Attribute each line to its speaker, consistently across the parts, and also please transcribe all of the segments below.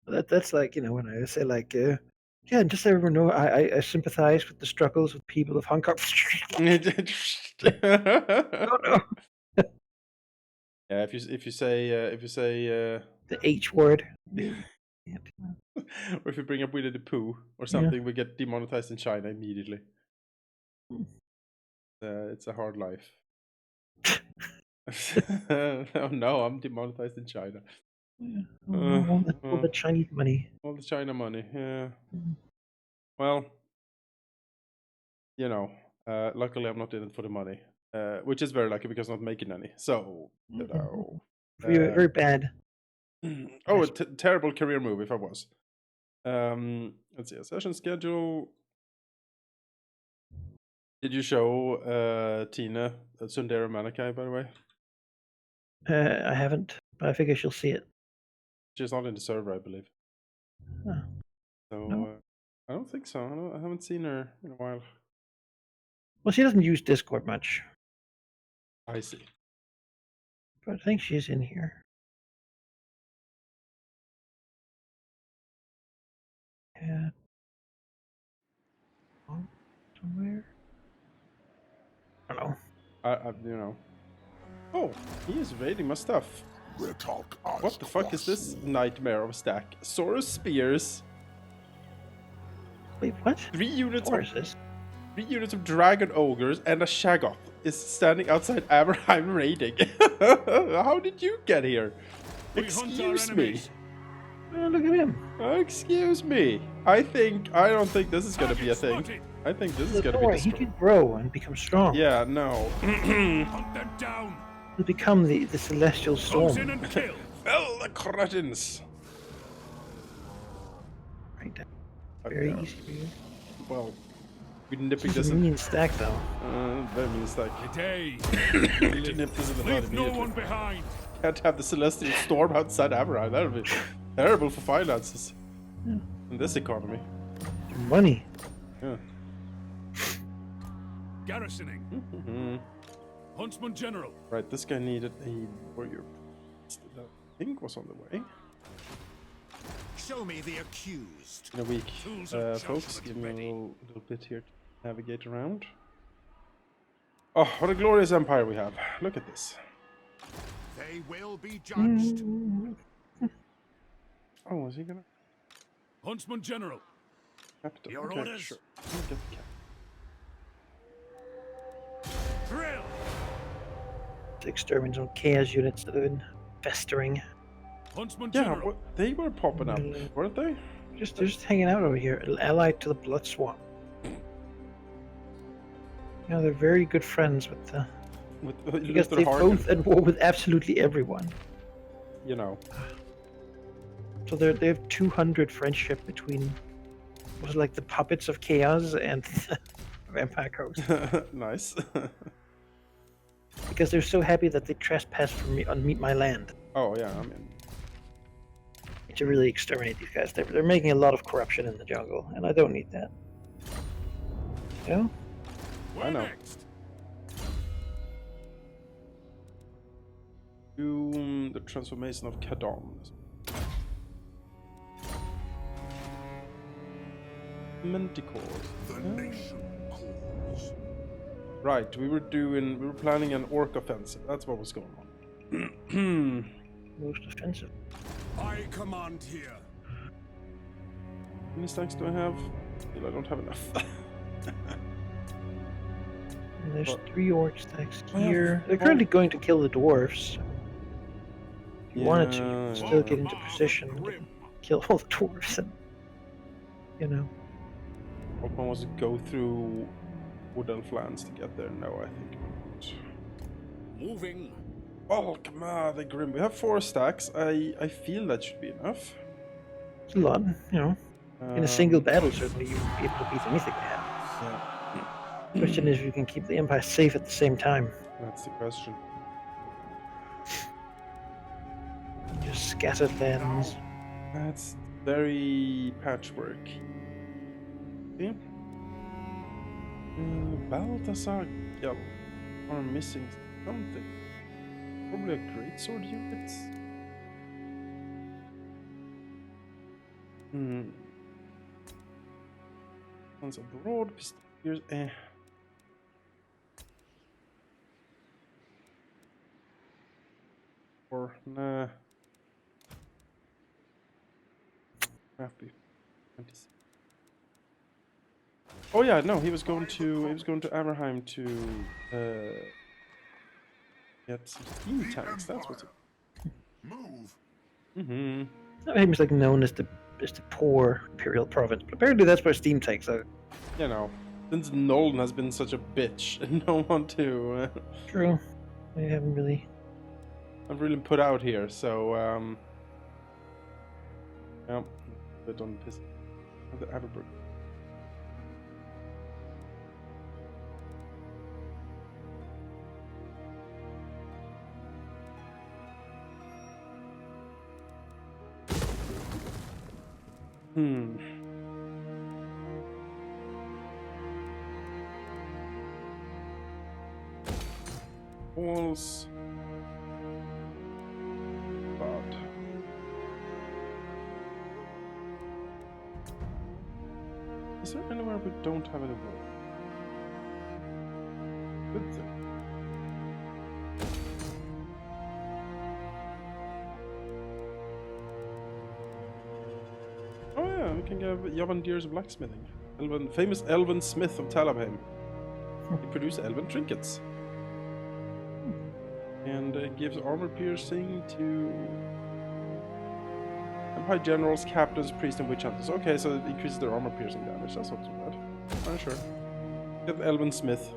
Speaker 1: That's like, when I say like, yeah, just so everyone know, I sympathize with the struggles of people of Hong Kong. Oh no,
Speaker 2: Yeah, if you say
Speaker 1: the H word.
Speaker 2: or if you bring up Winnie the Pooh or
Speaker 1: Yeah.
Speaker 2: something, we get demonetized in China immediately. It's a hard life. Oh no, I'm demonetized in China.
Speaker 1: Yeah. Oh, all the Chinese money.
Speaker 2: All the China money. Yeah.
Speaker 1: Mm.
Speaker 2: Well, luckily I'm not in it for the money, which is very lucky because I'm not making any. So,
Speaker 1: Very, very bad.
Speaker 2: oh, terrible career move if I was. Let's see, a session schedule. Did you show Tina Sundara Manaki, by the way?
Speaker 1: I haven't, but I figure she'll see it.
Speaker 2: She's not in the server, I believe.
Speaker 1: Oh,
Speaker 2: So,
Speaker 1: no?
Speaker 2: I don't think so. I haven't seen her in a while.
Speaker 1: Well, she doesn't use Discord much,
Speaker 2: I see.
Speaker 1: but I think she's in here. Yeah. Somewhere. I don't know.
Speaker 2: Oh, he is raiding my stuff. What the fuck is this nightmare of a stack? Saurus spears.
Speaker 1: Wait, what?
Speaker 2: 3 units
Speaker 1: Or
Speaker 2: of
Speaker 1: is this?
Speaker 2: 3 units of dragon ogres and a shaggoth is standing outside Aberheim raiding. How did you get here? Excuse me.
Speaker 1: Oh, look at him.
Speaker 2: Excuse me. I don't think this is gonna be a thing. I think this is gonna be
Speaker 1: He can grow and become strong.
Speaker 2: Yeah, no.
Speaker 3: Hunt them down.
Speaker 1: He'll become the celestial storm.
Speaker 3: In and kill.
Speaker 2: Well, the cretins.
Speaker 1: Right down. Very easy for you.
Speaker 2: Well, we're nipping
Speaker 1: It's
Speaker 2: this
Speaker 1: a
Speaker 2: in.
Speaker 1: mean stack, though.
Speaker 2: Very mean stack.
Speaker 3: Today,
Speaker 2: To nip this in the bud
Speaker 3: leave no
Speaker 2: immediately.
Speaker 3: one behind.
Speaker 2: Can't have the celestial storm outside Aberheim. That would be terrible for finances.
Speaker 1: Yeah.
Speaker 2: In this economy.
Speaker 1: Money.
Speaker 2: Yeah.
Speaker 3: Garrisoning. Huntsman General.
Speaker 2: Right, this guy needed a warrior. That I think was on the way.
Speaker 3: Show me the accused.
Speaker 2: In a week.
Speaker 3: Tools of
Speaker 2: Folks,
Speaker 3: judgment
Speaker 2: give me a
Speaker 3: ready.
Speaker 2: little bit here to navigate around. Oh, what a glorious empire we have. Look at this.
Speaker 3: They will be judged.
Speaker 2: Oh, is he gonna?
Speaker 3: Huntsman General.
Speaker 2: Captain.
Speaker 3: Your
Speaker 2: Okay,
Speaker 3: orders?
Speaker 2: sure. Let me get the captain.
Speaker 3: Drill.
Speaker 1: Exterminate some chaos units that have been festering.
Speaker 3: Huntsman
Speaker 2: Yeah,
Speaker 3: General.
Speaker 2: they were popping up, weren't they?
Speaker 1: They're just hanging out over here, allied to the Blood Swamp. They're very good friends with the. Because they both at war with absolutely everyone. So they have 200 friendship between, was it like the puppets of chaos and Vampire Coast.
Speaker 2: Nice.
Speaker 1: Because they're so happy that they trespass from me on my land.
Speaker 2: Oh yeah, I mean.
Speaker 1: To really exterminate these guys. They're making a lot of corruption in the jungle, and I don't need that.
Speaker 2: I know.
Speaker 3: Next.
Speaker 2: Doom, the transformation of Kadon. Manticores.
Speaker 3: The nation calls.
Speaker 2: Right, we were planning an orc offensive. That's what was going on.
Speaker 1: Most offensive.
Speaker 3: I command here.
Speaker 2: How many stacks do I have? Still, I don't have enough.
Speaker 1: And there's 3 orc stacks here. They're currently going to kill the dwarves. If you wanted to, you could still get into position to kill all the dwarves and,
Speaker 2: Hope one wants to go through Wood Elf lands to get there. No, I think not.
Speaker 3: Moving.
Speaker 2: Oh, come on, the Grim. We have 4 stacks. I feel that should be enough.
Speaker 1: It's a lot, In a single battle, certainly you would be able to beat anything they have.
Speaker 2: Yeah.
Speaker 1: Question is if you can keep the Empire safe at the same time.
Speaker 2: That's the question.
Speaker 1: Just scattered lands.
Speaker 2: That's very patchwork. Okay. Balthasar, yeah, are missing something. Probably a greatsword unit. Hmm. One's abroad. Here's Or nah. Happy. Oh yeah, no, he was going to Amerheim to get some steam tanks. That's what's it.
Speaker 3: Move.
Speaker 2: Mm-hmm.
Speaker 1: Amerheim is like known as the poor imperial province, but apparently that's where steam tanks are.
Speaker 2: You know, since Nolan has been such a bitch and no one to
Speaker 1: True. I haven't really.
Speaker 2: I've really put out here, so yeah, a bit on piss. The Aberberg. Hmm. Walls. Bad. Is there anywhere we don't have any wall? Good thing. Oh yeah, we can get Yavandir's blacksmithing. Famous elven smith of Talabheim. He produces elven trinkets. And gives armor piercing to Empire generals, captains, priests, and witch hunters. Okay, so it increases their armor piercing damage. That's not too bad. I'm sure. Get the elven smith.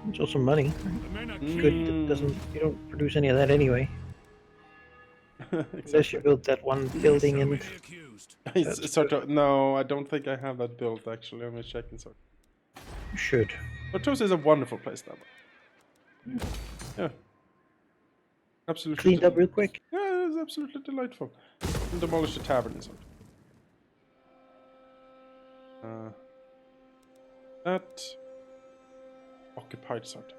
Speaker 1: It's also money.
Speaker 3: The Manaki.
Speaker 1: Good. It doesn't. You don't produce any of that anyway. Unless you build that one building
Speaker 3: So
Speaker 1: and.
Speaker 3: many accused.
Speaker 2: It's sort of no, I don't think I have that built actually. I'm gonna check and sort.
Speaker 1: You should.
Speaker 2: Tortosa is a wonderful place now. Yeah. Absolutely.
Speaker 1: Cleaned up real quick.
Speaker 2: Yeah, it's absolutely delightful. And demolish the tavern and sort. That occupied sort.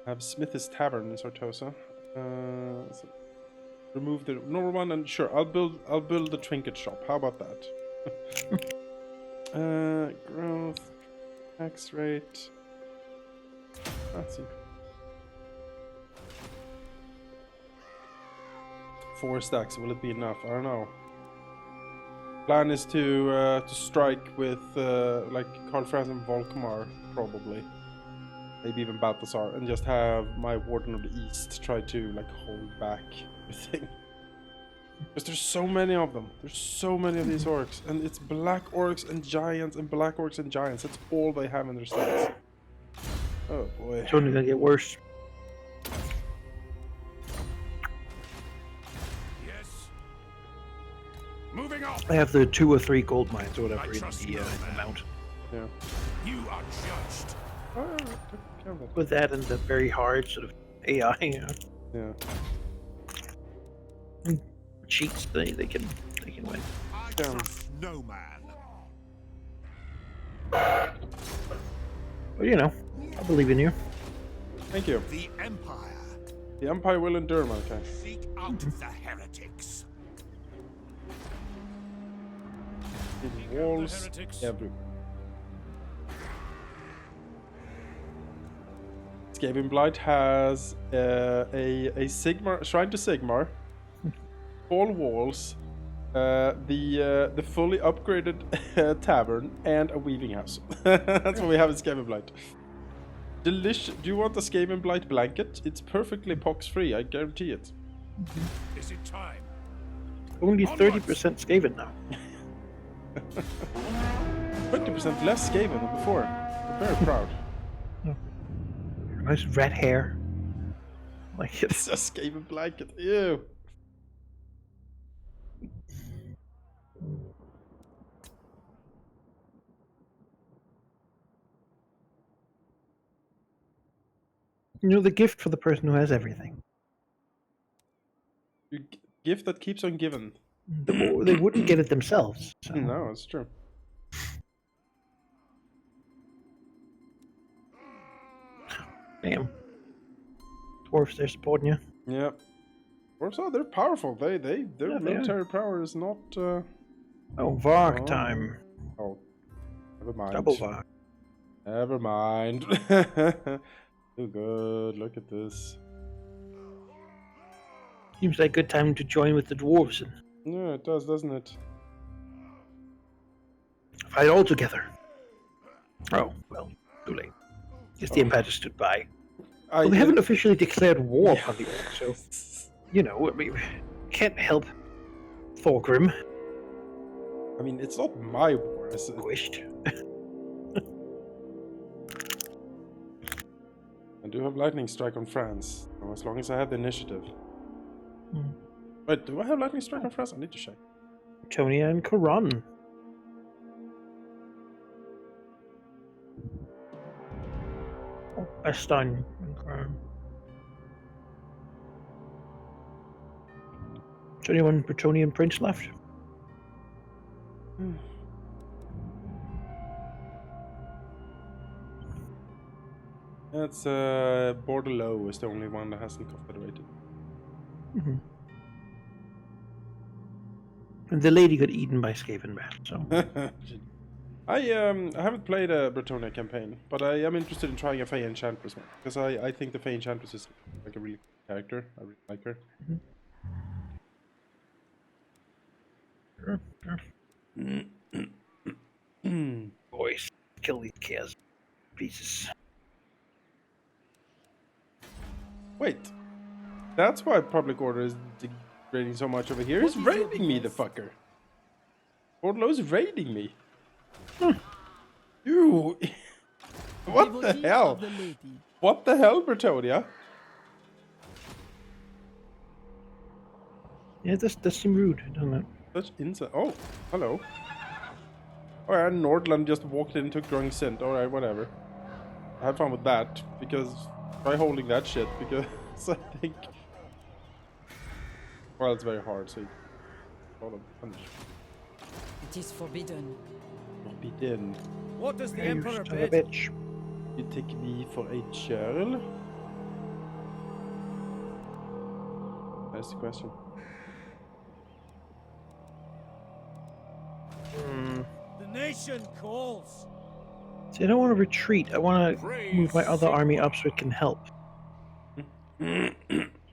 Speaker 2: Have Smith's Tavern in Sartosa. So remove the normal one and sure, I'll build the trinket shop. How about that? Growth, tax rate. Let's see. 4 stacks. Will it be enough? I don't know. Plan is to strike with like Karl Franz and Volkmar probably. Maybe even Balthasar, and just have my Warden of the East try to like hold back everything. Because there's so many of them. There's so many of these orcs, and it's black orcs and giants and black orcs and giants. That's all they have in their stats. Oh boy.
Speaker 1: It's only gonna get worse.
Speaker 3: Yes. Moving on.
Speaker 1: I have the 2 or 3 gold mines or
Speaker 3: I
Speaker 1: whatever in
Speaker 3: trust
Speaker 1: the
Speaker 3: no man.
Speaker 1: amount.
Speaker 2: Yeah.
Speaker 3: You are judged.
Speaker 2: Oh, yeah, take care of that.
Speaker 1: With that and the very hard sort of AI, you know,
Speaker 2: Yeah.
Speaker 1: cheats, they can win.
Speaker 3: I
Speaker 2: Down.
Speaker 3: trust no man.
Speaker 1: But you know, I believe in you.
Speaker 2: Thank you.
Speaker 3: The Empire.
Speaker 2: The Empire will endure, Malachi.
Speaker 3: Seek out the heretics.
Speaker 2: In walls
Speaker 3: heretics.
Speaker 2: everywhere. Skaven Blight has a Sigmar shrine to Sigmar, tall walls, the fully upgraded tavern, and a weaving house. That's what we have in Skaven Blight. Delicious. Do you want a Skaven Blight blanket? It's perfectly pox-free, I guarantee it.
Speaker 3: Is it time?
Speaker 1: Only 30% Skaven now.
Speaker 2: 20% less Skaven than before. I'm very proud.
Speaker 1: Nice red hair. Like
Speaker 2: It's a Skaven blanket. Ew.
Speaker 1: You know, the gift for the person who has everything.
Speaker 2: Gift that keeps on giving.
Speaker 1: They wouldn't get it themselves. So.
Speaker 2: No, it's true.
Speaker 1: Damn. Dwarfs, they're supporting you.
Speaker 2: Yep. Also, they're powerful. Their
Speaker 1: Yeah, they are.
Speaker 2: military power is not.
Speaker 1: Oh, Varg
Speaker 2: Oh.
Speaker 1: time.
Speaker 2: Oh, never mind.
Speaker 1: Double Varg.
Speaker 2: Never mind. Too good. Look at this.
Speaker 1: Seems like a good time to join with the dwarves and
Speaker 2: Yeah, it does, doesn't it?
Speaker 1: fight all together. Oh, well, too late. Guess the
Speaker 2: Oh.
Speaker 1: Empire stood by.
Speaker 2: I
Speaker 1: Well, we haven't officially declared war upon the orcs, so, you know, we can't help Thorgrim.
Speaker 2: I mean, it's not my war.
Speaker 1: Wished.
Speaker 2: I do have lightning strike on France, so as long as I have the initiative.
Speaker 1: Hmm.
Speaker 2: Wait, do I have lightning strike on France? I need to check.
Speaker 1: Tonia and Karan. Oh, Estan and Karan. Is there anyone Bretonian prince left?
Speaker 2: That's Bordeaux is the only one that hasn't confederated.
Speaker 1: Mm-hmm. And the lady got eaten by Skaven Bat, so.
Speaker 2: I haven't played a Bretonia campaign, but I am interested in trying a Fey Enchantress one because I think the Fey Enchantress is like a really cool character. I really like her.
Speaker 1: Sure, sure. Boys, kill these chaos pieces.
Speaker 2: Wait, that's why public order is degrading so much over here. He's raiding me, the fucker. Bordelot's raiding me. You. What the hell? What the hell, Bretonia?
Speaker 1: Yeah, this does seem rude, doesn't it?
Speaker 2: Such insight. Oh, hello. Oh yeah, Nordland just walked into Grungsint. Alright, whatever. Have fun with that, because try holding that shit, because I think... Well, it's very hard, so you punish.
Speaker 4: It is forbidden.
Speaker 2: Forbidden.
Speaker 3: What does the
Speaker 1: Hey, you
Speaker 3: Emperor
Speaker 1: son of a
Speaker 3: bid?
Speaker 1: bitch.
Speaker 2: You take me for a churl? That's the question.
Speaker 3: The nation calls.
Speaker 1: See, I don't want to retreat. I want to move my other army up so it can help. I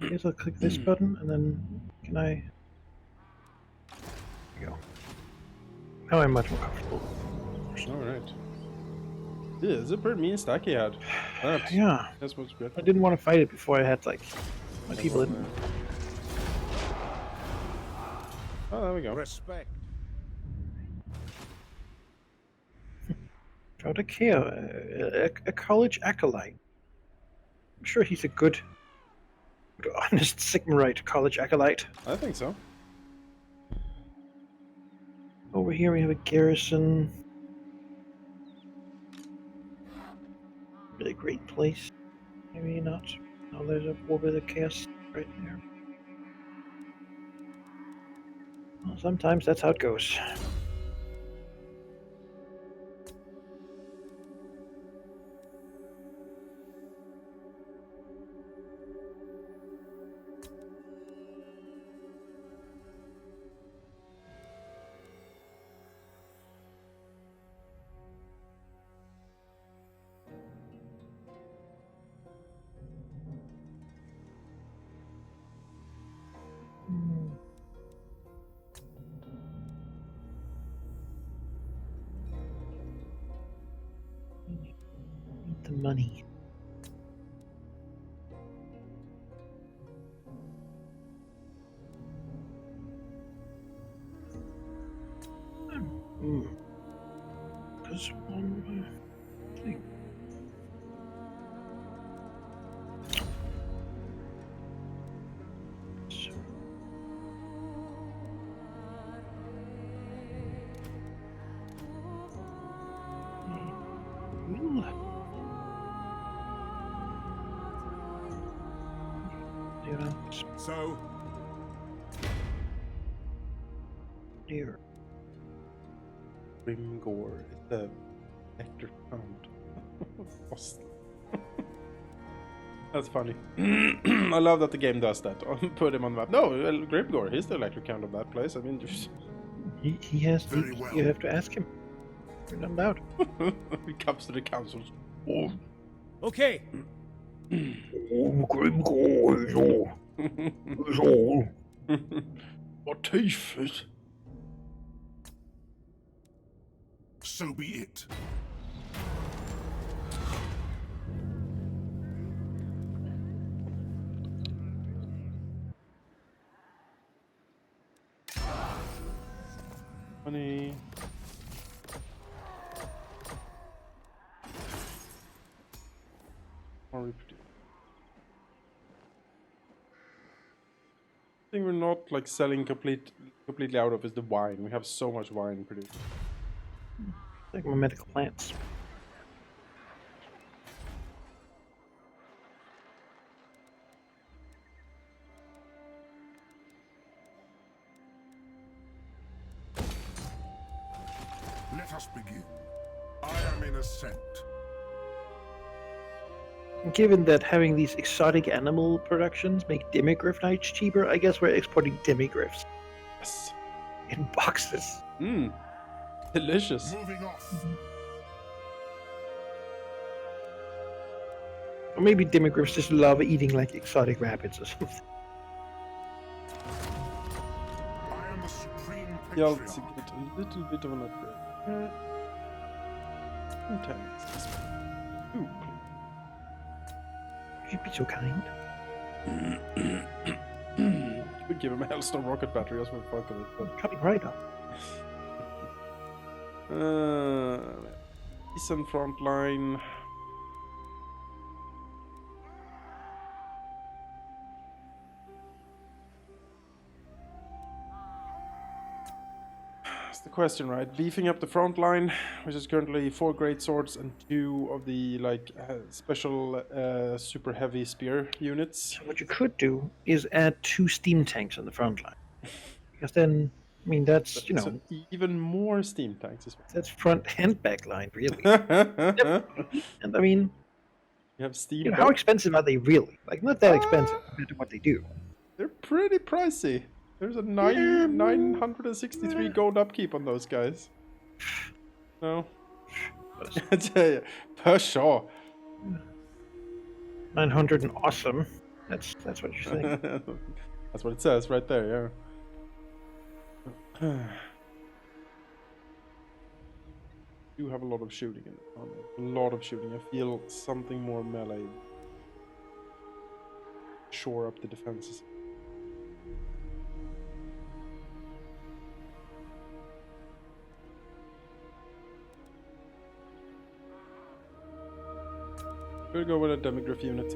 Speaker 1: guess I'll click this button, and then can I... There we go. Now I'm much more comfortable.
Speaker 2: Alright. Yeah, it's a pretty mean stack he had.
Speaker 1: Yeah.
Speaker 2: That's what's good.
Speaker 1: I didn't want to fight it before I had, like, my people in.
Speaker 2: Oh, there we go.
Speaker 3: Respect.
Speaker 1: Found a Keo, a college acolyte. I'm sure he's a good honest Sigmarite college acolyte.
Speaker 2: I think so.
Speaker 1: Over here we have a garrison. Really great place. Maybe not. Oh, there's a war with a chaos right there. Well, sometimes that's how it goes. Need the money. Because one thing. So.
Speaker 3: So,
Speaker 1: Here.
Speaker 2: Grimgor. It's a Elector count. That's funny. I love that the game does that. Put him on the map. No, Grimgor, he's the electric count of that place. I mean, just...
Speaker 1: He has the... You have to ask him. You're not allowed.
Speaker 2: He comes to the councils. Oh.
Speaker 3: Okay.
Speaker 1: Grimgor, is all.
Speaker 2: What teeth is...
Speaker 5: So be it.
Speaker 2: Funny. Or reproduce. The thing we're not like selling completely out of is the wine. We have so much wine produced.
Speaker 1: Like my medical plants.
Speaker 5: Let us begin. I am in ascent.
Speaker 1: Given that having these exotic animal productions make demigryph knights cheaper, I guess we're exporting demigryphs
Speaker 2: Yes.
Speaker 1: in boxes.
Speaker 2: Mmm. Delicious.
Speaker 5: Moving off.
Speaker 1: Or maybe demigryphs just love eating like exotic rabbits or something.
Speaker 5: I am the supreme
Speaker 2: Yeah, I'll get
Speaker 5: patriarch.
Speaker 2: a little bit of an upgrade. Intense. Ooh,
Speaker 1: You'd be so kind.
Speaker 2: we give him a Hellstorm rocket battery just for the fuck of it. But
Speaker 1: Coming right up.
Speaker 2: decent front line. That's the question, right? Beefing up the front line, which is currently 4 great swords and 2 of the like special super heavy spear units.
Speaker 1: So what you could do is add 2 steam tanks on the front line. Because then, I mean, that's, you know,
Speaker 2: So even more steam tanks as
Speaker 1: that's front and back line, really.
Speaker 2: well.
Speaker 1: And I mean,
Speaker 2: You have steam.
Speaker 1: you know, how expensive are they really? Like, not that expensive compared to what they do.
Speaker 2: They're pretty pricey. There's a 963 gold upkeep on those guys. No. I tell you, for sure.
Speaker 1: 900 and awesome. That's what you're saying.
Speaker 2: That's what it says right there, yeah. You have a lot of shooting in it. A lot of shooting. I feel something more melee. Shore up the defenses. We'll go with a demigryph unit.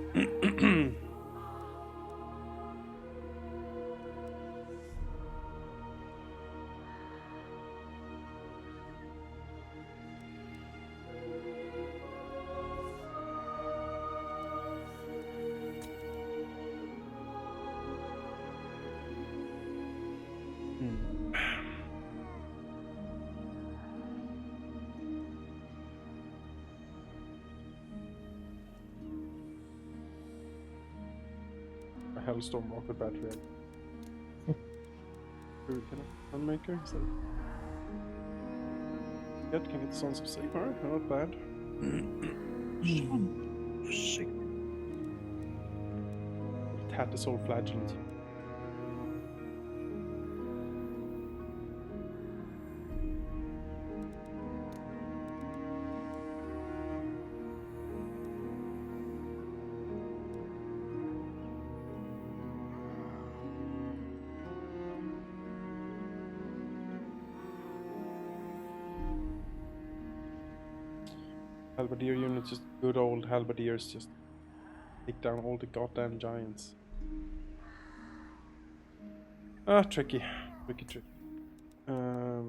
Speaker 2: Hellstorm rocket battery. Sunmaker? Is that... Yet can get Sons of Sigmar, not bad.
Speaker 1: Sick.
Speaker 2: Tatisol flagellant. Halberdier units, just good old halberdiers, just take down all the goddamn giants. Ah, tricky. Tricky. A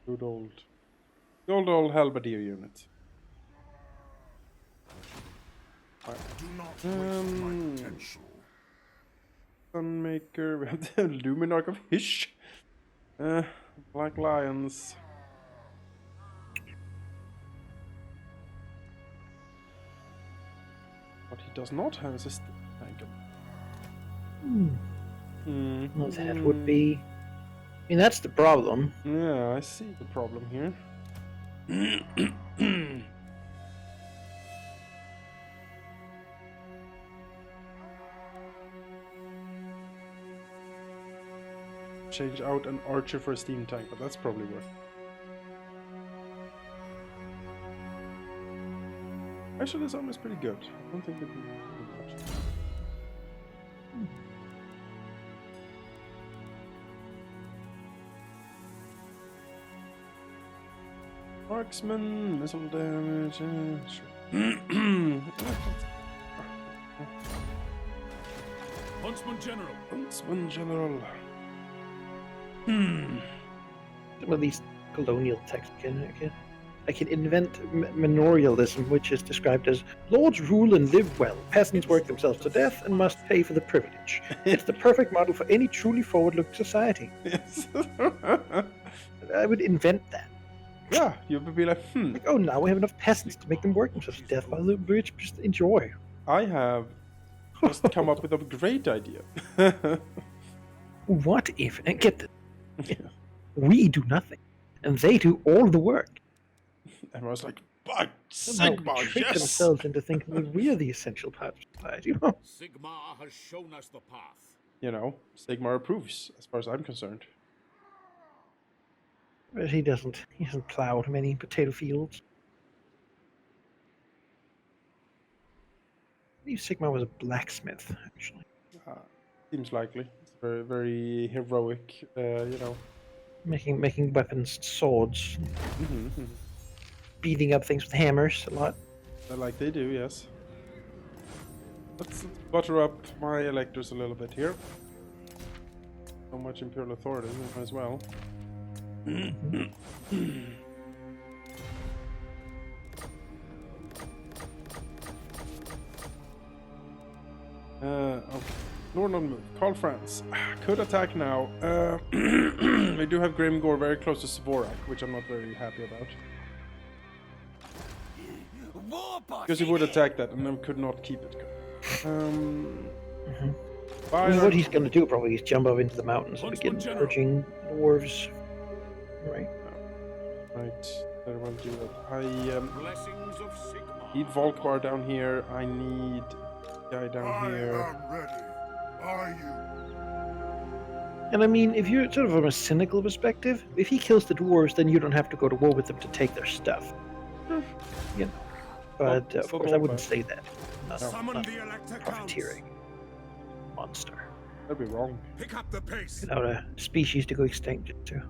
Speaker 2: good old halberdier unit. Right.
Speaker 5: Do not waste my potential.
Speaker 2: Sunmaker, we have the Luminarch of Hish. Black lions. What he does not have is a steam tank.
Speaker 1: Well, that would be. I mean, that's the problem.
Speaker 2: Yeah, I see the problem here. Change out an archer for a steam tank, but that's probably worth it. Actually, this armor is pretty good. I don't think it would be much. Marksman, missile damage, sure.
Speaker 3: Huntsman General.
Speaker 2: Huntsman General.
Speaker 1: Some of these colonial texts I can invent manorialism, which is described as lords rule and live well, peasants work themselves to death and must pay for the privilege. It's the perfect model for any truly forward-looking society.
Speaker 2: Yes.
Speaker 1: I would invent that.
Speaker 2: Yeah, you would be like,
Speaker 1: Like, oh, now we have enough peasants to make them work themselves to death while the rich just enjoy.
Speaker 2: I have just come up with a great idea.
Speaker 1: What if, and get this, we do nothing, and they do all the work.
Speaker 2: And I was like, by
Speaker 1: Somehow
Speaker 2: Sigma,
Speaker 1: we trick
Speaker 2: yes!
Speaker 1: themselves into thinking that we're the essential part of society.
Speaker 3: Sigmar has shown us the path.
Speaker 2: You know, Sigmar approves, as far as I'm concerned.
Speaker 1: But he doesn't plow many potato fields. I believe Sigmar was a blacksmith, actually.
Speaker 2: Seems likely. It's very, very heroic, you know.
Speaker 1: Making weapons, swords, beating up things with hammers a lot.
Speaker 2: Like they do, yes. Let's butter up my electors a little bit here. So much Imperial authority as well. Okay. Northern move. Call France. Could attack now. We do have Grimgor very close to Svorak, which I'm not very happy about. Because he would attack that and then could not keep it going.
Speaker 1: I mean, what he's going to do probably is jump up into the mountains and begin purging dwarves. Right.
Speaker 2: Right. I will do that. I
Speaker 3: Blessings of Sigmar.
Speaker 2: need Volkmar down here. I need guy down here.
Speaker 5: I am ready. Are you?
Speaker 1: And I mean, if you're sort of from a cynical perspective, if he kills the dwarves, then you don't have to go to war with them to take their stuff. You know. But of course, I wouldn't say that.
Speaker 5: Summon
Speaker 1: Not
Speaker 5: the Elector counts.
Speaker 1: profiteering monster.
Speaker 2: That'd be wrong.
Speaker 5: Pick up the pace.
Speaker 1: Without a species to go extinct to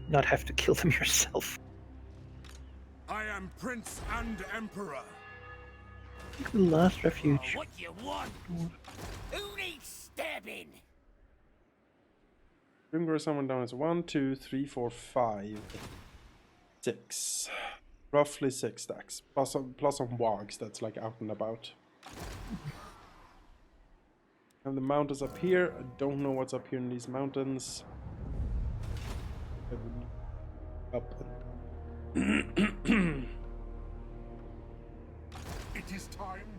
Speaker 1: not have to kill them yourself.
Speaker 5: I am Prince and Emperor.
Speaker 1: The last refuge.
Speaker 3: What you want? Who needs stabbing?
Speaker 2: Grimgor someone down is 1, 2, 3, 4, 5, 6. Roughly 6 stacks. Plus some wogs that's like out and about. And the mountains up here. I don't know what's up here in these mountains. Up.
Speaker 5: It is time.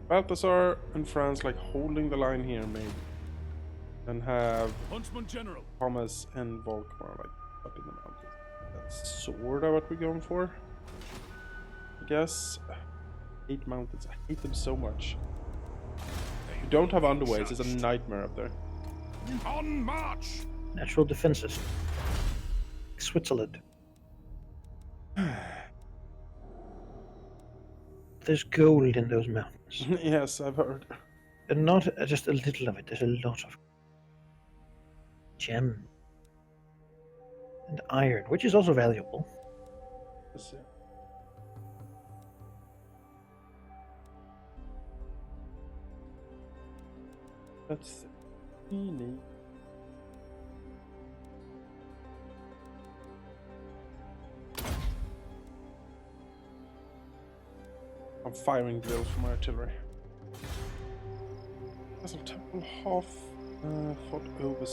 Speaker 2: Balthasar and France like holding the line here maybe. And have
Speaker 3: Huntsman General.
Speaker 2: Thomas and Volkmar like up in the mountains. That's sort of what we're going for. I guess. I hate mountains. I hate them so much. You don't have underways. It's a nightmare up there.
Speaker 5: On march.
Speaker 1: Natural defenses. Switzerland. There's gold in those mountains.
Speaker 2: Yes, I've heard.
Speaker 1: And not just a little of it, there's a lot of gem and iron, which is also valuable.
Speaker 2: Let's see. Let's see. I'm firing drills from artillery. Castle Temple half fought over.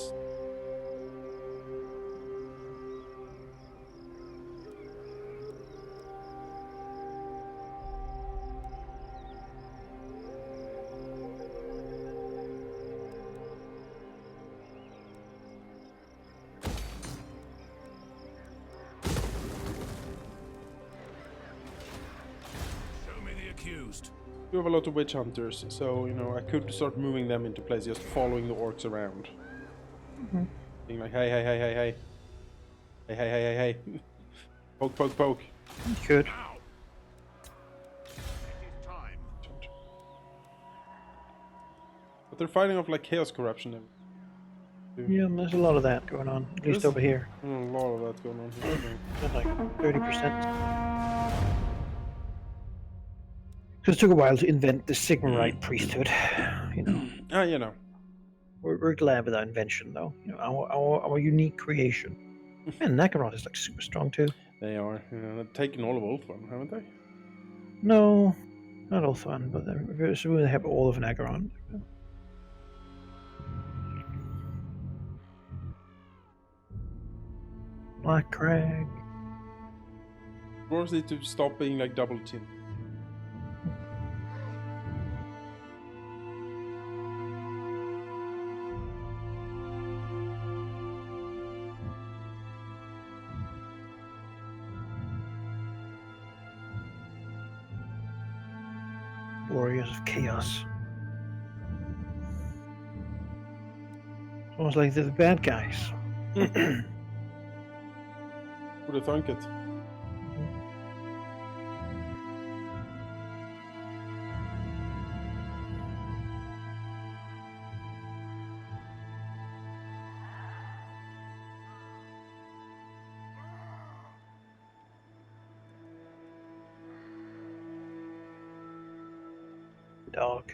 Speaker 2: We have a lot of witch hunters, so you know I could start moving them into place, just following the orcs around, being like, hey, hey, hey, hey, hey, hey, hey, hey, hey, hey, poke, poke, poke.
Speaker 1: You could.
Speaker 5: Now. It is time.
Speaker 2: But they're fighting off like chaos corruption.
Speaker 1: Yeah, there's a lot of that going on, at least
Speaker 2: There's
Speaker 1: over here.
Speaker 2: a lot of that going on here.
Speaker 1: There's like 30%. Because it took a while to invent the Sigmarite priesthood. You know,
Speaker 2: You know.
Speaker 1: we're glad with our invention, though. You know, our unique creation. Man, Nakaroth is like super strong too.
Speaker 2: They are. They've taken all of Ulthuan, haven't they?
Speaker 1: No, not Ulthuan, but they have all of Nagaron. Black Crag.
Speaker 2: Dwarves need to stop being like double team.
Speaker 1: Warriors of Chaos. It's almost like they're the bad guys.
Speaker 2: Who'd have thunk it?
Speaker 1: Dog.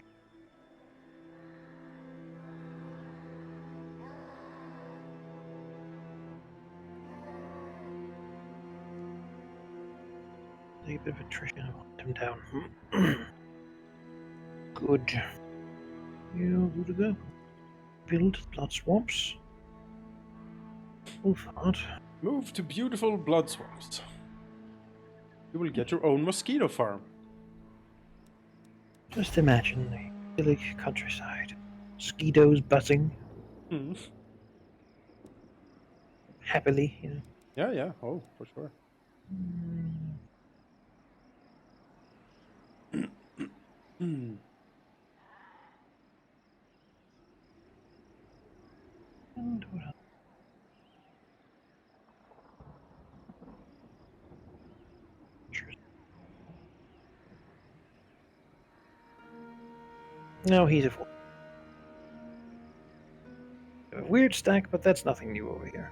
Speaker 1: A bit of attrition. I want him down. Good. You go to go. Build blood swamps. Move hard.
Speaker 2: Move to beautiful blood swamps. You will get your own mosquito farm.
Speaker 1: Just imagine the idyllic countryside. Mosquitoes buzzing happily, you know.
Speaker 2: Yeah, yeah. Oh, for sure.
Speaker 1: And what else? No, he's a fool. A weird stack, but that's nothing new over here.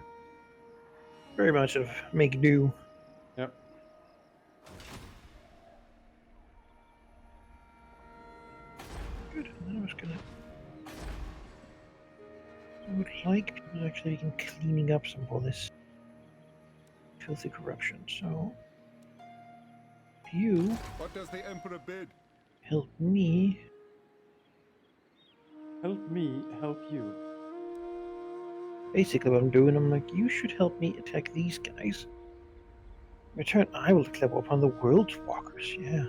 Speaker 1: Very much of make do.
Speaker 2: Yep.
Speaker 1: Good. I was gonna. I would like people to actually begin cleaning up some of all this filthy corruption. So, you
Speaker 5: What does the Emperor bid?
Speaker 1: help me.
Speaker 2: Help me help you.
Speaker 1: Basically, what I'm doing, I'm like, you should help me attack these guys. In return, I will clever upon the world walkers. Yeah.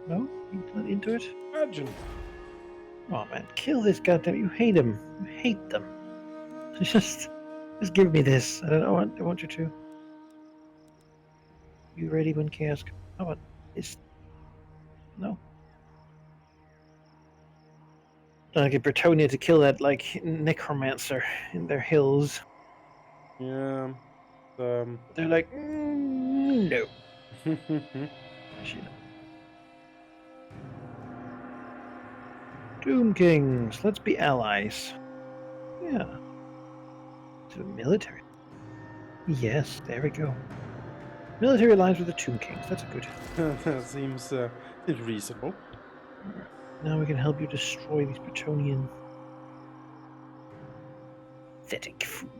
Speaker 1: No, you're not into it.
Speaker 2: Imagine.
Speaker 1: Oh man, kill this goddamn! You hate him. You hate them. Just give me this. I want you to. You ready when chaos? How about this? No. I get Bretonia to kill that like necromancer in their hills.
Speaker 2: Yeah.
Speaker 1: They're like, no. Shit. Doom Kings, let's be allies. Yeah. To the military. Yes, there we go. Military alliance with the Tomb Kings. That's a good.
Speaker 2: That seems reasonable.
Speaker 1: Now we can help you destroy these Bretonian pathetic fools.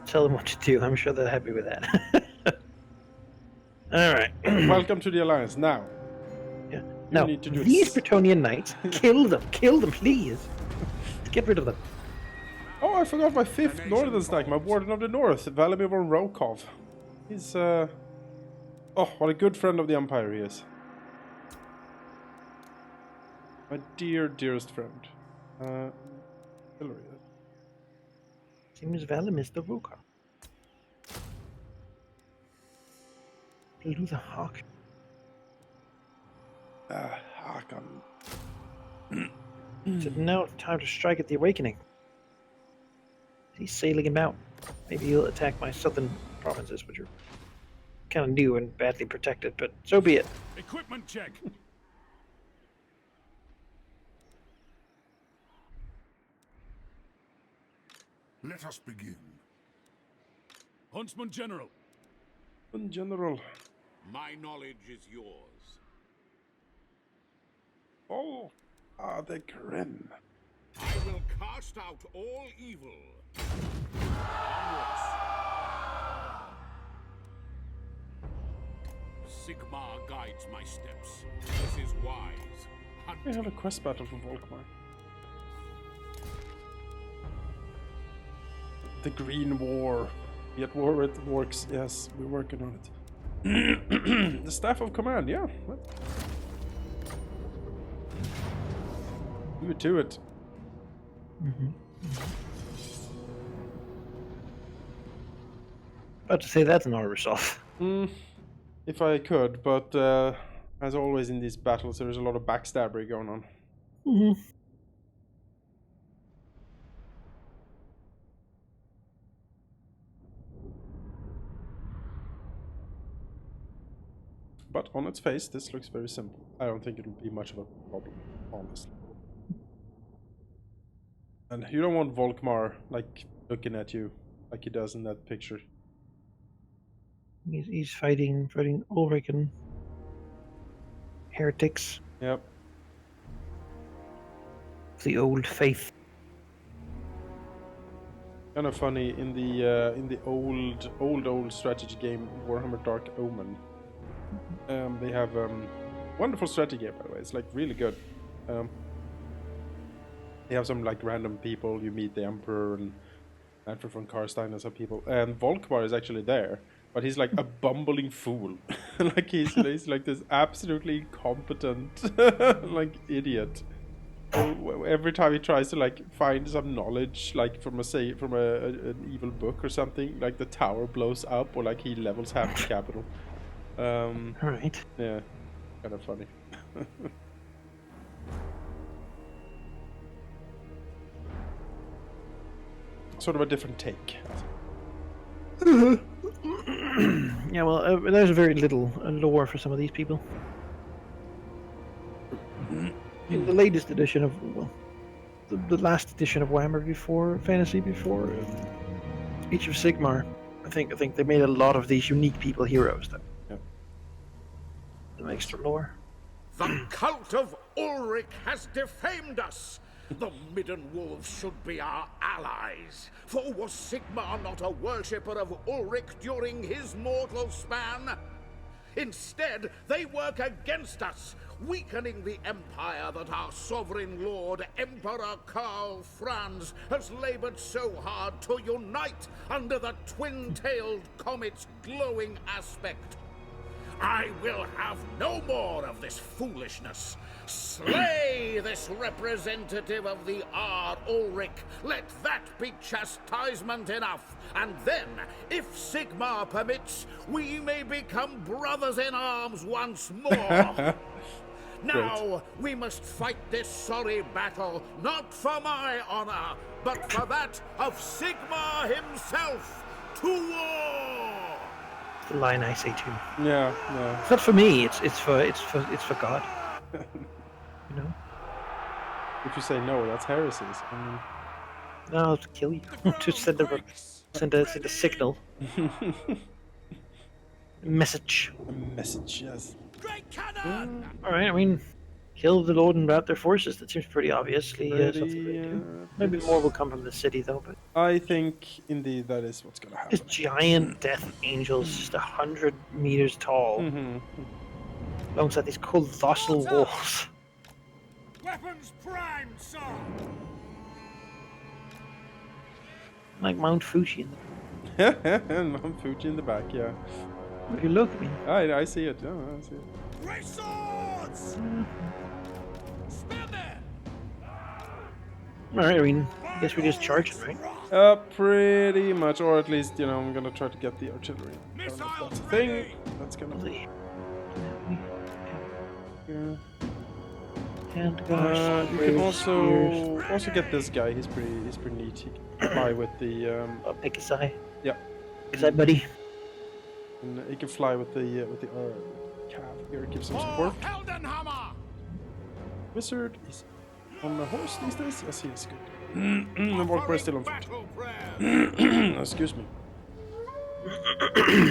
Speaker 1: Tell them what to do. I'm sure they're happy with that. All right.
Speaker 2: Welcome to the alliance. Now.
Speaker 1: Yeah.
Speaker 2: You
Speaker 1: Now,
Speaker 2: need to do
Speaker 1: these
Speaker 2: it.
Speaker 1: Bretonian knights, kill them, please. Get rid of them.
Speaker 2: Oh, I forgot my fifth northern stack, my Warden of the North, Valimir von Rokov. He's oh, what a good friend of the Empire he is. My dear, dearest friend. Hillary.
Speaker 1: Seems Valim is the Ruka. Blew the hawk.
Speaker 2: Hakan.
Speaker 1: Is it now time to strike at the awakening? He's sailing about. Maybe he'll attack my southern provinces, which are kind of new and badly protected, but so be it.
Speaker 5: Equipment check. Let us begin. Huntsman General.
Speaker 2: In general,
Speaker 3: My knowledge is yours.
Speaker 2: all are the grim.
Speaker 3: I will cast out all evil. Onwards. Sigmar guides my steps. This is wise.
Speaker 2: We have a quest battle for Volkmar. The Green War. We at war with orcs. Yes, we're working on it. The Staff of Command, yeah. What? Do it to it.
Speaker 1: About to say that's an resolve.
Speaker 2: If I could, but as always in these battles, there's a lot of backstabbery going on. But on its face, this looks very simple. I don't think it'll be much of a problem, honestly. And you don't want Volkmar, like, looking at you, like he does in that picture.
Speaker 1: He's fighting Ulrich and heretics.
Speaker 2: Yep.
Speaker 1: The old faith.
Speaker 2: Kind of funny, in the old strategy game, Warhammer Dark Omen, they have wonderful strategy game, by the way. It's like really good. They have some like random people. You meet the Emperor and Manfred von Karstein and some people, and Volkmar is actually there, but he's like a bumbling fool. Like he's like this absolutely incompetent like idiot. So every time he tries to like find some knowledge, like from an evil book or something, like the tower blows up, or like he levels half the capital.
Speaker 1: Alright.
Speaker 2: Yeah, kind of funny. Sort of a different take.
Speaker 1: Yeah, well, there's very little lore for some of these people. In the latest edition of, well, the last edition of Warhammer before Age of Sigmar, I think they made a lot of these unique people heroes, though.
Speaker 2: Yeah.
Speaker 1: Some extra lore.
Speaker 3: The cult of Ulrich has defamed us. The Midden Wolves should be our allies. For was Sigmar not a worshipper of Ulrich during his mortal span? Instead, they work against us, weakening the empire that our sovereign lord, Emperor Karl Franz, has labored so hard to unite under the twin-tailed comet's glowing aspect. I will have no more of this foolishness. Slay this representative of the Ard Ulrich. Let that be chastisement enough. And then, if Sigmar permits, we may become brothers in arms once more. Now, we must fight this sorry battle, not for my honor, but for that of Sigmar himself. To war!
Speaker 1: The line I say too.
Speaker 2: Yeah, yeah.
Speaker 1: It's not for me. It's for God. You know.
Speaker 2: If you say no, that's heresies. I mean,
Speaker 1: No, I'll kill you. Just send a signal. Message.
Speaker 2: a message, yes.
Speaker 3: Great cannon!
Speaker 1: All right. I mean, kill the Lord and rout their forces. That seems pretty obviously something to do. Maybe more will come from the city, though. But
Speaker 2: I think indeed that is what's gonna happen.
Speaker 1: this giant death angel is just 100 meters tall, alongside these colossal walls.
Speaker 3: Weapons primed, sir!
Speaker 1: Like Mount Fuji.
Speaker 2: And Mount Fuji in the back, yeah.
Speaker 1: If you look, I mean,
Speaker 2: I see it. Yeah, I see it.
Speaker 3: Raise swords! Stand there!
Speaker 1: all right. I mean, I guess we just charge it, right?
Speaker 2: Pretty much, or at least, you know, I'm gonna try to get the artillery. I don't know if that's a thing. That's gonna be. Yeah.
Speaker 1: And gosh,
Speaker 2: You can also get this guy. He's pretty neat. He can fly with the
Speaker 1: I'll pick his eye.
Speaker 2: yeah.
Speaker 1: His eye, buddy.
Speaker 2: And he can fly with the calf here. Gives him support.
Speaker 3: Heldenhammer!
Speaker 2: Wizard is on the horse these days. Yes, he is good. The Valkyrie is still on foot.
Speaker 3: Battle prayer.
Speaker 2: Excuse me.
Speaker 3: We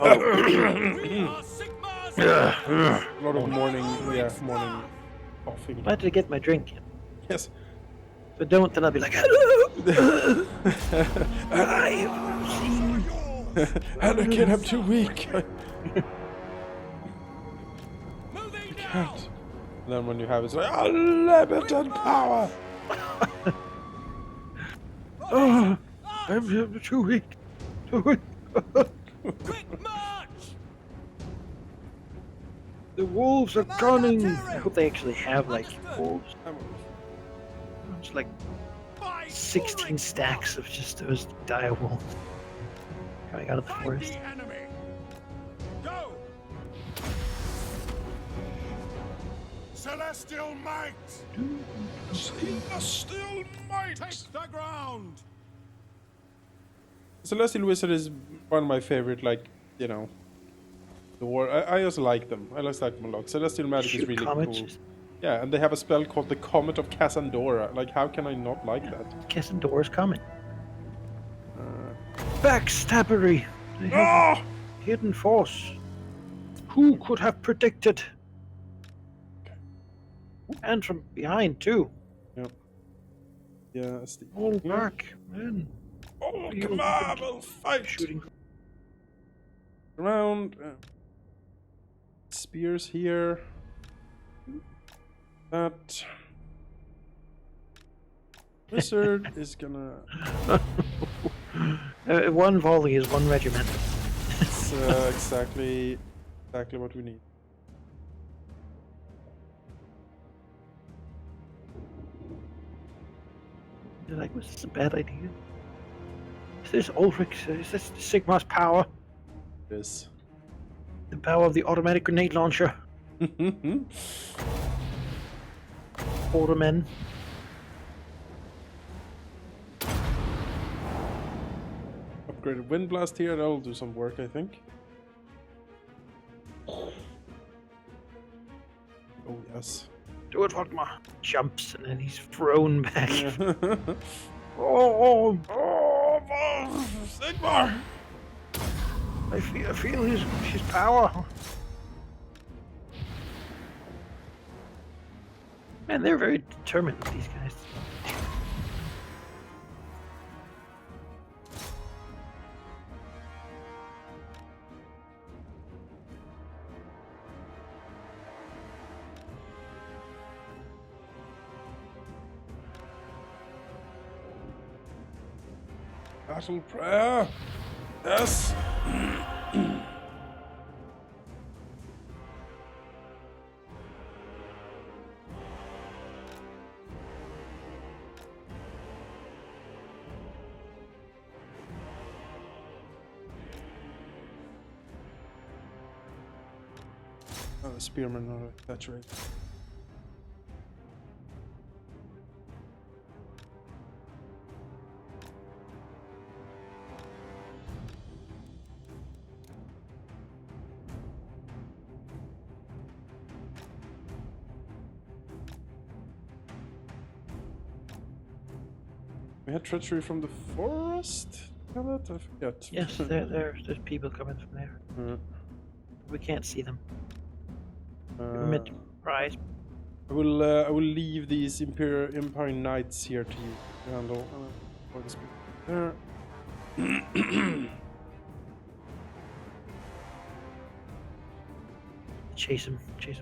Speaker 3: are Sigmar's
Speaker 2: A lot of morning coughing.
Speaker 1: I had to get my drink.
Speaker 2: Yes.
Speaker 1: If I don't, then I'll be like, hello! I have seen
Speaker 2: Anakin, I'm too weak.
Speaker 3: moving now.
Speaker 2: Can't. And then when you have it, it's like unlimited power.
Speaker 1: Oh, I'm too weak. Too weak.
Speaker 3: Quick march!
Speaker 1: The wolves are cunning. I hope they actually have like wolves. It's like
Speaker 3: By
Speaker 1: 16
Speaker 3: Ulrich
Speaker 1: stacks of just those dire wolves coming out of the
Speaker 3: Fight
Speaker 1: forest.
Speaker 3: the enemy. Go!
Speaker 5: Celestial might!
Speaker 2: Celestial might.
Speaker 3: Take the ground!
Speaker 2: Celestial Wizard is one of my favorite, like, you know, the war. I also like them. I just like them a lot. Celestial Magic is
Speaker 1: Shoot
Speaker 2: really
Speaker 1: comets.
Speaker 2: cool. Yeah, and they have a spell called the Comet of Cassandora. Like, how can I not like that?
Speaker 1: Cassandora's coming. Backstabbery. They have hidden force. Who could have predicted? And from behind too.
Speaker 2: Yep. Yeah, that's the
Speaker 1: All back, man.
Speaker 2: Oh,
Speaker 1: You
Speaker 2: come on, we'll fight.
Speaker 1: Shooting.
Speaker 2: Around. Spears here. That. Wizard is gonna.
Speaker 1: One volley is one regiment.
Speaker 2: It's exactly what we need.
Speaker 1: They're like, was this a bad idea? Is this Ulrich? Is this Sigmar's power?
Speaker 2: Yes.
Speaker 1: The power of the automatic grenade launcher? Order men.
Speaker 2: Upgraded wind blast here. That'll do some work, I think. Oh yes.
Speaker 1: Do it, Wagner. Jumps and then he's thrown back.
Speaker 2: Yeah.
Speaker 1: Oh,
Speaker 2: Sigmar!
Speaker 1: I feel his power. Man, they're very determined, these guys.
Speaker 2: Battle prayer. Yes. Oh, the spearmen are saturated. We had treachery from the forest? Have that? I forget.
Speaker 1: Yes, there's people coming from there. We can't see them. We're meant to rise.
Speaker 2: I will leave these Empire Knights here to you to handle. There.
Speaker 1: Chase him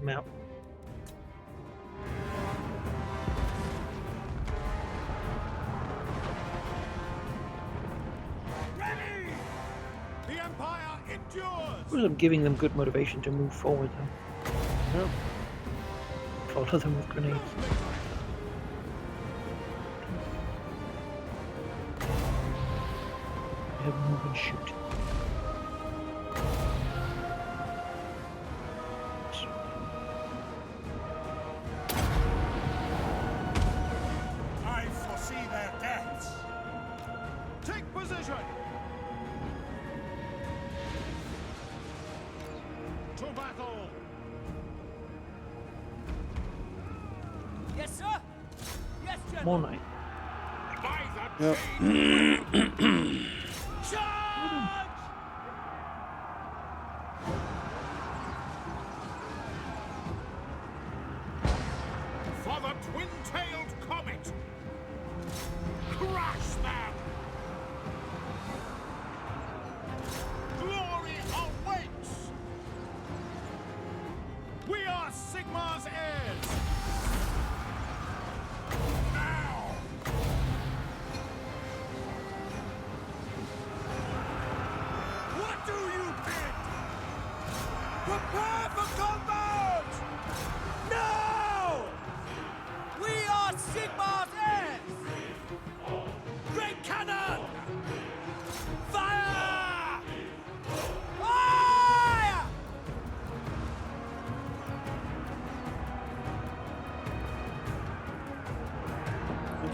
Speaker 1: out.
Speaker 3: Ready! The Empire endures!
Speaker 1: I'm giving them good motivation to move forward, though.
Speaker 2: Yeah.
Speaker 1: Follow them with grenades. him move and shoot.
Speaker 5: I foresee their deaths.
Speaker 3: Take position! To battle!
Speaker 4: Yes, sir. Yes, General.
Speaker 1: More knight.
Speaker 3: By the
Speaker 2: Yep.
Speaker 3: chain! Charge! For the twin-tailed comet! Crush them! Glory awaits! We are Sigmar's heirs! Now! What do you think? Prepare for combat! Now!
Speaker 4: We are Sigmar's heirs.
Speaker 3: Great cannon! Fire!
Speaker 4: Fire!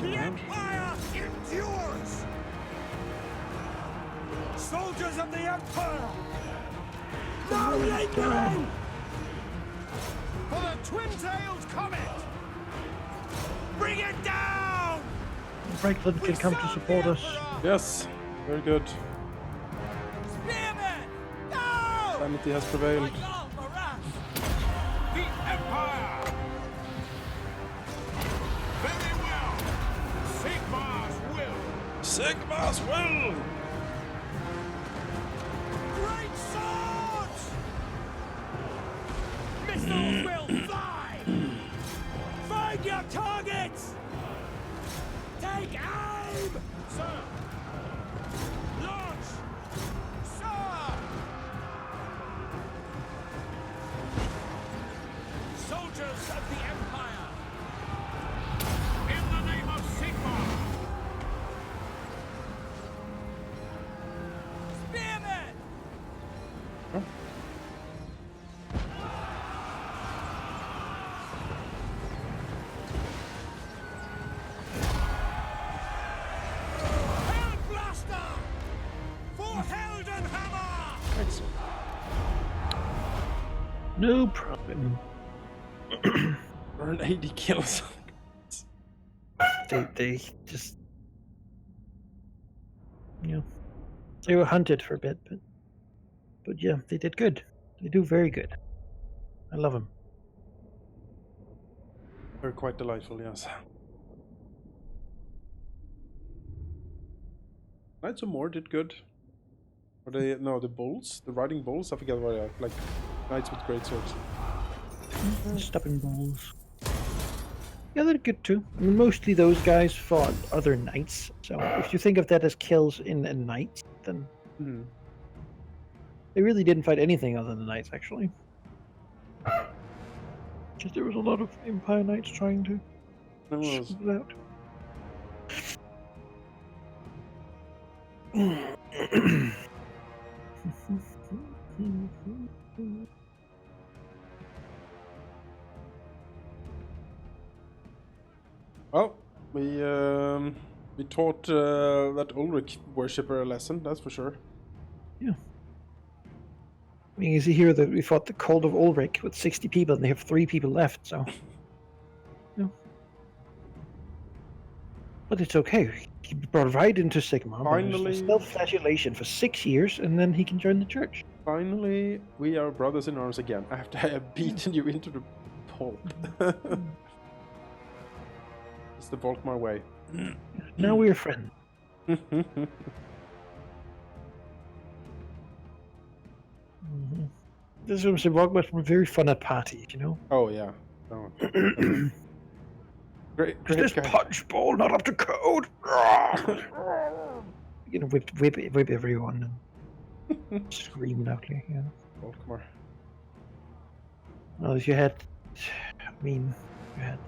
Speaker 3: The Empire endures! Soldiers of the Empire! Now they go! For the twin-tailed comet! Bring it down!
Speaker 1: Franklin can come to support us.
Speaker 2: Yes, very good.
Speaker 4: Spearmen! Go!
Speaker 2: Sanity has prevailed.
Speaker 3: The Empire! Very well! Sigmar's will!
Speaker 2: Sigma's will!
Speaker 3: Great swords! Missiles will fly! Find your targets! Take aim! Sir! Launch! Sir! Soldiers of the Empire! In the name of Sigmar!
Speaker 4: Spearmen!
Speaker 3: Hellblaster! For Heldenhammer!
Speaker 2: Excellent.
Speaker 1: No problem.
Speaker 2: Earn 80 kills.
Speaker 1: They just, you know, they were hunted for a bit, but yeah, they did good. They do very good. I love them.
Speaker 2: They're quite delightful, yes. Knights of More did good. Or they, no, the bulls, the riding bulls, I forget what they are. Like knights with great swords.
Speaker 1: Stubborn balls. Yeah, they're good too. I mean, mostly those guys fought other knights. So if you think of that as kills in a knight, then they really didn't fight anything other than knights, actually. Just there was a lot of Empire knights trying to
Speaker 2: There was.
Speaker 1: scoop it out.
Speaker 2: Well, we taught that Ulrich worshipper a lesson, that's for sure.
Speaker 1: Yeah. I mean, you see here that we fought the Cold of Ulrich with 60 people, and they have 3 people left, so. Yeah. But it's okay. He brought right into Sigmar.
Speaker 2: Finally.
Speaker 1: Self-flagellation for 6 years, and then he can join the church.
Speaker 2: Finally, we are brothers in arms again after I have beaten you into the pulp. It's the Volkmar way.
Speaker 1: Now we're friends. This was a very fun at parties, you know?
Speaker 2: Oh yeah. Oh. Great,
Speaker 1: Is
Speaker 2: great
Speaker 1: this
Speaker 2: guy.
Speaker 1: punch ball not up to code? You know, whip everyone and scream loudly, yeah.
Speaker 2: Volkmar.
Speaker 1: Well, if you had, I mean, you had.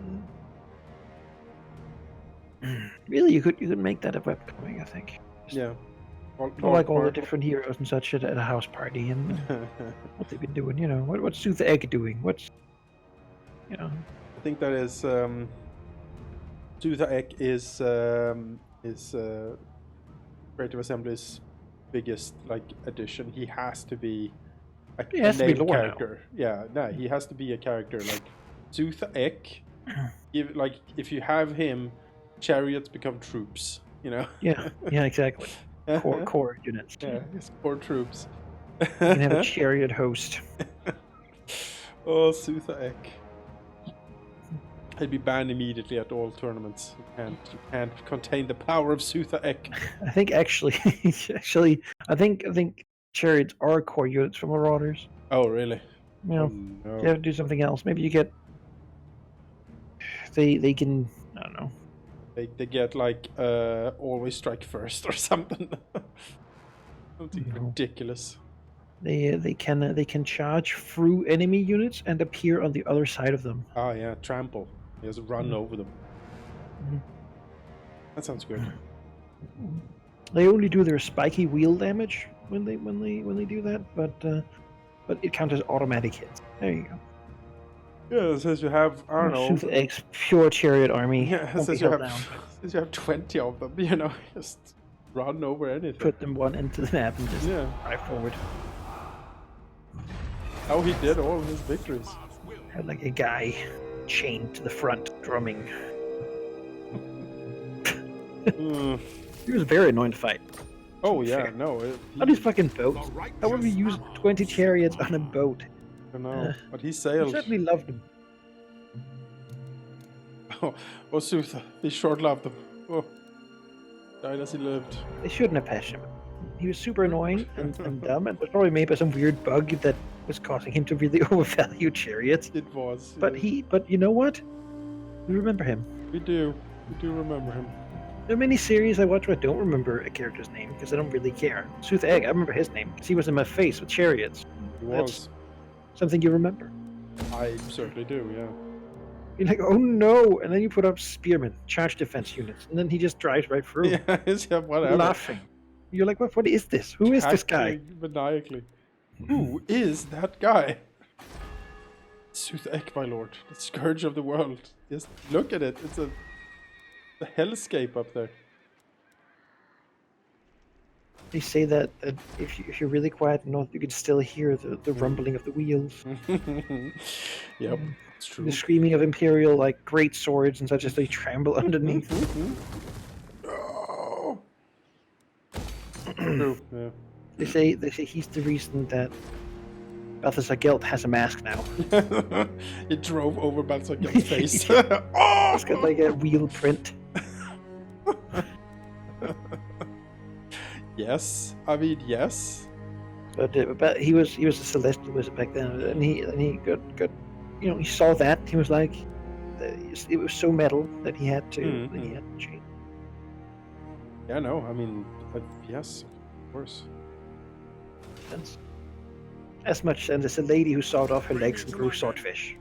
Speaker 1: Really, you could make that a webcomic, I think.
Speaker 2: Yeah.
Speaker 1: Like all the different heroes and such at a house party and what they've been doing. You know, what's Sooth Egg doing? What's, you know.
Speaker 2: I think that is Sooth Egg is Creative Assembly's biggest like addition. He has to be a named character. Yeah, no, he has to be a character. Like Sooth Egg, if you have him, chariots become troops. You know.
Speaker 1: Yeah. Yeah. Exactly. Core units.
Speaker 2: Yeah, his core troops.
Speaker 1: You can have a chariot host.
Speaker 2: Oh, Sooth Egg. He'd be banned immediately at all tournaments. You can't contain the power of Sooth Egg.
Speaker 1: I think actually, I think chariots are core units for Marauders.
Speaker 2: Oh, really?
Speaker 1: You know,
Speaker 2: Oh, no.
Speaker 1: you have to do something else. Maybe you get. They can, I don't know.
Speaker 2: They get like always strike first or something. Something ridiculous.
Speaker 1: They can charge through enemy units and appear on the other side of them.
Speaker 2: Ah, yeah, trample. He has to run over them.
Speaker 1: Mhm.
Speaker 2: That sounds good.
Speaker 1: They only do their spiky wheel damage when they do that, but it counts as automatic hits. There you go.
Speaker 2: Yeah, it says you have, I don't know.
Speaker 1: Sooth Egg's pure chariot army.
Speaker 2: Yeah, it says you have 20 of them, you know, just run over anything.
Speaker 1: Put them one into the map and just drive forward.
Speaker 2: How he did all his victories.
Speaker 1: Had like a guy chained to the front drumming. He was very annoying to fight.
Speaker 2: Oh yeah, no.
Speaker 1: On these fucking boats. How would we use 20 chariots on a boat?
Speaker 2: I know, but he
Speaker 1: I
Speaker 2: sailed.
Speaker 1: certainly loved him.
Speaker 2: Oh, Sooth, he short-lived them. Oh, died as he lived.
Speaker 1: They shouldn't have patched him. He was super annoying and dumb, and was probably made by some weird bug that was causing him to really overvalue chariots.
Speaker 2: It was.
Speaker 1: But you know what? We remember him.
Speaker 2: We do remember him.
Speaker 1: There are many series I watch where I don't remember a character's name because I don't really care. Sooth Egg, I remember his name because he was in my face with chariots.
Speaker 2: He
Speaker 1: That's
Speaker 2: was.
Speaker 1: something you remember.
Speaker 2: I certainly do, yeah.
Speaker 1: You're like, oh no! And then you put up spearmen, charge defense units, and then he just drives right through.
Speaker 2: Yeah, whatever.
Speaker 1: Laughing. You're like, what is this? Who is this guy?
Speaker 2: Acting maniacally. Who is that guy? Sooth Egg, my lord. The scourge of the world. Just look at it. It's a hellscape up there.
Speaker 1: They say that if you're really quiet enough, you can still hear the rumbling of the wheels.
Speaker 2: Yep, it's true.
Speaker 1: The screaming of Imperial, like, great swords and such as they tremble underneath.
Speaker 2: Oh. True, yeah.
Speaker 1: They say he's the reason that Balthasar Gelt has a mask now.
Speaker 2: He drove over Balthasar Gelt's face. Oh!
Speaker 1: It's got like a wheel print.
Speaker 2: Yes, I mean yes.
Speaker 1: But he was a Celestial wizard back then, and he got you know, he saw that, he was like, it was so metal that he had to change.
Speaker 2: Yeah, no, I mean yes, of course.
Speaker 1: As much as a lady who sawed off her legs and grew swordfish.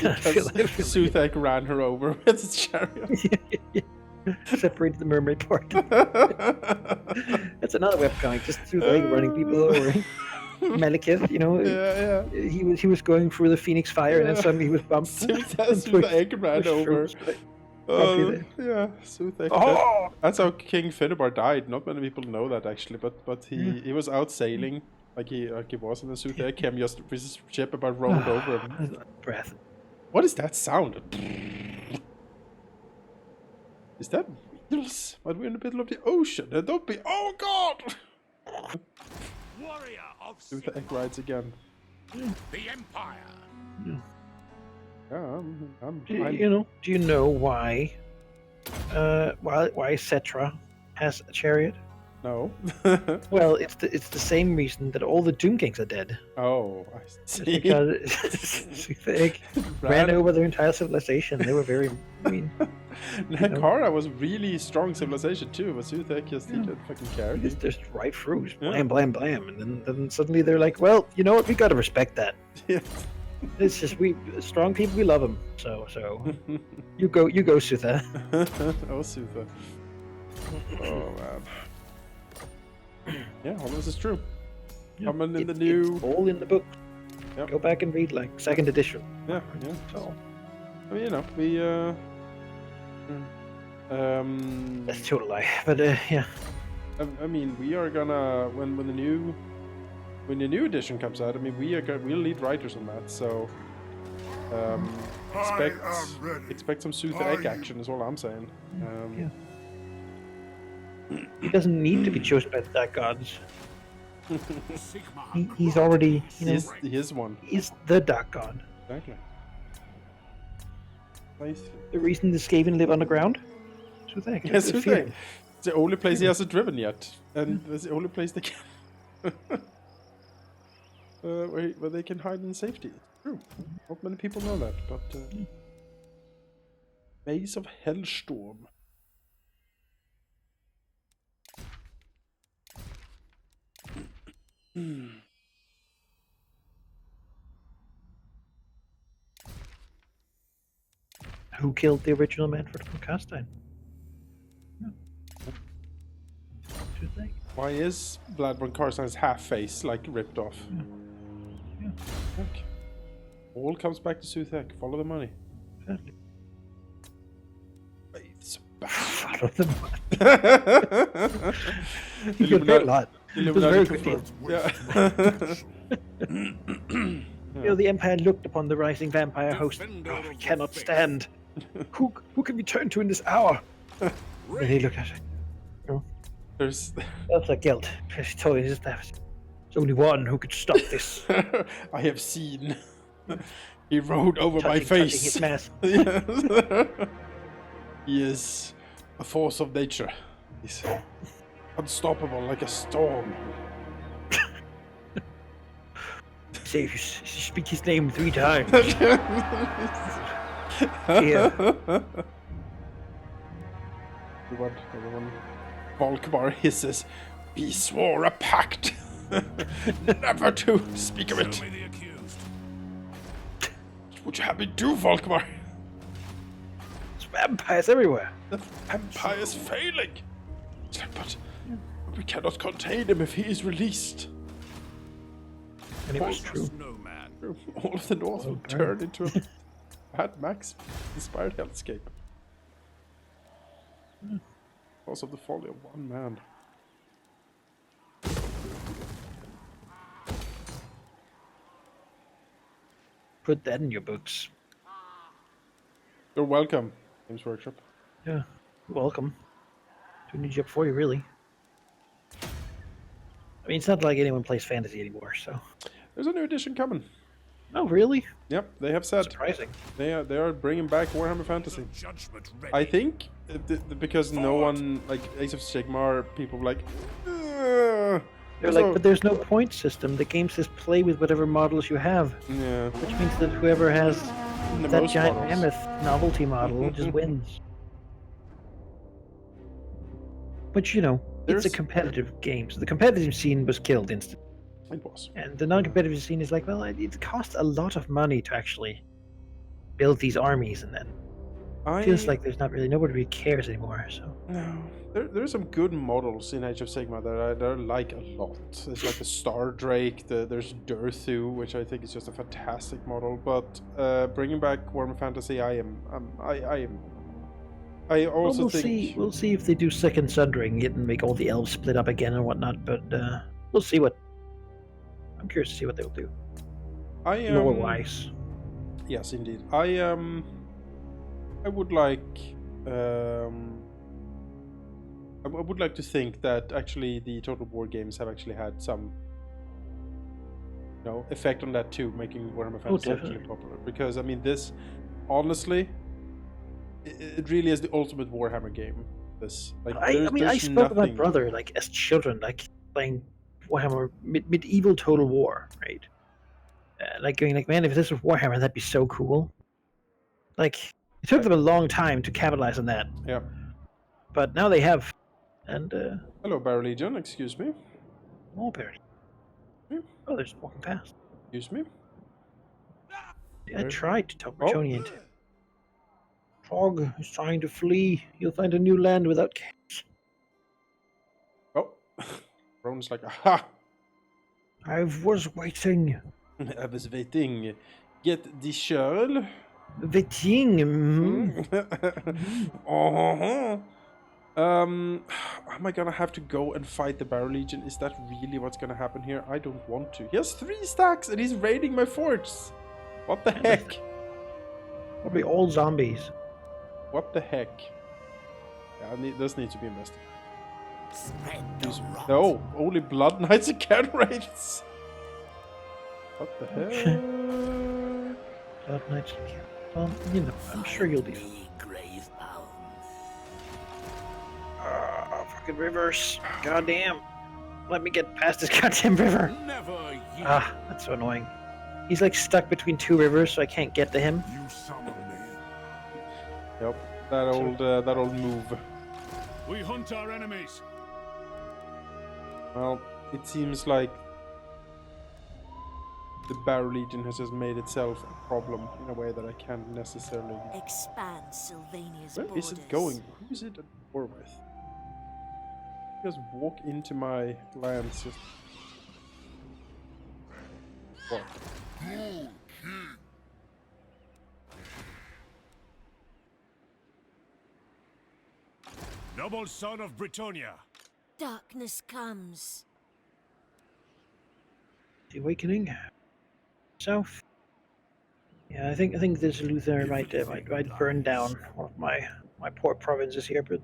Speaker 1: I feel like
Speaker 2: Sooth Egg ran her over with his chariot.
Speaker 1: separated the mermaid part. That's another webcomic, just Sooth Egg running people over. Malekith, you know, he was going through the Phoenix Fire and then suddenly he was bumped.
Speaker 2: Sooth Egg ran over. Yeah, Sooth Egg.
Speaker 1: Oh!
Speaker 2: That's how King Finnebar died. Not many people know that actually, but he was out sailing like he was, and then Sooth Egg came just with his ship about rolled over him.
Speaker 1: Breath.
Speaker 2: What is that sound? Is that wheels? But we're in the middle of the ocean. Don't be. Oh God!
Speaker 3: Warrior of
Speaker 2: Sooth Egg rides again.
Speaker 3: the Empire.
Speaker 2: Yeah,
Speaker 1: Do you know why Cetra has a chariot?
Speaker 2: No.
Speaker 1: Well, it's the same reason that all the Doom Kings are dead.
Speaker 2: Oh, I
Speaker 1: It's
Speaker 2: see.
Speaker 1: because Sooth Egg ran over their entire civilization. They were very mean.
Speaker 2: Nakara was really strong civilization too, but Sooth Egg just didn't fucking care.
Speaker 1: Just right through, just blam, blam, blam, and then suddenly they're like, well, you know what? We got to respect that.
Speaker 2: Yeah.
Speaker 1: It's just strong people. We love them. So you go, Sutha.
Speaker 2: Oh, Sutha. Oh man. Yeah, all this is true.
Speaker 1: Yeah.
Speaker 2: Coming in the new.
Speaker 1: It's all in the book.
Speaker 2: Yep.
Speaker 1: Go back and read like second edition.
Speaker 2: Yeah, yeah.
Speaker 1: So
Speaker 2: I mean, you know, we
Speaker 1: that's a total lie. But yeah.
Speaker 2: I mean, we are gonna when the new edition comes out. I mean, we'll lead writers on that. So expect some Sooth Egg action is all I'm saying.
Speaker 1: Yeah. He doesn't need to be chosen by the Dark Gods. He's already, you know,
Speaker 2: He is one.
Speaker 1: he's the Dark God.
Speaker 2: Exactly. Nice.
Speaker 1: The reason the Skaven live underground? Sooth Egg.
Speaker 2: Yes,
Speaker 1: It's
Speaker 2: Sooth
Speaker 1: fear.
Speaker 2: Egg. It's the only place he hasn't driven yet, and it's the only place they can where they can hide in safety. It's true. Not many people know that, but Maze of Hellstorm.
Speaker 1: Who killed the original Manfred from Castine? Sooth Egg.
Speaker 2: Why is Bloodborne Carstein's half face like ripped off?
Speaker 1: Yeah.
Speaker 2: Okay. All comes back to Sooth Egg. Follow the money.
Speaker 1: Exactly.
Speaker 2: It's back.
Speaker 1: Follow them. He got
Speaker 2: Illuminati-
Speaker 1: a lot. It was
Speaker 2: Illuminati
Speaker 1: very good.
Speaker 2: confirmed. Yeah.
Speaker 1: You know, the Empire looked upon the rising vampire host. Oh, we cannot stand. Who can we turn to in this hour? And he looked at it.
Speaker 2: There's
Speaker 1: That's like guilt. He told me there's only one who could stop this.
Speaker 2: I have seen. He rode over my
Speaker 1: Touching
Speaker 2: face.
Speaker 1: his mask.
Speaker 2: Yes. He is a force of nature. He's unstoppable like a storm.
Speaker 1: Say if you speak his name 3 times. Yeah.
Speaker 2: Everyone. Volkmar hisses. We swore a pact. Never to speak of it.
Speaker 5: Show me the accused.
Speaker 2: What would you have me do, Volkmar?
Speaker 1: There's vampires everywhere.
Speaker 2: The empire is failing. But we cannot contain him if he is released.
Speaker 1: And it was true.
Speaker 5: No man.
Speaker 2: All of the North will turn into a Mad Max-inspired hellscape. Because of the folly of one man.
Speaker 1: Put that in your books.
Speaker 2: You're welcome, Games Workshop.
Speaker 1: Yeah. You're welcome. Doing a job for you, really. I mean, it's not like anyone plays fantasy anymore, so.
Speaker 2: There's a new edition coming.
Speaker 1: Oh, really?
Speaker 2: Yep, they have said
Speaker 1: Surprising.
Speaker 2: they are bringing back Warhammer Fantasy.
Speaker 5: Judgment ready.
Speaker 2: I think because no one like Age of Sigmar people were like. "Ugh."
Speaker 1: They're
Speaker 2: So-
Speaker 1: like, but there's no point system. The game says play with whatever models you have,
Speaker 2: yeah,
Speaker 1: which means that whoever has
Speaker 2: the
Speaker 1: that
Speaker 2: most
Speaker 1: giant
Speaker 2: models.
Speaker 1: mammoth novelty model just wins. But you know, it's
Speaker 2: There's-
Speaker 1: a competitive game, so the competitive scene was killed instantly.
Speaker 2: It was.
Speaker 1: And the non-competitive scene is like, well, it costs a lot of money to actually build these armies, and then it feels like there's not really nobody really cares anymore. So
Speaker 2: No, there's some good models in Age of Sigmar that I like a lot. There's like the Star Drake, there's Durthu, which I think is just a fantastic model. But bringing back Warhammer Fantasy, I also
Speaker 1: we'll
Speaker 2: think
Speaker 1: see. We'll see if they do second sundering it and make all the elves split up again and whatnot. But we'll see what. I'm curious to see what they'll do. Lore-wise.
Speaker 2: Yes, indeed. I would like I would like to think that actually the Total War games have actually had some effect on that too, making Warhammer Fantasy actually
Speaker 1: definitely.
Speaker 2: popular. Because I mean, this honestly, it really is the ultimate Warhammer game. This like
Speaker 1: I mean, I
Speaker 2: there's
Speaker 1: spoke with my
Speaker 2: nothing-
Speaker 1: brother like as children, like playing Warhammer medieval Total War, right? Like going like, man, if this was Warhammer, that'd be so cool. Like it took them a long time to capitalize on that,
Speaker 2: Yeah.
Speaker 1: but now they have, and
Speaker 2: Hello, Barrel Legion. Excuse me.
Speaker 1: more apparently. Oh, there's walking past.
Speaker 2: Excuse me.
Speaker 1: Yeah, I
Speaker 2: Where?
Speaker 1: tried to talk
Speaker 2: Oh.
Speaker 1: Marchoni into. Frog is trying to flee. You'll find a new land without cash.
Speaker 2: Oh, Drone's like, aha!
Speaker 1: I was waiting.
Speaker 2: I was waiting. Get the shell.
Speaker 1: Waiting.
Speaker 2: Oh. Am I gonna have to go and fight the Barrow Legion? Is that really what's gonna happen here? I don't want to. He has 3 stacks and he's raiding my forts. What the heck?
Speaker 1: Probably all zombies.
Speaker 2: What the heck? Yeah, this needs to be invested.
Speaker 4: Spread the rot.
Speaker 2: No, only Blood Knights and Can Wraiths. What the heck?
Speaker 1: Blood Knights. Well, you know, I'm sure you'll be fine.
Speaker 4: Grave bounds.
Speaker 1: Fucking rivers. Goddamn. Let me get past this goddamn river.
Speaker 3: Never yield.
Speaker 1: Ah, that's so annoying. He's like stuck between 2 rivers, so I can't get to him.
Speaker 5: You summon me.
Speaker 2: Yep, that old move.
Speaker 3: We hunt our enemies.
Speaker 2: Well, it seems like the Barrow Legion has just made itself a problem in a way that I can't necessarily.
Speaker 6: Expand Sylvania's
Speaker 2: Where
Speaker 6: borders.
Speaker 2: is it going? Who is it at war with? Just walk into my lands. Just what?
Speaker 3: Noble son of Britannia.
Speaker 6: Darkness comes.
Speaker 1: The Awakening. South. Yeah, I think this Luther might burn down one of my poor provinces here, but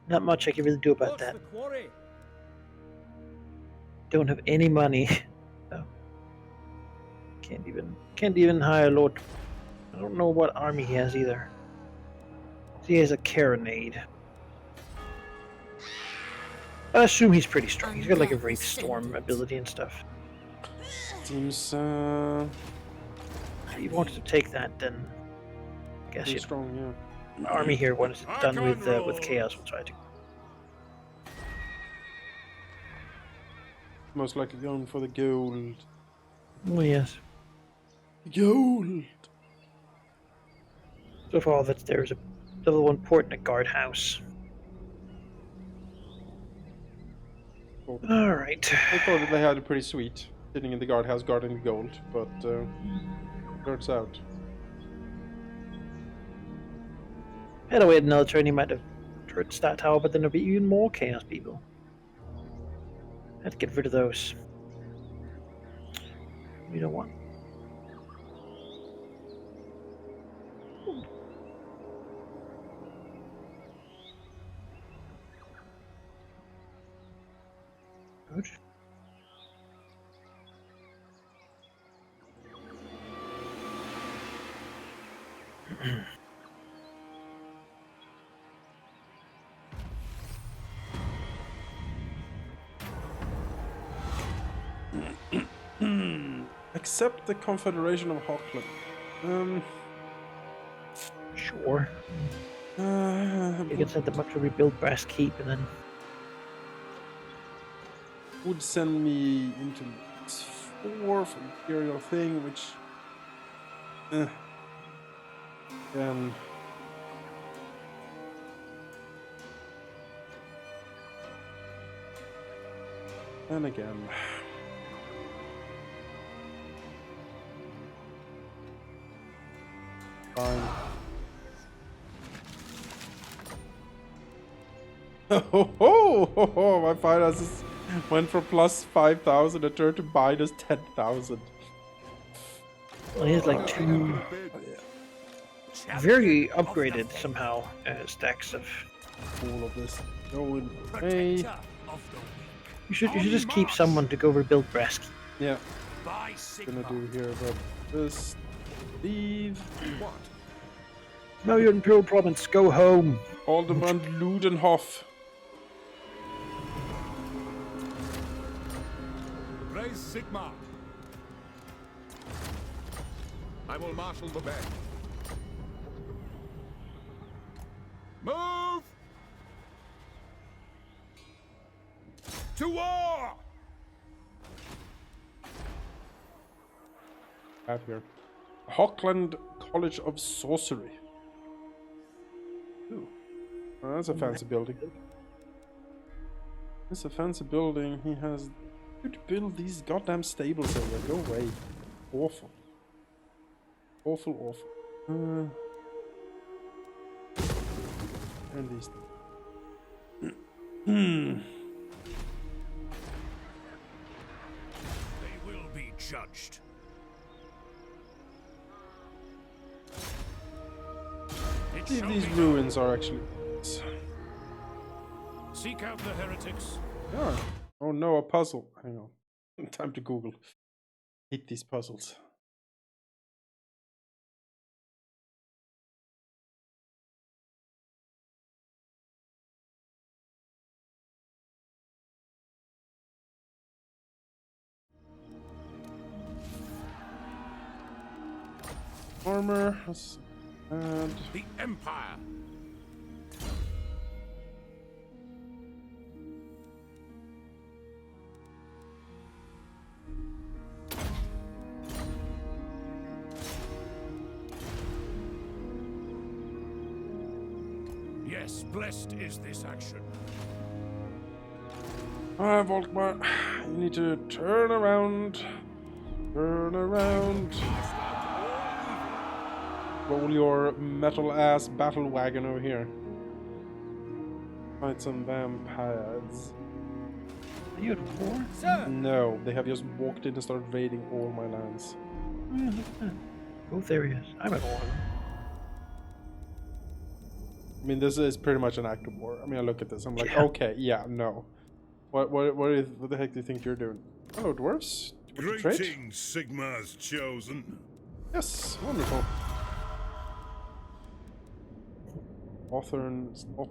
Speaker 1: not much I can really do about
Speaker 4: What's
Speaker 1: that.
Speaker 4: the quarry?
Speaker 1: Don't have any money. So can't even hire Lord. I don't know what army he has either. He has a carronade. I assume he's pretty strong. He's got like a Wraith Storm ability and stuff.
Speaker 2: Seems
Speaker 1: If he wanted to take that, then I guess
Speaker 2: pretty
Speaker 1: you know,
Speaker 2: strong, yeah.
Speaker 1: army here once it's done with chaos, we'll try to.
Speaker 2: Most likely going for the gold.
Speaker 1: Oh yes.
Speaker 2: Gold.
Speaker 1: So far, that there's a level 1 port and a guardhouse.
Speaker 2: Cool.
Speaker 1: All right.
Speaker 2: I thought that they had it pretty sweet, sitting in the guardhouse guarding the gold, but turns out.
Speaker 1: Had a way at another turn, he might have turret stat tower, but then there'll be even more chaos people. Had to get rid of those. We don't want. Good.
Speaker 2: Accept the Confederation of Hochland.
Speaker 1: Sure. You can send them up to rebuild Brass Keep, and then
Speaker 2: would send me into this 4th Imperial thing, which then and again. Fine. Oh, my finances went from plus 5,000 a turn to minus 10,000.
Speaker 1: well, he has like 2 very upgraded somehow stacks of.
Speaker 2: All of this going away.
Speaker 4: Protector of the weak.
Speaker 1: You should just keep someone to go rebuild Brass Keep.
Speaker 2: Yeah,
Speaker 4: By Sigma.
Speaker 2: gonna do here, but this leave.
Speaker 3: What?
Speaker 1: No, you're in Imperial Province. Go home.
Speaker 2: Alderman Ludenhoff.
Speaker 3: Raise Sigma. I will marshal the band. Move! To war!
Speaker 2: Out here. Hochland College of Sorcery. Ooh. Oh, that's a fancy building. It's a fancy building. He has to build these goddamn stables over. Go away. Awful. Awful, awful. And these things.
Speaker 4: They will be judged. It
Speaker 2: See if
Speaker 4: shall
Speaker 2: these
Speaker 4: be
Speaker 2: ruins are actually.
Speaker 4: Seek out the heretics.
Speaker 2: Yeah. Oh no, a puzzle. Hang on. Time to Google. Hate these puzzles. Armor. And
Speaker 4: The Empire. Yes, blessed is this action.
Speaker 2: Alright, Volkmar. You need to turn around. Turn around. Roll your metal ass battle wagon over here. Fight some vampires.
Speaker 1: Are you at war?
Speaker 4: Sir!
Speaker 2: No, they have just walked in and started raiding all my lands.
Speaker 1: Yeah, look at that. Both areas. I'm at war.
Speaker 2: I mean, this is pretty much an act of war. I mean, I look at this, I'm like,
Speaker 1: Yeah.
Speaker 2: okay, yeah, no. What the heck do you think you're doing? Hello, dwarves. Would you trade?
Speaker 5: Greetings, Sigmar's chosen.
Speaker 2: Yes, wonderful. Author is not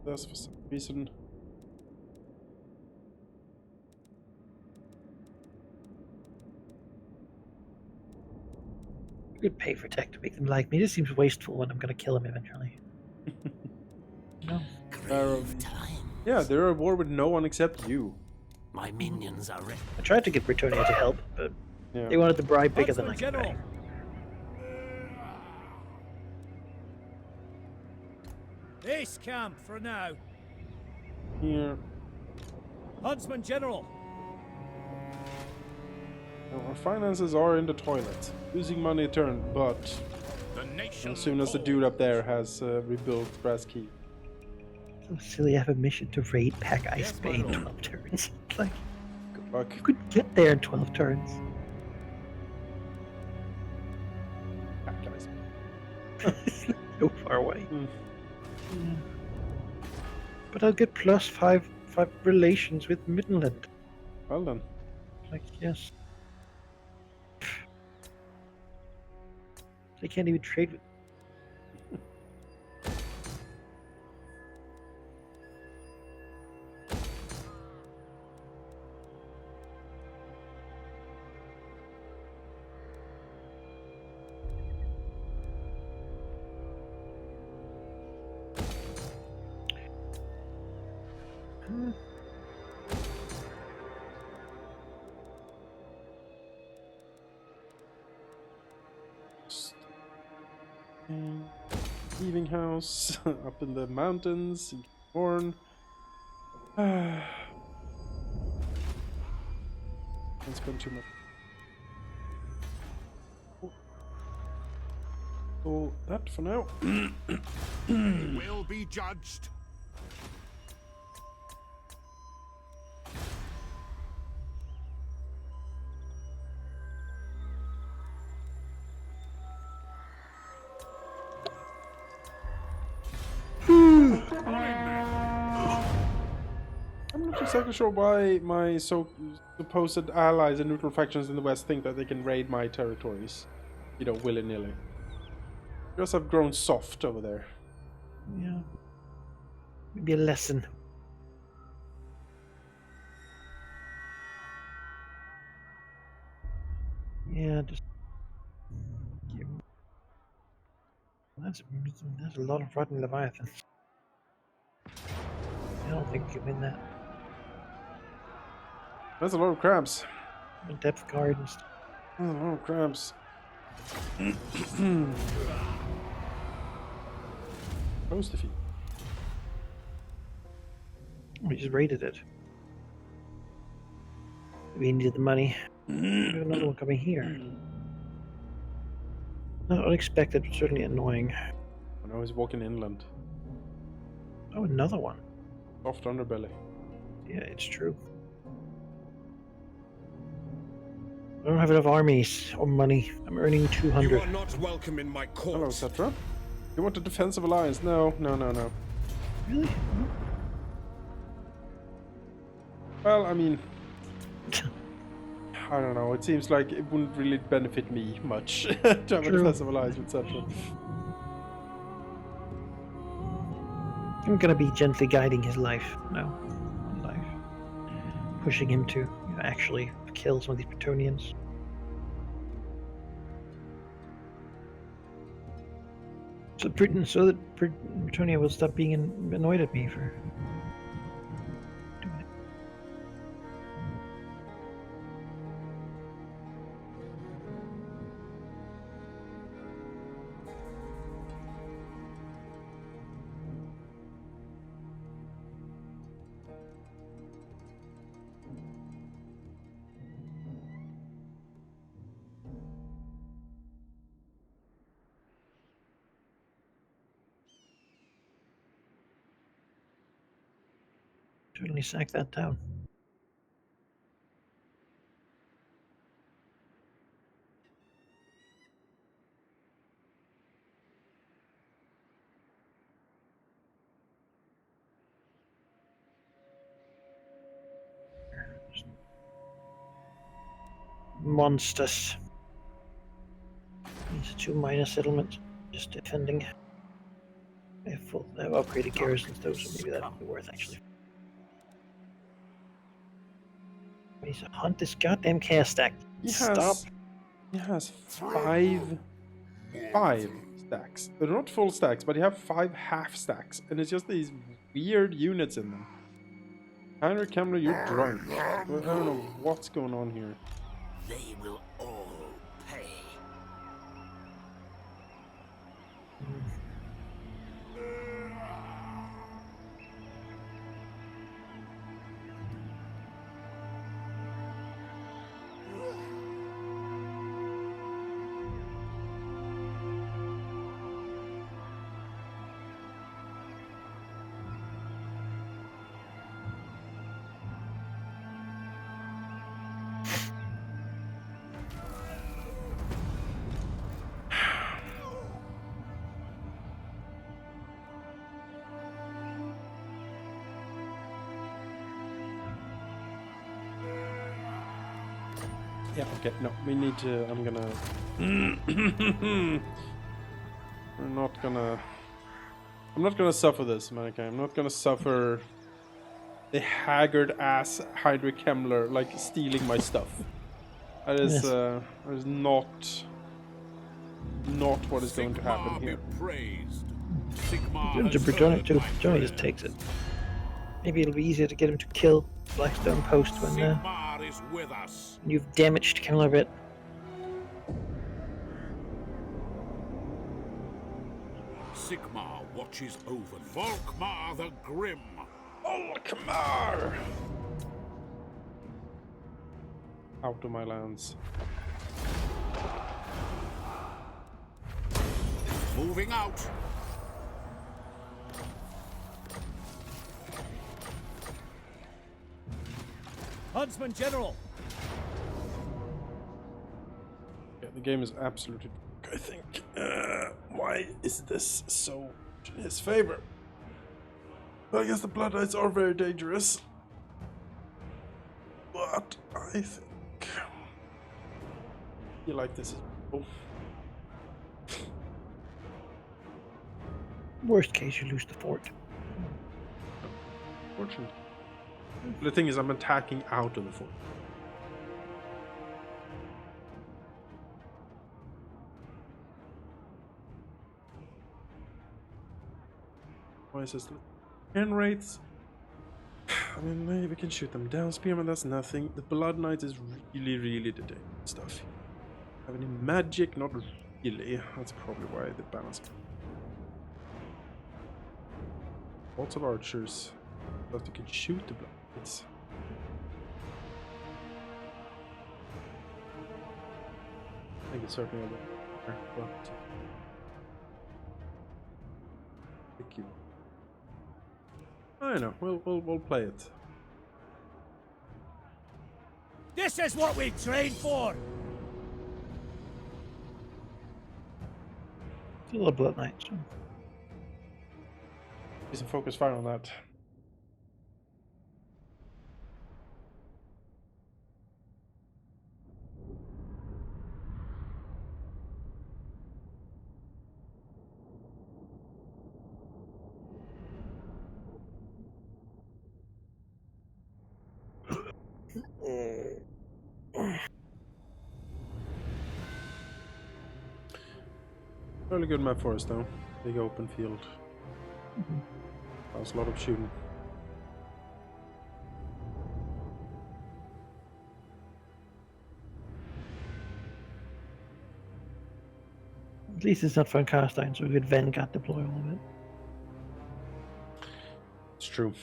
Speaker 2: this for some reason.
Speaker 1: I could pay for tech to make them like me. This seems wasteful when I'm gonna kill him eventually. No.
Speaker 4: Grave time.
Speaker 2: Yeah, they're at war with no one except you.
Speaker 4: My minions are ready.
Speaker 1: I tried to get Bretonnia to help, but
Speaker 2: Yeah.
Speaker 1: they wanted the bribe bigger than I
Speaker 4: Huntsman
Speaker 1: could
Speaker 4: General.
Speaker 1: pay.
Speaker 7: Ace camp for now.
Speaker 2: Here.
Speaker 7: Huntsman General.
Speaker 2: Now, our finances are in the toilet. Losing money a turn, but
Speaker 4: The nation.
Speaker 2: as soon as the dude up there has rebuilt Brass Key.
Speaker 1: So silly, I have a mission to raid Pack Ice
Speaker 7: Yes,
Speaker 1: Bay
Speaker 7: my
Speaker 1: in
Speaker 7: lord.
Speaker 1: 12 turns. Like,
Speaker 2: Good luck.
Speaker 1: you could get there in 12 turns.
Speaker 2: Guys.
Speaker 1: So far away.
Speaker 2: Mm.
Speaker 1: Yeah. But I'll get plus five relations with Midland.
Speaker 2: Well then.
Speaker 1: Like, yes. They can't even trade with.
Speaker 2: Leaving house up in the mountains in Born. Can't spend too much. So that for now.
Speaker 3: Will be judged.
Speaker 2: I'm not exactly sure why my supposed allies and neutral factions in the West think that they can raid my territories, you know, willy-nilly. Just have grown soft over there.
Speaker 1: Yeah. Maybe a lesson. Yeah, just. That's mean. That's a lot of rotten leviathans. I don't think we can win that.
Speaker 2: That's a lot of crabs.
Speaker 1: And depth guard and stuff.
Speaker 2: That's a lot of crabs. Close defeat.
Speaker 1: We just raided it. We needed the money. There's another one coming here. Not unexpected, but certainly annoying.
Speaker 2: I know he's walking inland.
Speaker 1: Oh, another one.
Speaker 2: Soft underbelly.
Speaker 1: Yeah, it's true. I don't have enough armies or money. I'm earning 200.
Speaker 5: You are not welcome in my court.
Speaker 2: Hello, Cetra. You want a defensive alliance? No.
Speaker 1: Really?
Speaker 2: Well, I mean, I don't know. It seems like it wouldn't really benefit me much to have a
Speaker 1: True.
Speaker 2: defensive alliance with Cetra.
Speaker 1: I'm gonna be gently guiding his life now. Life. Pushing him to actually kill some of these Bretonnians. So that Bretonia will stop being annoyed at me for doing it. Certainly sack that town. Monsters. These 2 minor settlements just defending. They have upgraded garrisons though, so maybe that would be worth actually. I need to hunt this goddamn cast stack. Stop.
Speaker 2: He has five stacks. They're not full stacks, but he have 5 half stacks, and it's just these weird units in them. Heinrich Kemmler, you're drunk. I don't know what's going on here.
Speaker 4: They will all pay.
Speaker 2: Yeah, okay, no, we need to, I'm gonna... I'm not gonna suffer this, Manaki. I'm not gonna suffer the haggard-ass Heinrich Kemmler, like, stealing my stuff. That is, that is not what is going to happen here.
Speaker 1: To Bretonia just takes it. Maybe it'll be easier to get him to kill Blackstone Post when
Speaker 3: is with us.
Speaker 1: you've damaged Kemmler a bit.
Speaker 3: Sigmar watches over Volkmar the Grim.
Speaker 2: Volkmar! Out of my lands.
Speaker 3: Moving out.
Speaker 7: Huntsman General!
Speaker 2: Yeah, the game is absolutely broke, I think. Why is this so in his favor? Well, I guess the Blood Knights are very dangerous. But I think... you like this as well.
Speaker 1: Worst case, you lose the fort.
Speaker 2: Fortunate. The thing is, I'm attacking out of the fort. Why is this? Hand rates. I mean, maybe we can shoot them down. Spearman, that's nothing. The Blood Knight is really the dangerous stuff. Have any magic? Not really. That's probably why the balance. Lots of archers. But you can shoot the Bloodknights. I think it's certainly a bit, but thank you. I know. We'll play it.
Speaker 7: This is what we trained for!
Speaker 1: Still a Blood Knight. So.
Speaker 2: Is a focus fire on that. Really good map for us though. Big open field. That was a lot of shooting.
Speaker 1: At least it's not from cast iron, so we could Vanguard deploy all of it.
Speaker 2: It's true.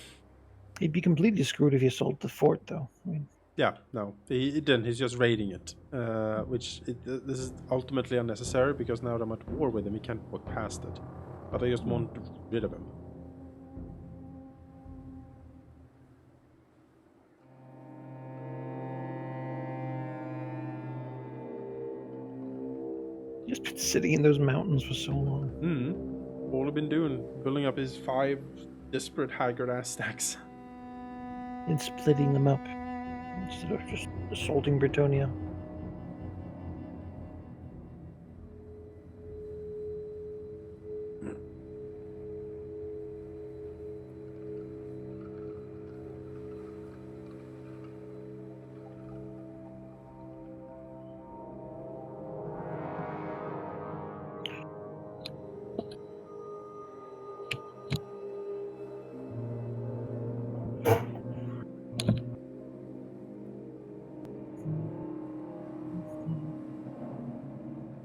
Speaker 1: He'd be completely screwed if you sold the fort, though. I mean,
Speaker 2: Yeah, no, he didn't. He's just raiding it, this is ultimately unnecessary because now that I'm at war with him, he can't walk past it. But I just want rid of him.
Speaker 1: he's been sitting in those mountains for so long.
Speaker 2: All I've been doing, building up his 5 disparate haggard ass stacks.
Speaker 1: And splitting them up instead of just assaulting Britonia.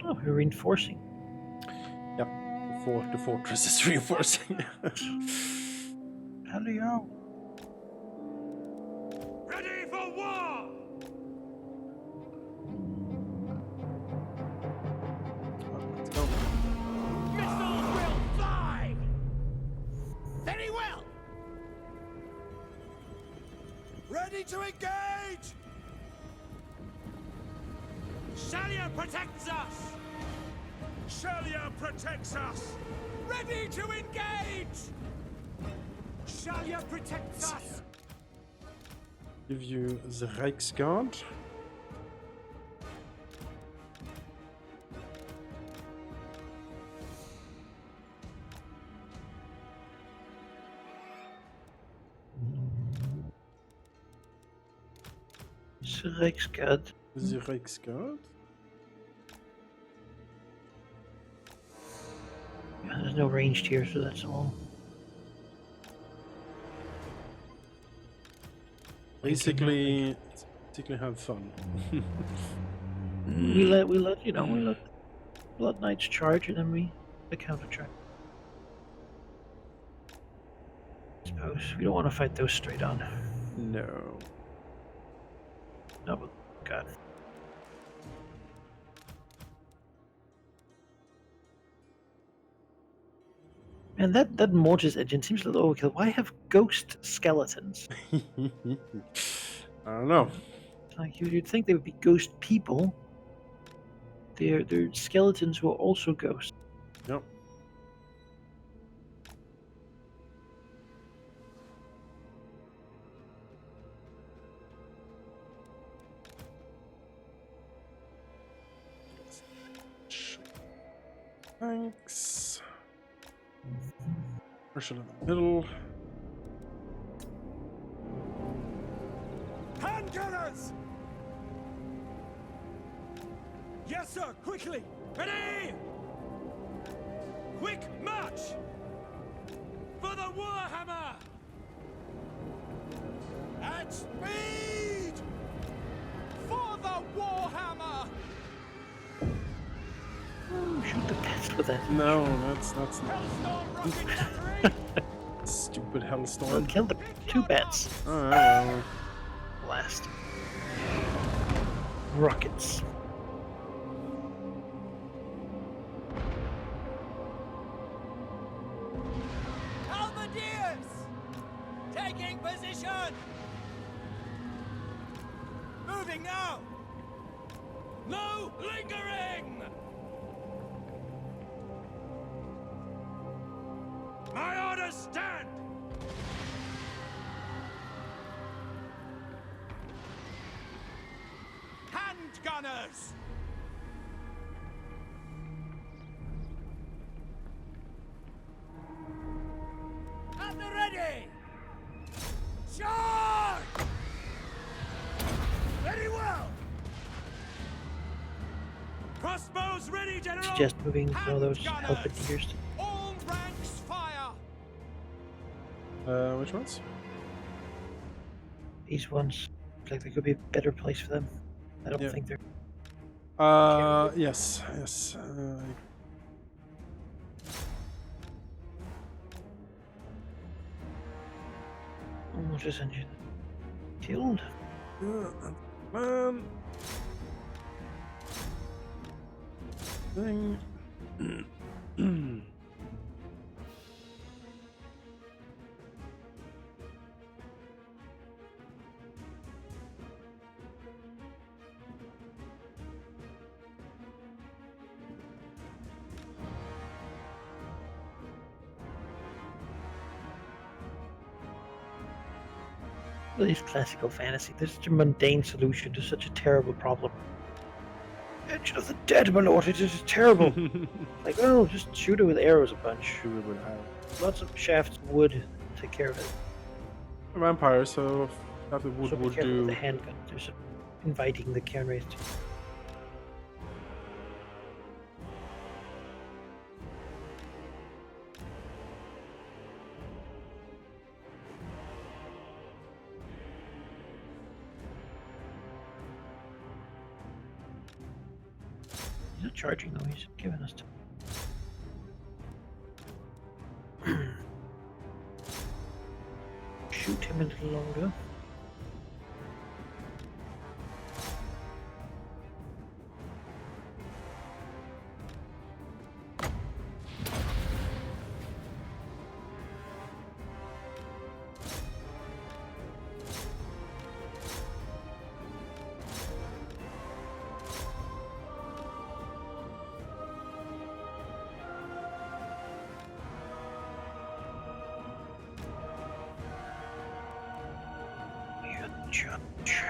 Speaker 1: Oh, we're reinforcing.
Speaker 2: Yep, the fortress is reinforcing.
Speaker 1: Hello.
Speaker 7: Ready for war!
Speaker 2: Let's go.
Speaker 7: Missiles will fly! Very well! Ready to engage! Shalia protects us!
Speaker 5: Shalia protects us!
Speaker 7: Ready to engage! Shalia protects us!
Speaker 2: Give you the Reichsguard.
Speaker 1: Reichsguard.
Speaker 2: The Reichsguard.
Speaker 1: Yeah, there's no ranged here, so that's all.
Speaker 2: Basically have fun.
Speaker 1: we let Blood Knights charge and then we counter track. I suppose we don't want to fight those straight on.
Speaker 2: No.
Speaker 1: No, but God. And that Mortis engine seems a little overkill. Why have ghost skeletons?
Speaker 2: I don't know.
Speaker 1: Like you'd think they would be ghost people. They're skeletons who are also ghosts.
Speaker 2: Yep. Thanks. Marshal in the middle.
Speaker 7: Hand gunners! Yes, sir, quickly! Ready! Quick march! For the Warhammer! At speed! For the Warhammer!
Speaker 1: Shoot the pest with that.
Speaker 2: No, that's
Speaker 7: Hellstorm rocket battery!
Speaker 2: stupid stupid
Speaker 1: Well,
Speaker 2: hellstorm.
Speaker 1: it killed the 2 bats.
Speaker 2: Oh, well.
Speaker 1: Blast. Rockets.
Speaker 7: Halberdiers! Taking position! Moving now! No lingering! My orders stand! Hand gunners! At the ready! Charge! Very well! Crossbows ready, General!
Speaker 1: Suggest moving some of those
Speaker 7: Hand
Speaker 1: halberdiers.
Speaker 7: gunners! All ranks fire!
Speaker 2: Which ones?
Speaker 1: These ones. Looks like there could be a better place for them. I don't
Speaker 2: Yeah.
Speaker 1: think they're.
Speaker 2: Yes, yes.
Speaker 1: What is engine? Killed.
Speaker 2: Man. Thing.
Speaker 1: Well, it's classical fantasy. There's such a mundane solution to such a terrible problem. Engine of the dead, my lord. It is terrible. Like, oh, just shoot it with arrows a bunch.
Speaker 2: Shoot it with arrows.
Speaker 1: Lots of shafts of wood. Take care of it.
Speaker 2: A vampire, so that the wood
Speaker 1: So be
Speaker 2: would
Speaker 1: careful with
Speaker 2: do.
Speaker 1: the handgun. There's inviting the cairn race. He's not charging though. He's giving us time. Shoot him a little longer. Judge.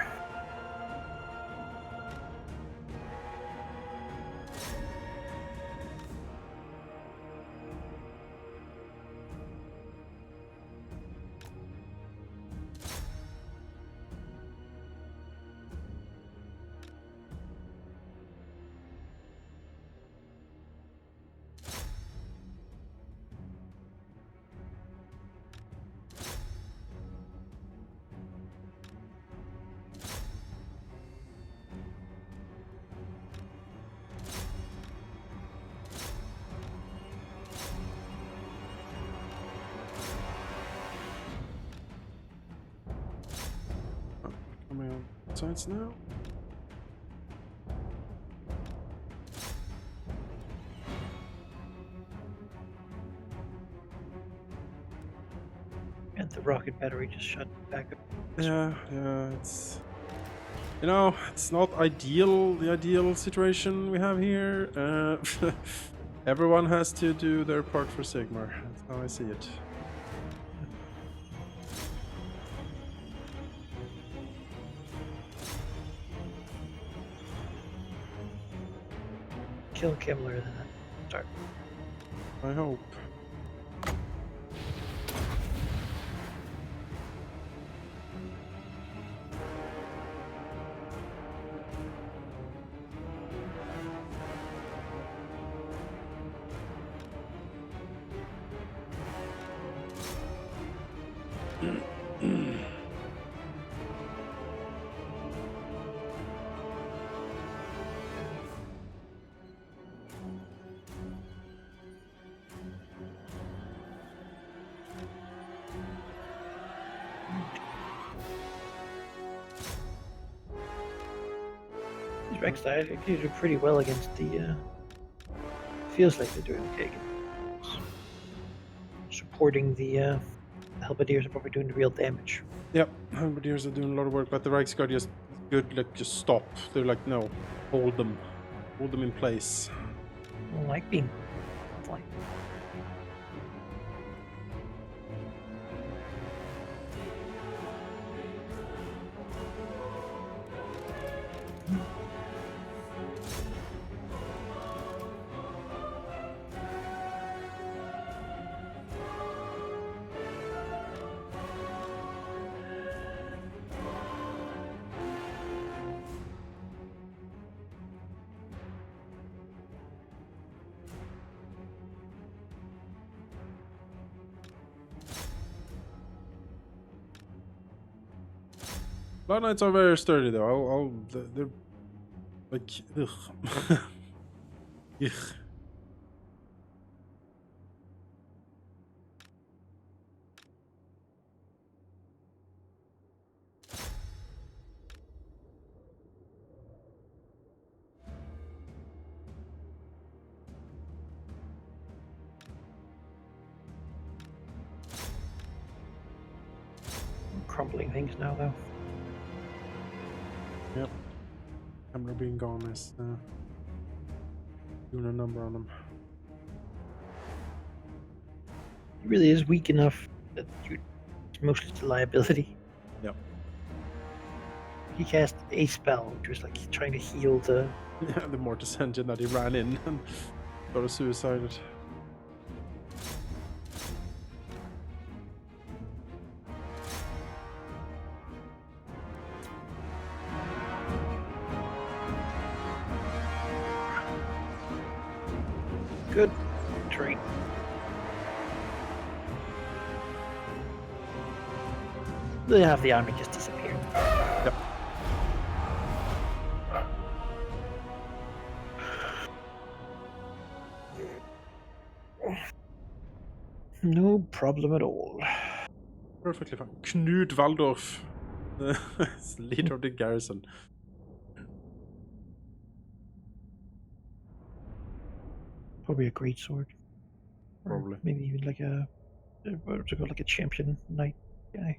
Speaker 2: Coming on sides now.
Speaker 1: And the rocket battery just shut back up.
Speaker 2: Yeah, it's it's not ideal, the ideal situation we have here. Everyone has to do their part for Sigmar. That's how I see it.
Speaker 1: Kill Kimmler then. Start.
Speaker 2: I hope.
Speaker 1: Rex died. They do pretty well against the. Feels like they're doing okay. Supporting the Halberdiers are probably doing the real damage.
Speaker 2: Yep, Halberdiers are doing a lot of work, but the Reiksguard just good, like just stop. They're like, no, hold them in place.
Speaker 1: I don't like being. Like.
Speaker 2: Blood Knights are very sturdy though. They're like, ugh. Ugh.
Speaker 1: Crumbling things now, though.
Speaker 2: Yep. Hammer being gone is doing a number on him.
Speaker 1: He really is weak enough that it's mostly to liability.
Speaker 2: Yep.
Speaker 1: He cast a spell, which was like trying to heal the.
Speaker 2: Yeah, the Mortis engine that he ran in and got suicided.
Speaker 1: Good trade. They have the army just disappeared.
Speaker 2: Yep.
Speaker 1: No problem at all.
Speaker 2: Perfectly fine. Knut Waldorf, is leader of the garrison.
Speaker 1: Probably a great sword. Or
Speaker 2: Probably.
Speaker 1: maybe even like what's it called, like a champion knight guy.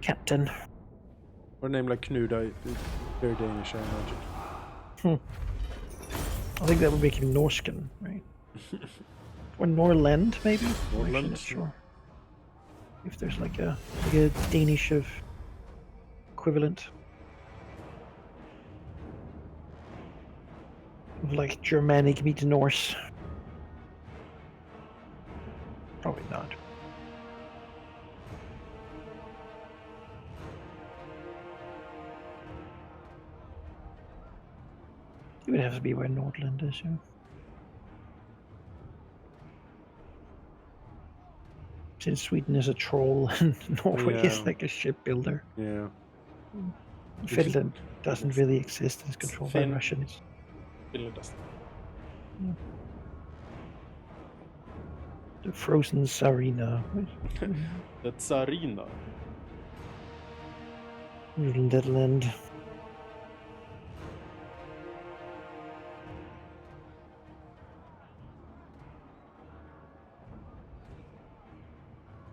Speaker 1: Captain.
Speaker 2: Or a name like Knud, very Danish, I imagine.
Speaker 1: I think that would make him Norsken, right? Or Norland, maybe? I'm actually
Speaker 2: Norland?
Speaker 1: not sure. If there's like a Danish of equivalent. Of like Germanic meets Norse. Probably not. It would have to be where Nordland is, yeah. Since Sweden is a troll and Norway is
Speaker 2: Yeah.
Speaker 1: like a shipbuilder.
Speaker 2: Yeah.
Speaker 1: Finland doesn't really exist. It's controlled by
Speaker 2: Fin-
Speaker 1: Russians.
Speaker 2: Finland doesn't.
Speaker 1: The frozen Tsarina.
Speaker 2: The Tsarina.
Speaker 1: Netherland.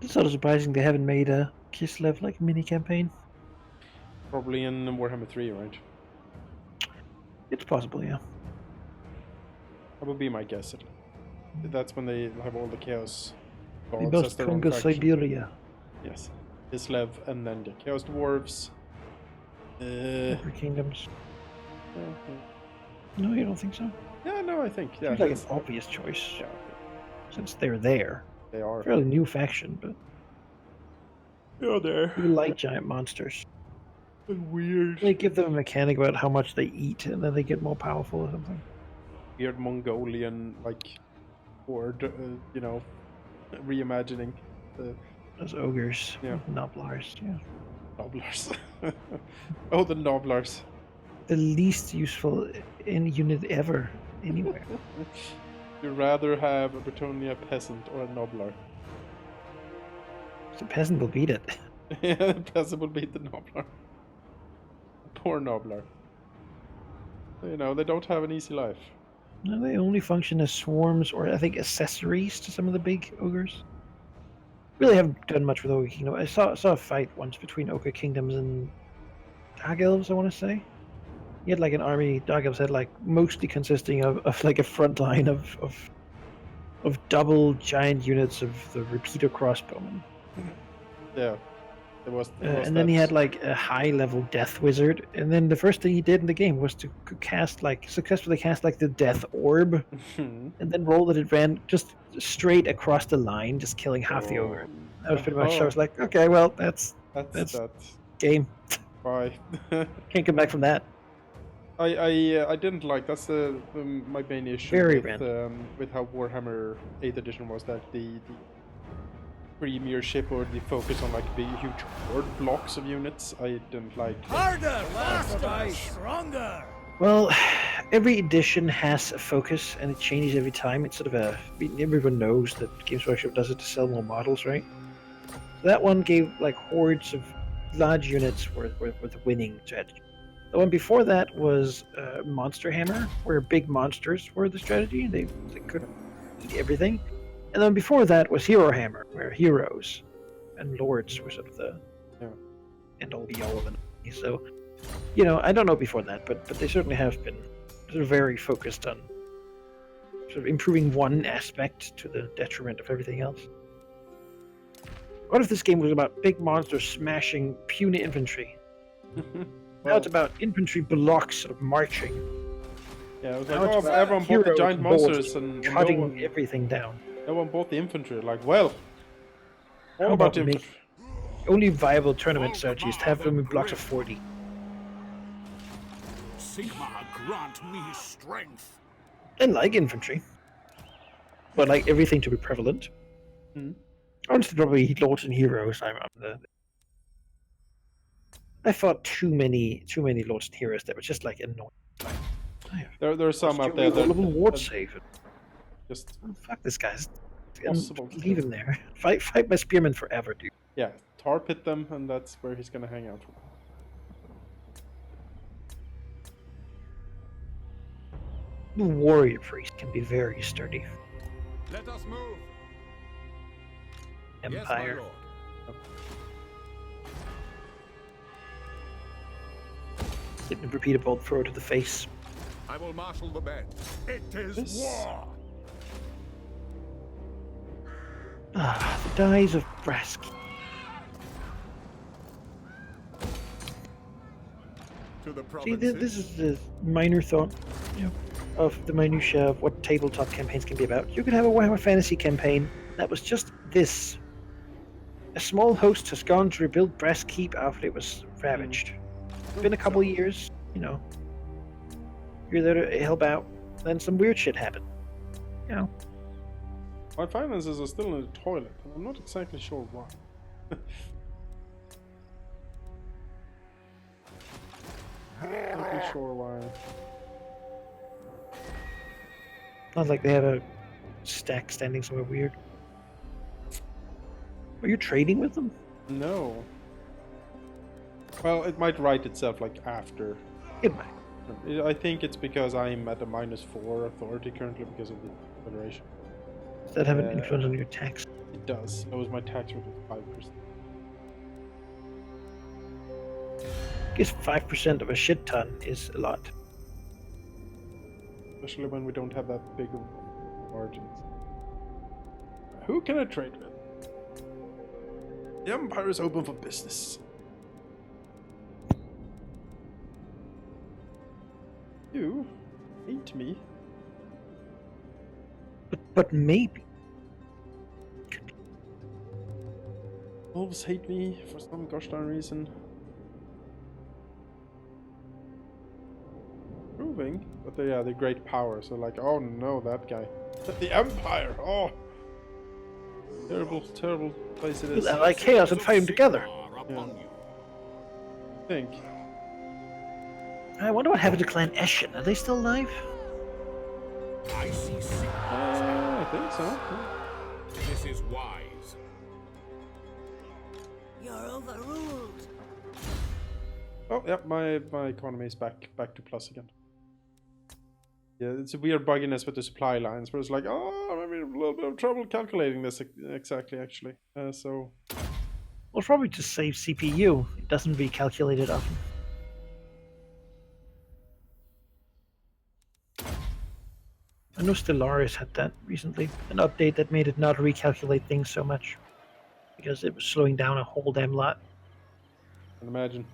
Speaker 1: It's sort of surprising they haven't made a Kislev like mini campaign.
Speaker 2: Probably in Warhammer 3, right?
Speaker 1: It's possible, yeah.
Speaker 2: That would be my guess. That's when they have all the chaos
Speaker 1: They
Speaker 2: gods
Speaker 1: both
Speaker 2: as their own
Speaker 1: conquer
Speaker 2: faction.
Speaker 1: Siberia.
Speaker 2: Yes. Kislev and then the Chaos Dwarves.
Speaker 1: Upper Kingdoms. No, you don't think so?
Speaker 2: Yeah, no, I think. Yeah,
Speaker 1: Seems like an
Speaker 2: that's-
Speaker 1: obvious choice,
Speaker 2: yeah,
Speaker 1: since they're there.
Speaker 2: they are.
Speaker 1: Fairly new faction, but
Speaker 2: They're there.
Speaker 1: you like giant monsters.
Speaker 2: Weird.
Speaker 1: They give them a mechanic about how much they eat, and then they get more powerful or something.
Speaker 2: Weird Mongolian, like, horde, reimagining the
Speaker 1: Those ogres,
Speaker 2: Yeah.
Speaker 1: Noblars, yeah.
Speaker 2: Noblars. Oh, the Noblars.
Speaker 1: The least useful in unit ever, anywhere.
Speaker 2: You'd rather have a Bretonia peasant or a Noblar.
Speaker 1: The peasant will beat it.
Speaker 2: Yeah, the peasant will beat the Noblar. Poor Noblar. You know, they don't have an easy life.
Speaker 1: No, they only function as swarms or I think accessories to some of the big ogres. Really haven't done much with Ogre Kingdom. I saw a fight once between Ogre Kingdoms and Dark Elves, I want to say. He had like an army, Dark Elves had like mostly consisting of like a front line of double giant units of the repeater crossbowmen.
Speaker 2: Yeah. It was
Speaker 1: And then he had like a high level death wizard, and then the first thing he did in the game was to successfully cast like the death orb, and then roll that it ran just straight across the line, just killing half the ogre. That was pretty much. I was like, okay, well, that's
Speaker 2: that.
Speaker 1: game.
Speaker 2: Bye.
Speaker 1: Can't come back from that.
Speaker 2: I didn't like my main issue
Speaker 1: Very
Speaker 2: with how Warhammer 8th edition was that the premiership or the focus on like big huge horde blocks of units I didn't like.
Speaker 7: Harder, faster, stronger.
Speaker 1: Well, every edition has a focus, and it changes every time. It's sort of everyone knows that Games Workshop does it to sell more models, right? So that one gave like hordes of large units with winning strategy. The one before that was Monster Hammer, where big monsters were the strategy. They could eat everything. And then before that was Hero Hammer, where heroes and lords were sort of the end all be all of it. So, you know, I don't know before that, but they certainly have been sort of very focused on sort of improving one aspect to the detriment of everything else. What if this game was about big monsters smashing puny infantry? Now it's about infantry blocks sort of marching.
Speaker 2: Yeah, it was like, everyone bought the giant monsters and
Speaker 1: cutting everything down.
Speaker 2: No one bought the infantry. Like, well,
Speaker 1: how about the infantry? Only viable tournament strategy is to have them in blocks of 40.
Speaker 3: Sigma, grant me strength.
Speaker 1: And like infantry, but like everything to be prevalent. Honestly, probably lords and heroes. I fought too many lords and heroes that were just like annoying.
Speaker 2: There are some out there that
Speaker 1: ward save.
Speaker 2: Just
Speaker 1: fuck this guy's.
Speaker 2: Possible.
Speaker 1: Leave him there. Fight my spearmen forever, dude.
Speaker 2: Yeah, tar pit them, and that's where he's gonna hang out.
Speaker 1: The warrior priest can be very sturdy.
Speaker 7: Let us move.
Speaker 1: Empire.
Speaker 7: Yes,
Speaker 1: Didn't repeat a bolt throw to the face.
Speaker 3: I will marshal the men. It is war.
Speaker 1: The dies of Brask.
Speaker 3: To the
Speaker 1: See, this is the minor thought, of the minutia of what tabletop campaigns can be about. You could have a Warhammer Fantasy campaign that was just this. A small host has gone to rebuild Brask Keep after it was ravaged. It's been a couple of years, you're there to help out. Then some weird shit happened.
Speaker 2: My finances are still in the toilet, and I'm not exactly sure why. Not exactly sure why.
Speaker 1: Not like they have a stack standing somewhere weird. Are you trading with them?
Speaker 2: No. Well, it might write itself like after.
Speaker 1: It might.
Speaker 2: I think it's because I'm at a -4 authority currently because of the Federation.
Speaker 1: Does that have an influence on your tax?
Speaker 2: It does. That was my tax rate of 5%.
Speaker 1: I guess 5% of a shit ton is a lot.
Speaker 2: Especially when we don't have that big of margins. Who can I trade with? The Empire is open for business. You hate me.
Speaker 1: But maybe.
Speaker 2: Wolves hate me for some gosh darn reason. Proving, but they're great power. So like, oh no, that guy, the Empire. Oh, terrible place it is.
Speaker 1: They're like chaos and fight them together.
Speaker 2: Yeah. Think.
Speaker 1: I wonder what happened to Clan Eshin. Are they still alive?
Speaker 3: I see Sigma.
Speaker 2: I think so. Yeah.
Speaker 3: This is wise.
Speaker 6: You're overruled.
Speaker 2: Oh, yeah, my economy is back to plus again. Yeah, it's a weird bugginess with the supply lines, where it's like, oh, I'm having a little bit of trouble calculating this exactly, actually. So,
Speaker 1: Well, probably to save CPU. It doesn't recalculate it often. I know Stellaris had that recently, an update that made it not recalculate things so much because it was slowing down a whole damn lot.
Speaker 2: I can imagine.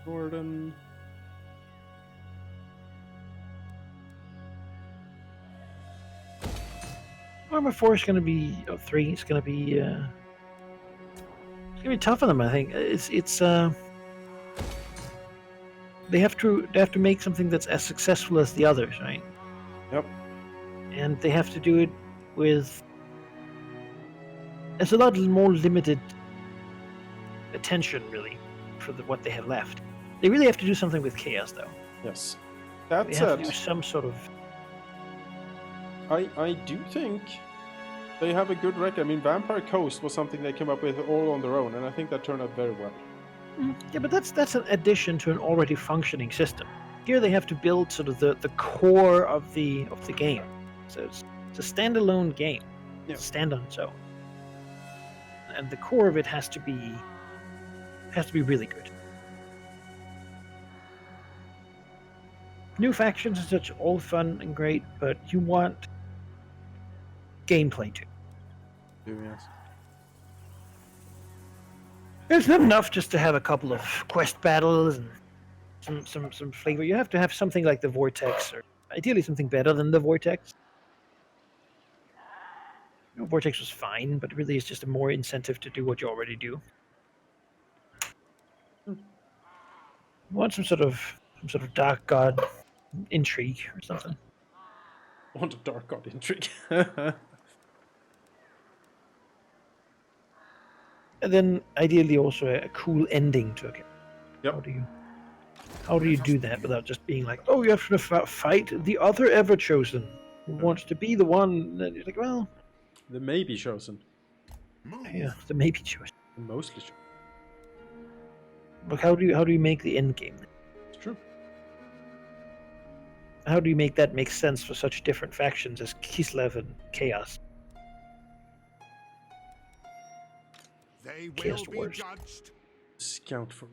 Speaker 2: Gordon.
Speaker 1: Armor 4 is going to be 3. It's going to be tough on them. I think it's they have to make something that's as successful as the others, right?
Speaker 2: Yep.
Speaker 1: And they have to do it with there's a lot more limited attention really for what they have left. They really have to do something with chaos, though.
Speaker 2: Yes.
Speaker 1: They
Speaker 2: That's
Speaker 1: have to
Speaker 2: it.
Speaker 1: do some sort of.
Speaker 2: I do think they have a good record. I mean, Vampire Coast was something they came up with all on their own, and I think that turned out very well.
Speaker 1: Yeah, but that's an addition to an already functioning system. Here they have to build sort of the core of the game. So it's a standalone game.
Speaker 2: Yeah.
Speaker 1: Stand on its own. And the core of it has to be really good. New factions and such, all fun and great, but you want gameplay too.
Speaker 2: Yes.
Speaker 1: It's not enough just to have a couple of quest battles and some flavor. You have to have something like the Vortex, or ideally something better than the Vortex. Vortex was fine, but really it's just a more incentive to do what you already do. You want some sort of dark god intrigue or something.
Speaker 2: I want a Dark God intrigue.
Speaker 1: And then ideally also a cool ending to it.
Speaker 2: Yep.
Speaker 1: How do you do that without just being like, oh, you have to fight the other ever chosen who wants to be the one? And you're like, well,
Speaker 2: The may be chosen.
Speaker 1: yeah, the maybe choice.
Speaker 2: Mostly chosen.
Speaker 1: But how do you make the end game?
Speaker 2: It's true.
Speaker 1: How do you make that make sense for such different factions as Kislev and Chaos?
Speaker 3: They will
Speaker 1: Chaos
Speaker 3: be
Speaker 1: Wars.
Speaker 3: judged.
Speaker 2: Scout for.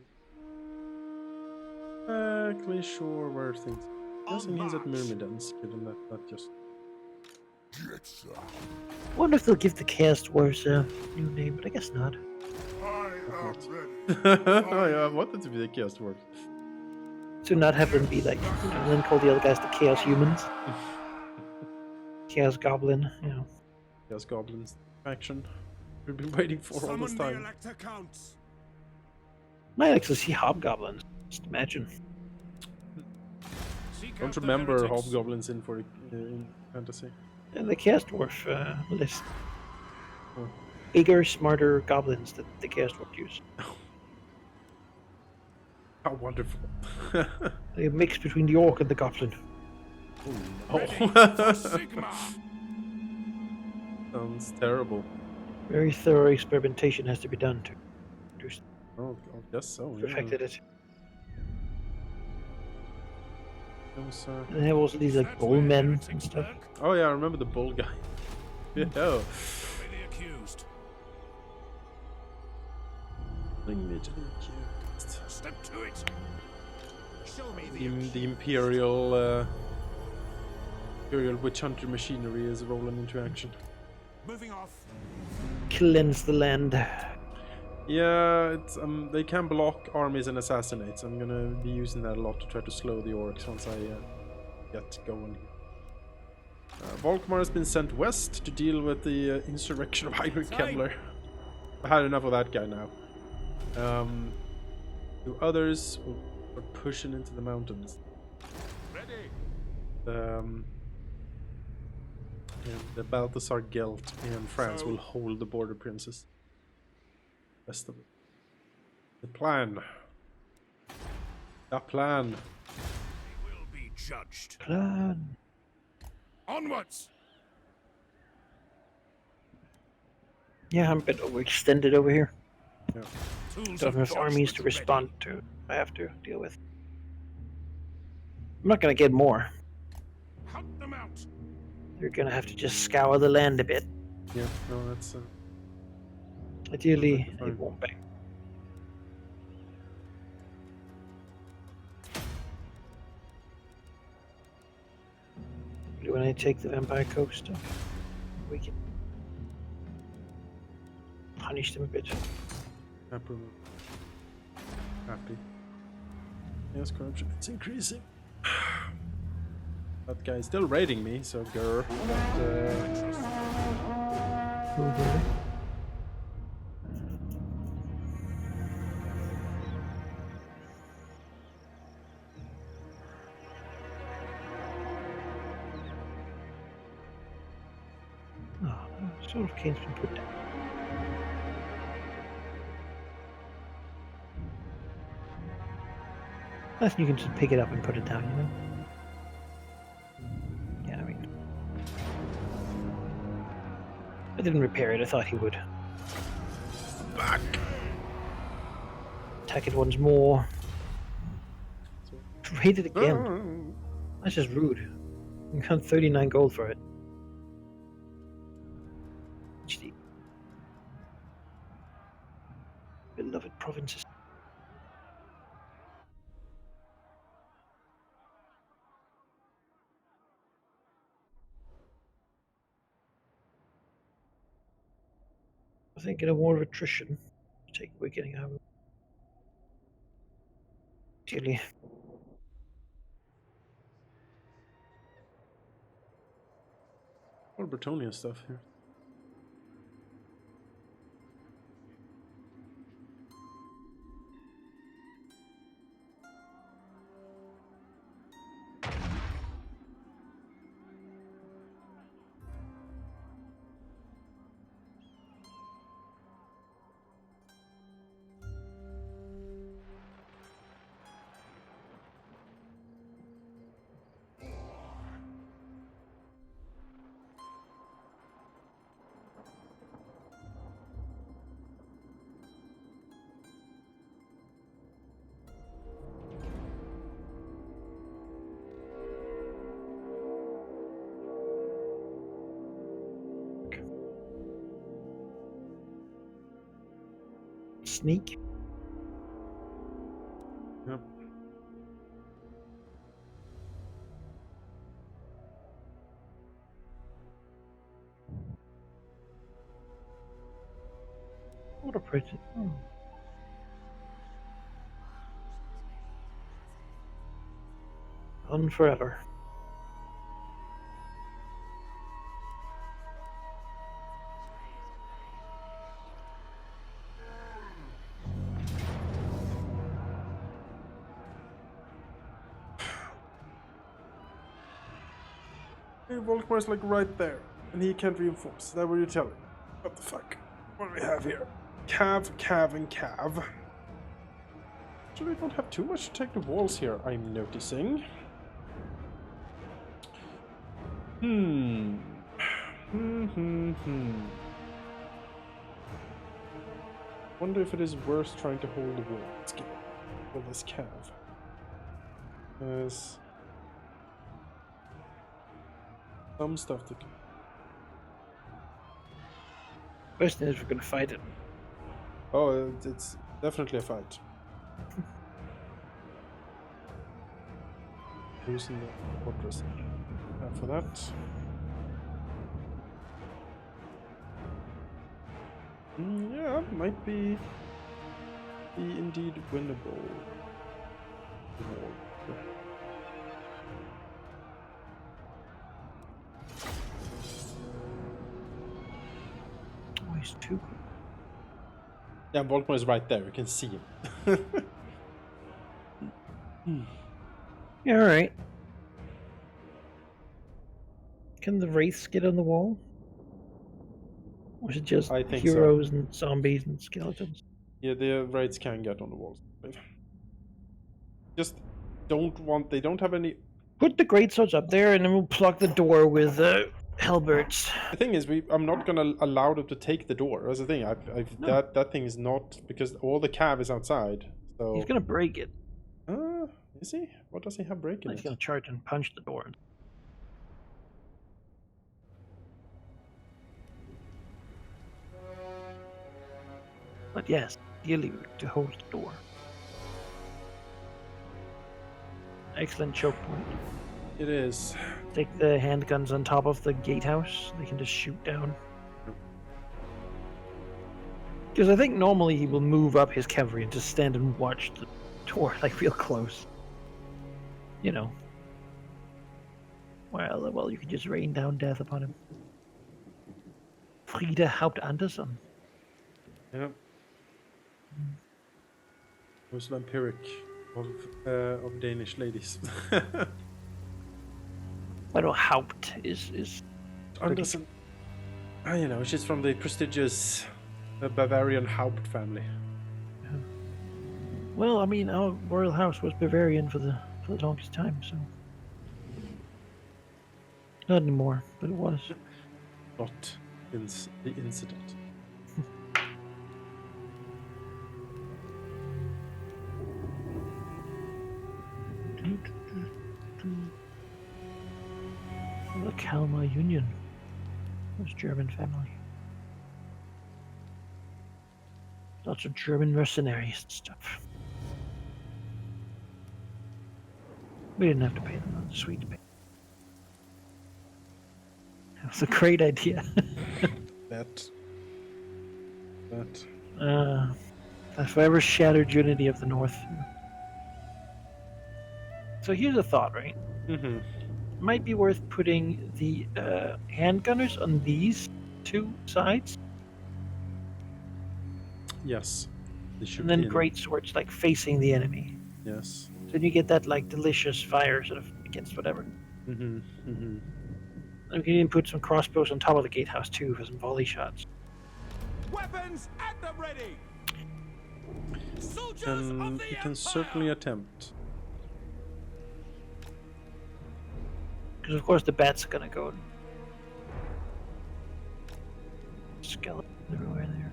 Speaker 2: Exactly sure where things. Guessing he's at Myrmidons, given that not just.
Speaker 5: Yes, sir.
Speaker 1: I wonder if they'll give the Chaos Wars a new name, but I guess not.
Speaker 5: I am ready.
Speaker 2: Oh yeah, I wanted to be the Chaos Dwarf.
Speaker 1: To not have them be like, and then call the other guys the Chaos Humans. Chaos Goblin,
Speaker 2: Chaos Goblins faction. We've been waiting for all this
Speaker 7: Summon the
Speaker 2: time.
Speaker 7: Elector Counts.
Speaker 1: I like to see Hobgoblins. Just imagine.
Speaker 7: Seek
Speaker 2: Don't
Speaker 7: out the
Speaker 2: remember
Speaker 7: heretics.
Speaker 2: Hobgoblins in fantasy.
Speaker 1: And the Chaos Dwarf list.
Speaker 2: Oh.
Speaker 1: Bigger, smarter goblins that the Chaos Dwarf use.
Speaker 2: How wonderful.
Speaker 1: A mix between the Orc and the Goblin.
Speaker 7: For Sigma.
Speaker 2: Sounds terrible.
Speaker 1: Very thorough experimentation has to be done to produce
Speaker 2: Oh, I guess so.
Speaker 1: perfected it.
Speaker 2: Those,
Speaker 1: And they have also these like
Speaker 7: That's
Speaker 1: bull
Speaker 7: where
Speaker 1: men
Speaker 7: heretics
Speaker 1: and stuff.
Speaker 7: lurk.
Speaker 2: Oh yeah, I remember the bull guy. Yeah.
Speaker 7: Show me the accused.
Speaker 2: Bring me to the accused.
Speaker 7: Step to it.
Speaker 3: Show me the
Speaker 2: The Imperial Witch Hunter machinery is rolling into action.
Speaker 3: moving off.
Speaker 1: Cleanse the land.
Speaker 2: Yeah, it's they can block armies and assassinate, so I'm gonna be using that a lot to try to slow the orcs once I get going. Volkmar has been sent west to deal with the insurrection of Heinrich Kemmler. I had enough of that guy now. The others are pushing into the mountains.
Speaker 3: Ready.
Speaker 2: And the Balthasar Gelt in France will hold the border princes. Rest of it. The plan. The plan.
Speaker 7: They will be judged.
Speaker 1: Plan.
Speaker 7: Onwards.
Speaker 1: Yeah, I'm a bit overextended over here.
Speaker 2: Yeah.
Speaker 7: Tools
Speaker 1: Don't
Speaker 7: of
Speaker 1: have enough armies
Speaker 7: judgment
Speaker 1: to
Speaker 7: ready.
Speaker 1: respond to. I have to deal with. I'm not gonna get more.
Speaker 7: Hunt them out.
Speaker 1: You're gonna have to just scour the land a bit.
Speaker 2: Yeah, no, that's
Speaker 1: Ideally,
Speaker 2: Fine.
Speaker 1: it won't be. When I take the Vampire Coast, we can punish them a bit.
Speaker 2: happy. Yes, corruption. It's increasing. That guy's still raiding me, so grr. But,
Speaker 1: Oh, sort of Kane's been put down. I think you can just pick it up and put it down, you know? Yeah, I mean... I didn't repair it, I thought he would. Back! Attack it once more. Raid it again. That's just rude. You got 39 gold for it. HD. Beloved provinces. I think in a war of attrition, we're getting out. Ideally.
Speaker 2: More Bretonnia stuff here.
Speaker 1: Sneak.
Speaker 2: Yep.
Speaker 1: What a prejudice. Oh. On forever.
Speaker 2: Hey, Volkmar's like right there, and he can't reinforce. Is that what you're telling me? What the fuck? What do we have here? Cav, and Cav. Actually, we don't have too much to take the walls here, I'm noticing. Wonder if it is worth trying to hold the wall. Let's get with this Cav. There's some stuff to.
Speaker 1: Question is, we're gonna fight it.
Speaker 2: Oh, it's definitely a fight. Using the fortress for that. Yeah, might be indeed winnable.
Speaker 1: Oh, he's too good.
Speaker 2: Yeah, Volkmar is right there. You can see him.
Speaker 1: Yeah, alright. Can the wraiths get on the wall? Or is it just
Speaker 2: I think
Speaker 1: heroes and zombies and skeletons?
Speaker 2: Yeah, the raids can get on the walls. Just don't want. They don't have any.
Speaker 1: Put the greatswords up there and then we'll plug the door with Hellbirds.
Speaker 2: The thing is, I'm not gonna allow them to take the door. That's the thing.
Speaker 1: No.
Speaker 2: That thing is not, because all the cav is outside. So.
Speaker 1: He's gonna break it.
Speaker 2: Is he? What does he have breaking
Speaker 1: He's
Speaker 2: it?
Speaker 1: gonna charge and punch the door. But yes, ideally to hold the door. Excellent choke point.
Speaker 2: It is.
Speaker 1: Take the handguns on top of the gatehouse. They can just shoot down. Because I think normally he will move up his cavalry and just stand and watch the door, like real close. You know. Well, you can just rain down death upon him. Frida Haupt Anderson.
Speaker 2: Yeah. Most vampiric of Danish ladies.
Speaker 1: Well, Haupt is
Speaker 2: Anderson. You know, she's from the prestigious Bavarian Haupt family.
Speaker 1: Well, I mean, our royal house was Bavarian for the longest time, so not anymore, but it was.
Speaker 2: Not the incident.
Speaker 1: The Kalmar Union was German family. Lots of German mercenaries and stuff. We didn't have to pay them. It was sweet to pay. It was a great idea.
Speaker 2: That.
Speaker 1: The forever shattered unity of the North. So here's a thought, right?
Speaker 2: Mm-hmm.
Speaker 1: Might be worth putting the handgunners on these two sides,
Speaker 2: Yes. They should
Speaker 1: and then
Speaker 2: be in-
Speaker 1: great swords like facing the enemy.
Speaker 2: Yes.
Speaker 1: So then you get that like delicious fire sort of against whatever.
Speaker 2: Mm-hmm. Mm-hmm.
Speaker 1: And we can even put some crossbows on top of the gatehouse too for some volley shots.
Speaker 7: Weapons at the ready. Soldiers of
Speaker 2: And
Speaker 7: the
Speaker 2: you can
Speaker 7: Empire!
Speaker 2: certainly attempt.
Speaker 1: Because of course the bats are gonna go. Skeleton everywhere there.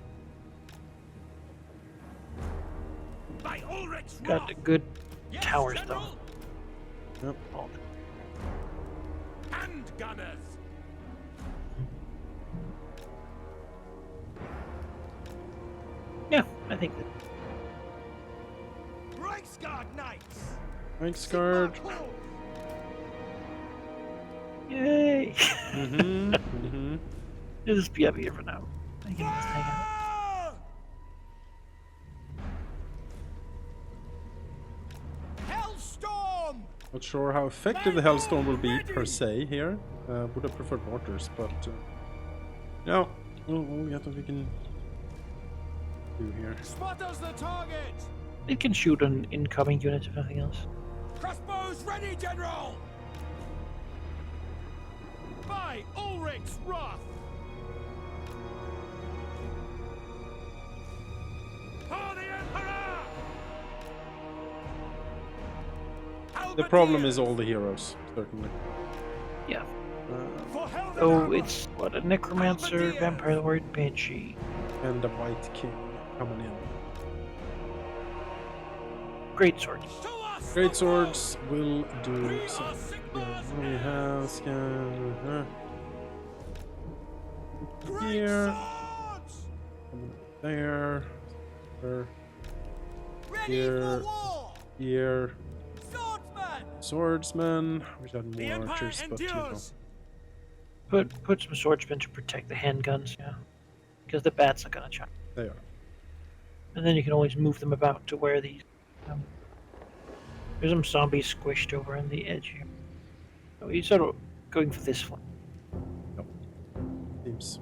Speaker 7: By Ulrich's
Speaker 1: Got
Speaker 7: wrath!
Speaker 1: the good
Speaker 7: Yes,
Speaker 1: towers
Speaker 7: General!
Speaker 1: though.
Speaker 2: Yep.
Speaker 1: All
Speaker 7: And gunners!
Speaker 1: yeah, I think that.
Speaker 7: Reichsguard Knights!
Speaker 2: Thanks, guard.
Speaker 1: Yay!
Speaker 2: Mm-hmm. Mm-hmm.
Speaker 1: It'll just be up here for now. I can just hang out.
Speaker 7: Hellstorm!
Speaker 2: Not sure how effective the Hellstorm will be per se here. Would have preferred mortars, but yeah, we'll get what we can do here.
Speaker 7: Spotters the target!
Speaker 1: It can shoot on incoming units if nothing else.
Speaker 7: Crossbows ready, General! By Ulrich's wrath! For the Emperor!
Speaker 2: The problem is all the heroes, certainly.
Speaker 1: Yeah.
Speaker 7: For Helden
Speaker 1: Oh,
Speaker 7: armor!
Speaker 1: it's what, a necromancer, vampire lord, banshee.
Speaker 2: And the White King coming in.
Speaker 1: Great sword.
Speaker 7: To us
Speaker 2: Great
Speaker 7: the
Speaker 2: swords will do
Speaker 7: We
Speaker 2: some.
Speaker 7: are Sigmar's
Speaker 2: We have scan.
Speaker 7: Great
Speaker 2: Here.
Speaker 7: swords!
Speaker 2: There.
Speaker 7: Ready
Speaker 2: Here.
Speaker 7: for war!
Speaker 2: Here.
Speaker 7: Swordsman!
Speaker 2: Swordsman. Wish I had
Speaker 7: The
Speaker 2: more
Speaker 7: Empire
Speaker 2: archers, but you know.
Speaker 7: endures!
Speaker 1: Put some swordsmen to protect the handguns, yeah. Because the bats are gonna chop.
Speaker 2: They are.
Speaker 1: And then you can always move them about to where these. There's some zombies squished over on the edge here. So he's sort of going for this one.
Speaker 2: Seems.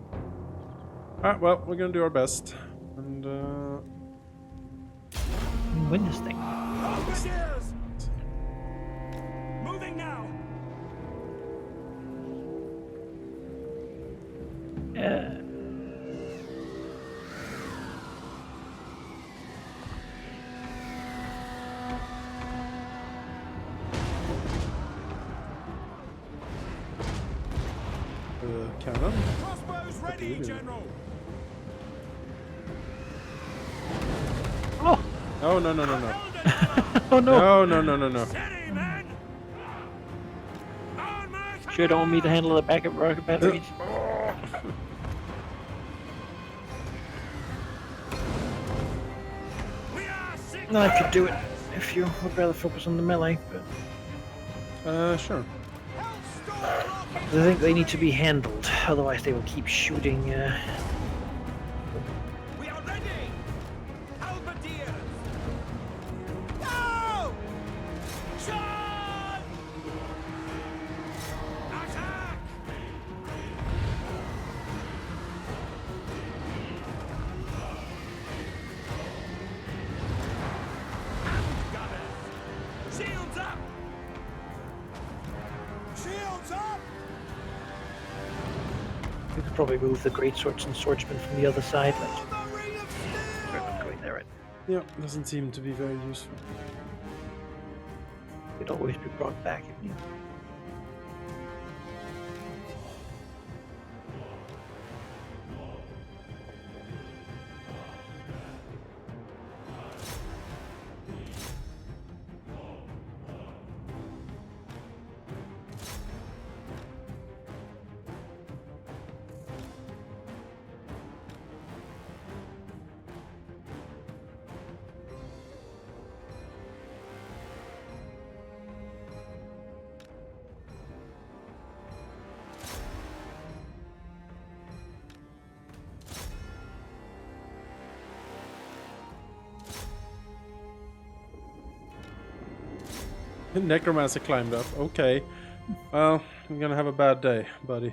Speaker 2: Alright, well, we're gonna do our best. And
Speaker 1: Win this thing.
Speaker 7: Bombardiers! Moving now!
Speaker 2: cannon.
Speaker 7: Crossbows
Speaker 2: What do you
Speaker 7: ready,
Speaker 2: do?
Speaker 7: General.
Speaker 1: Oh,
Speaker 2: Oh, no, no, no, no.
Speaker 1: oh no!
Speaker 2: No.
Speaker 7: Steady, men. On my
Speaker 1: Sure don't want me to handle the backup rocket batteries.
Speaker 7: We are sick.
Speaker 1: No, I could do it if you would rather focus on the melee, but
Speaker 2: Sure.
Speaker 7: Hellstorm rockets.
Speaker 1: I think they need to be handled, otherwise they will keep shooting.
Speaker 7: We are ready. Halberdiers. Go! Charge! Attack! Gunners. Shields up! Shields up!
Speaker 1: we could probably move the greatswords and swordsmen from the other side. Like,
Speaker 7: On the ring of steel!
Speaker 1: sorry, I'm going there, right?
Speaker 2: Yeah, doesn't seem to be very useful.
Speaker 1: Could always be brought back if needed.
Speaker 2: Necromancer climbed up. Okay. Well, I'm gonna have a bad day, buddy.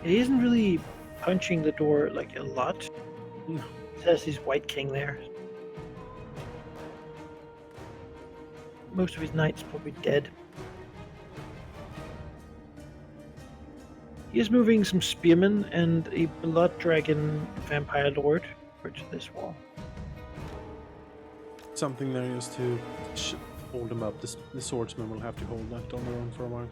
Speaker 1: He isn't really punching the door like a lot.
Speaker 2: No.
Speaker 1: It says he's White King there. Most of his knights probably dead. He is moving some spearmen and a blood dragon vampire lord towards this wall.
Speaker 2: Something there is to hold them up. The swordsman will have to hold that on their own for a while.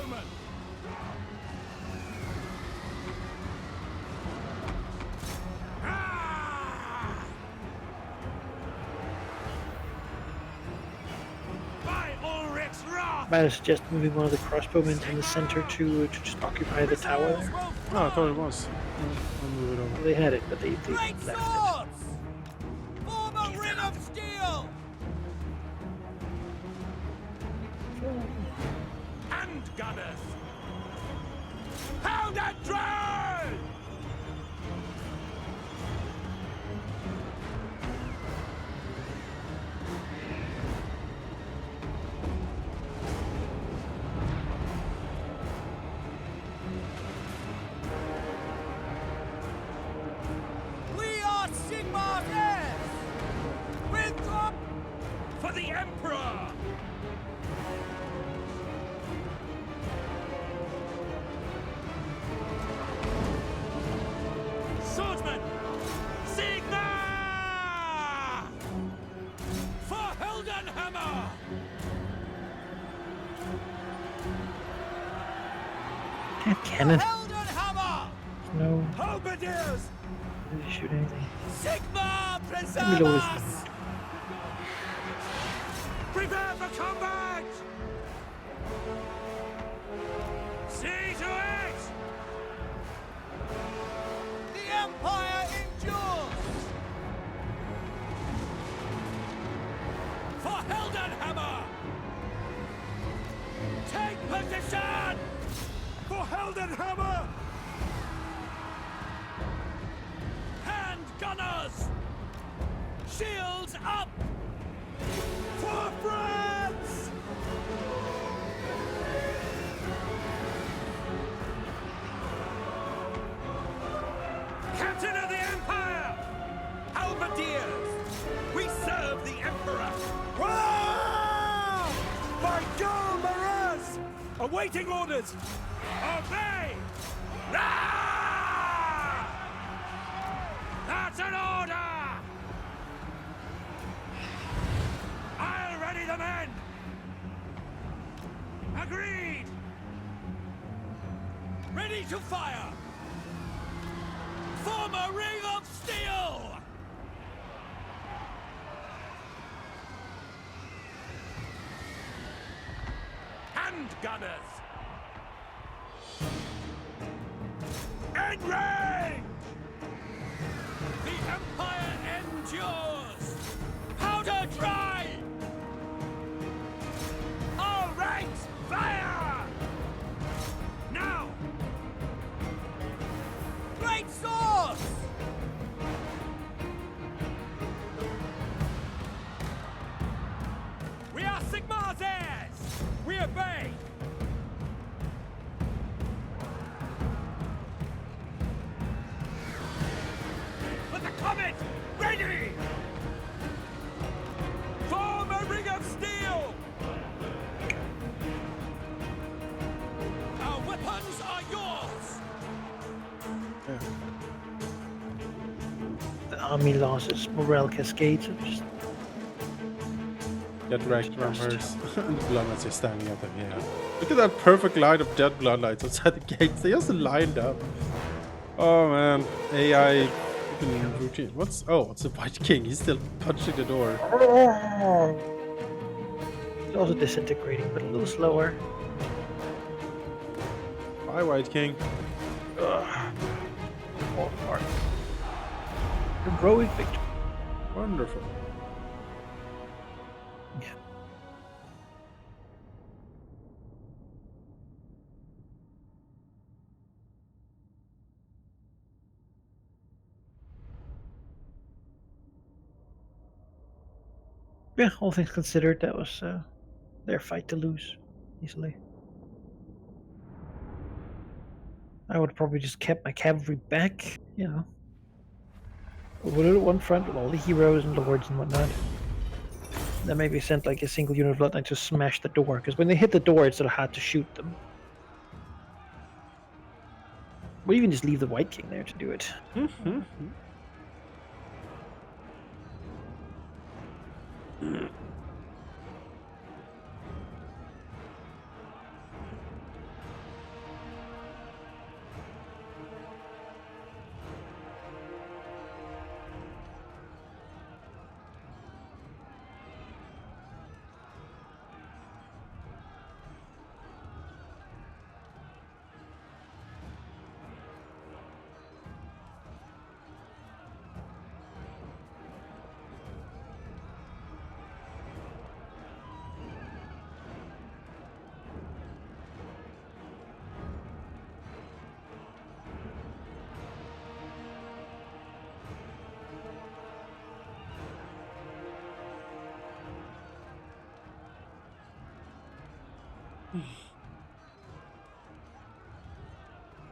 Speaker 7: omen! Ah! By Ulrich's wrath!
Speaker 1: Might have suggested moving one of the crossbowmen in the center to just occupy the tower
Speaker 7: Missiles
Speaker 1: there.
Speaker 7: will
Speaker 2: Oh, I thought it
Speaker 7: fly!
Speaker 2: was. I'll move it over.
Speaker 1: They had it, but they
Speaker 7: Great
Speaker 1: left it.
Speaker 7: swords! Form a ring of steel! Hand gunners! Pound and drive! We are Sigmar's heirs! Winthrop for the Emperor! Swordsman! Sigmar! For Heldenhammer!
Speaker 1: Can't cannon.
Speaker 7: Heldenhammer!
Speaker 1: No,
Speaker 7: Halberdiers!
Speaker 1: didn't shoot anything.
Speaker 7: Sigmar
Speaker 1: Let me
Speaker 7: preserve
Speaker 1: lower
Speaker 7: us!
Speaker 1: this.
Speaker 7: Prepare for combat! See to it! The Empire endures! For Heldenhammer! Take position! For Heldenhammer! Hand gunners! Shields up! For France! Captain of the Empire! Halberdiers! We serve the Emperor! Wow! By Gul Maraz! Awaiting orders! Obey! Ah! That's an order! I'll ready the men! Agreed! Ready to fire! Form a ring of steel! Hand gunners! Enrage! The Empire endures! Powder dry! All ranks, fire! Now! Great swords! We are Sigmar's heirs! We obey! Let the comet ready! Form a ring of steel! Our weapons are yours!
Speaker 1: The army losses morale cascades. Of just
Speaker 2: Get wrecked runners. And the bloodlights are standing up there. Yeah. Look at that perfect line of dead bloodlights outside the gates. They just lined up. Oh man. AI freaking routine. What's it's the White King. He's still punching the door.
Speaker 1: it's also disintegrating, but a little slower.
Speaker 2: Bye, White King.
Speaker 1: More apart. Heroic victory.
Speaker 2: Wonderful.
Speaker 1: Yeah. Yeah, all things considered, that was their fight to lose easily. I would have probably just kept my cavalry back, you know. Put it at one front with all the heroes and lords and whatnot. Then maybe sent like a single unit of bloodline to smash the door, because when they hit the door, it sort of had to shoot them. Or even just leave the White King there to do it.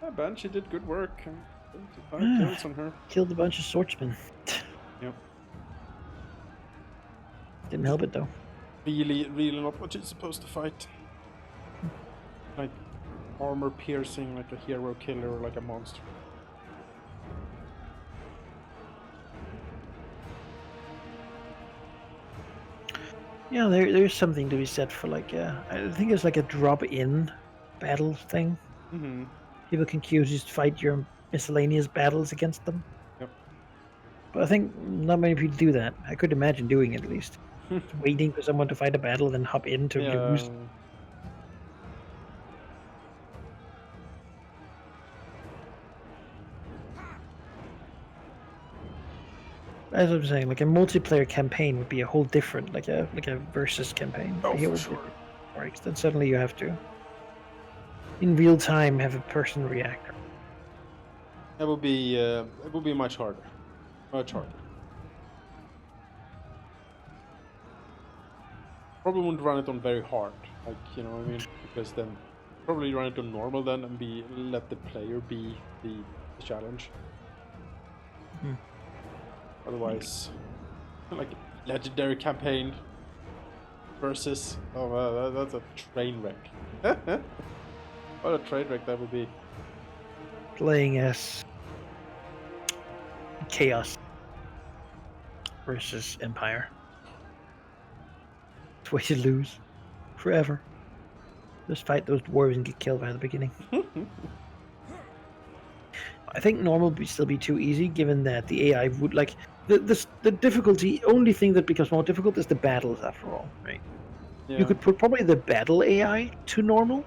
Speaker 2: Yeah, Banshee did good work. 25
Speaker 1: Ah.
Speaker 2: kills on her.
Speaker 1: Killed a bunch of swordsmen.
Speaker 2: Yep.
Speaker 1: Didn't help it though.
Speaker 2: Really not what you're supposed to fight. Like armor piercing, like a hero killer, or like a monster.
Speaker 1: Yeah, there's something to be said for like I think it's like a drop-in battle thing.
Speaker 2: Mm-hmm.
Speaker 1: People can just fight your miscellaneous battles against them.
Speaker 2: Yep.
Speaker 1: But I think not many people do that. I could imagine doing it at least. Just waiting for someone to fight a battle, then hop in to lose. As I'm saying, like a multiplayer campaign would be a whole different, like a versus campaign.
Speaker 2: Oh,
Speaker 1: Here
Speaker 2: for
Speaker 1: would
Speaker 2: sure.
Speaker 1: be breaks. Then suddenly you have to, in real time, have a person react.
Speaker 2: It would be much harder. Much harder. Probably wouldn't run it on very hard, like, you know what I mean? Because then probably run it on normal then and let the player be the challenge.
Speaker 1: Hmm.
Speaker 2: Otherwise, like legendary campaign versus that's a train wreck. What a train wreck that would be.
Speaker 1: Playing as Chaos versus Empire. It's way to lose forever. Just fight those dwarves and get killed by the beginning. I think normal would still be too easy, given that the AI would like the difficulty. Only thing that becomes more difficult is the battles, after all, right?
Speaker 2: Yeah.
Speaker 1: You could put probably the battle AI to normal,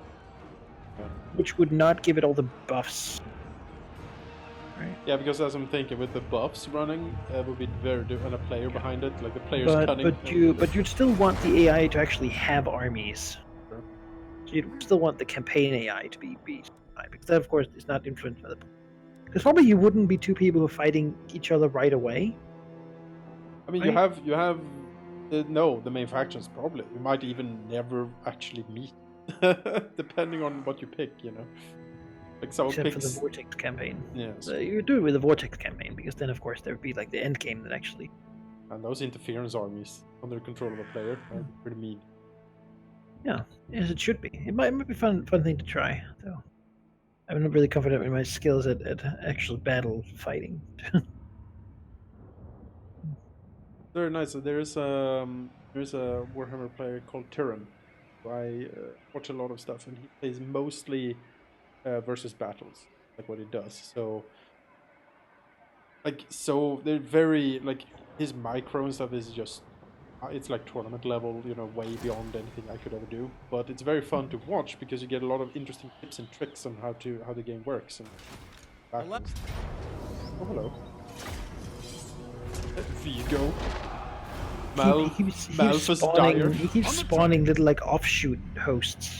Speaker 1: which would not give it all the buffs. Right.
Speaker 2: Yeah, because as I'm thinking, with the buffs running, it would be very different, and a player behind it, like the player's cunning.
Speaker 1: But you'd still want the AI to actually have armies.
Speaker 2: Sure.
Speaker 1: So you'd still want the campaign AI to be high, because that, of course, is not influenced by the. Because probably you wouldn't be two people fighting each other right away.
Speaker 2: I mean,
Speaker 1: right?
Speaker 2: you have the main factions probably. You might even never actually meet, depending on what you pick. You know, like someone
Speaker 1: Except
Speaker 2: picks.
Speaker 1: for the Vortex campaign.
Speaker 2: Yes.
Speaker 1: You do it with the Vortex campaign, because then, of course, there would be like the end game that actually.
Speaker 2: And those interference armies under control of a player are pretty mean.
Speaker 1: Yeah, yes, it should be. It might be fun thing to try, though. I'm not really confident in my skills at actual battle fighting.
Speaker 2: Very nice. So there's a Warhammer player called Tyrann, who I watch a lot of stuff, and he plays mostly versus battles, like what he does. So they're very like his micro and stuff is just it's like tournament level, you know, way beyond anything I could ever do. But it's very fun to watch because you get a lot of interesting tips and tricks on how the game works and backings. Oh, hello. Vigo.
Speaker 1: He keeps
Speaker 2: Malthus
Speaker 1: spawning.
Speaker 2: Dire.
Speaker 1: He keeps spawning little like offshoot hosts,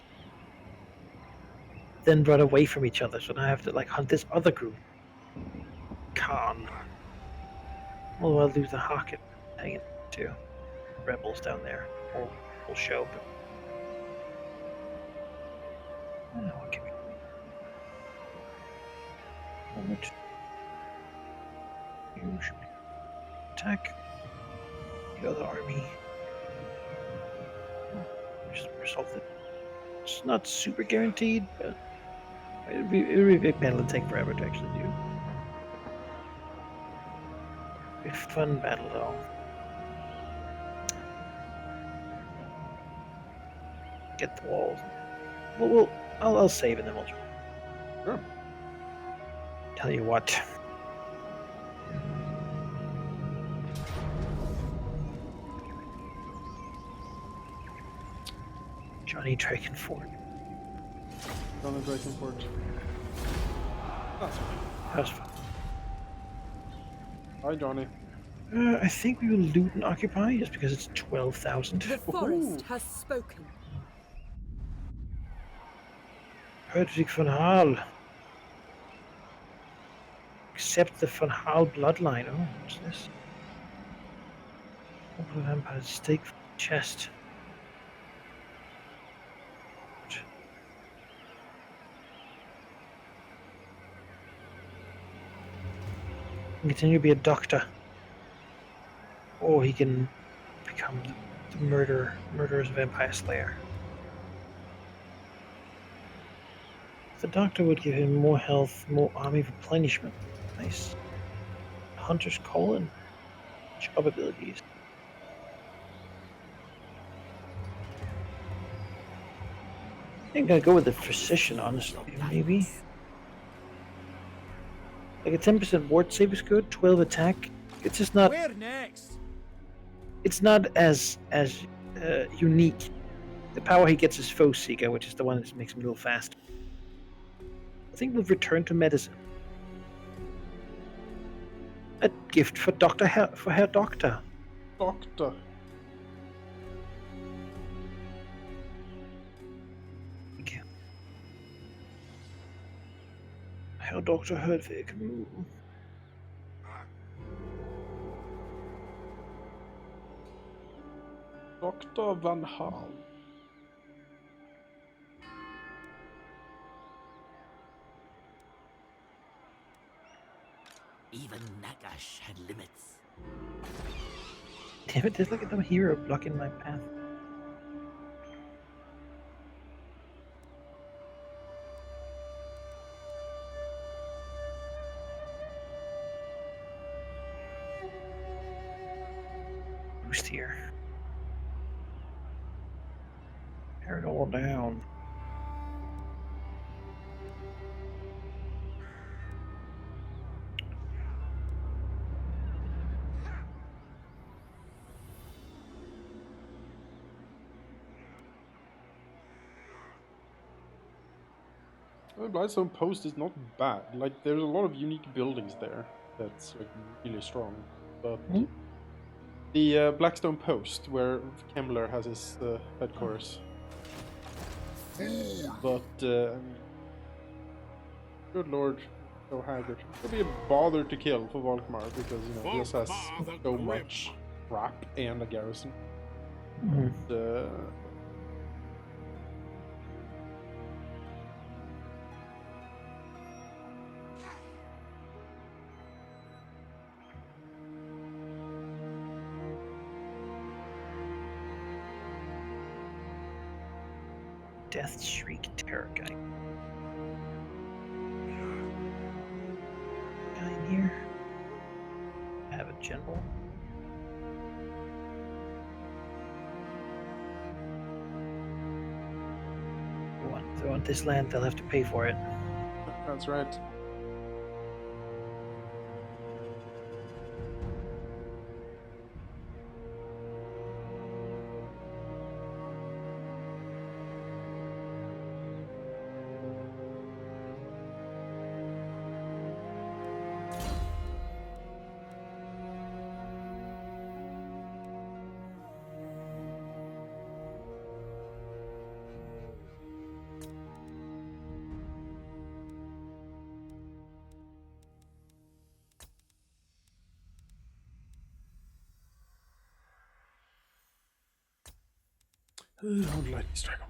Speaker 1: then run away from each other. So now I have to like hunt this other group. Khan. Well, I'll lose the Hawk hanging too. Rebels down there. Whole show. But... I don't know what can we... Moment. You should attack the other army. Just resolve it. It's not super guaranteed, but it would be a big battle to take forever to actually do. It'd be a fun battle though. Get the walls. I'll save and then we'll try.
Speaker 2: Sure.
Speaker 1: Tell you what. Johnny Drakenfort.
Speaker 2: Johnny Drakenfort. That's fine.
Speaker 1: That's fun.
Speaker 2: Hi, Johnny.
Speaker 1: I think we will loot and occupy just because it's 12,000.
Speaker 7: The forest has spoken.
Speaker 1: Hedwig von Hal. Accept the von Hal bloodline. Oh, what's this? Open vampire stake for the chest. can continue to be a doctor. Or he can become the murderer's vampire slayer. The doctor would give him more health, more army replenishment. Nice. Hunter's colon. Job abilities. I think I'm gonna go with the physician, honestly, maybe. Like a 10% ward save is good, 12 attack. It's just not.
Speaker 7: Where next?
Speaker 1: It's not as unique. The power he gets is Foe Seeker, which is the one that makes him a little faster. I think we'll return to medicine. A gift for for Herr Doctor.
Speaker 2: Doctor.
Speaker 1: Thank you. Herr Dr. Hedwig.
Speaker 2: Dr. Van Hal.
Speaker 4: Even Nagash had limits.
Speaker 1: Damn it, there's like a dumb hero blocking my path. Boost here. Tear it all down.
Speaker 2: The Blightstone Post is not bad. Like, there's a lot of unique buildings there that's like really strong. But the Blackstone Post, where Kemmler has his headquarters. But I mean, good lord, so haggard. It'll be a bother to kill for Volkmar because he just has so much crap and a garrison. But,
Speaker 1: Death Shriek Terror Guy. Guy in here. I have a general. They want this land, they'll have to pay for it.
Speaker 2: that's right. How would lightning strike off?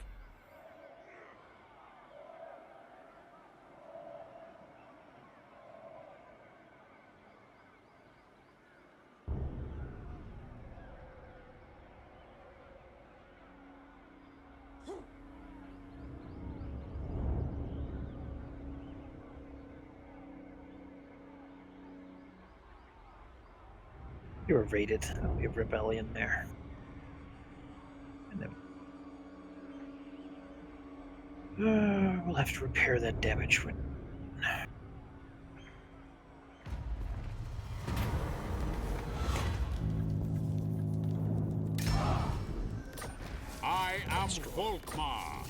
Speaker 1: You were raided. There'll be a rebellion there. And then we'll have to repair that damage when.
Speaker 3: I am Volkmar.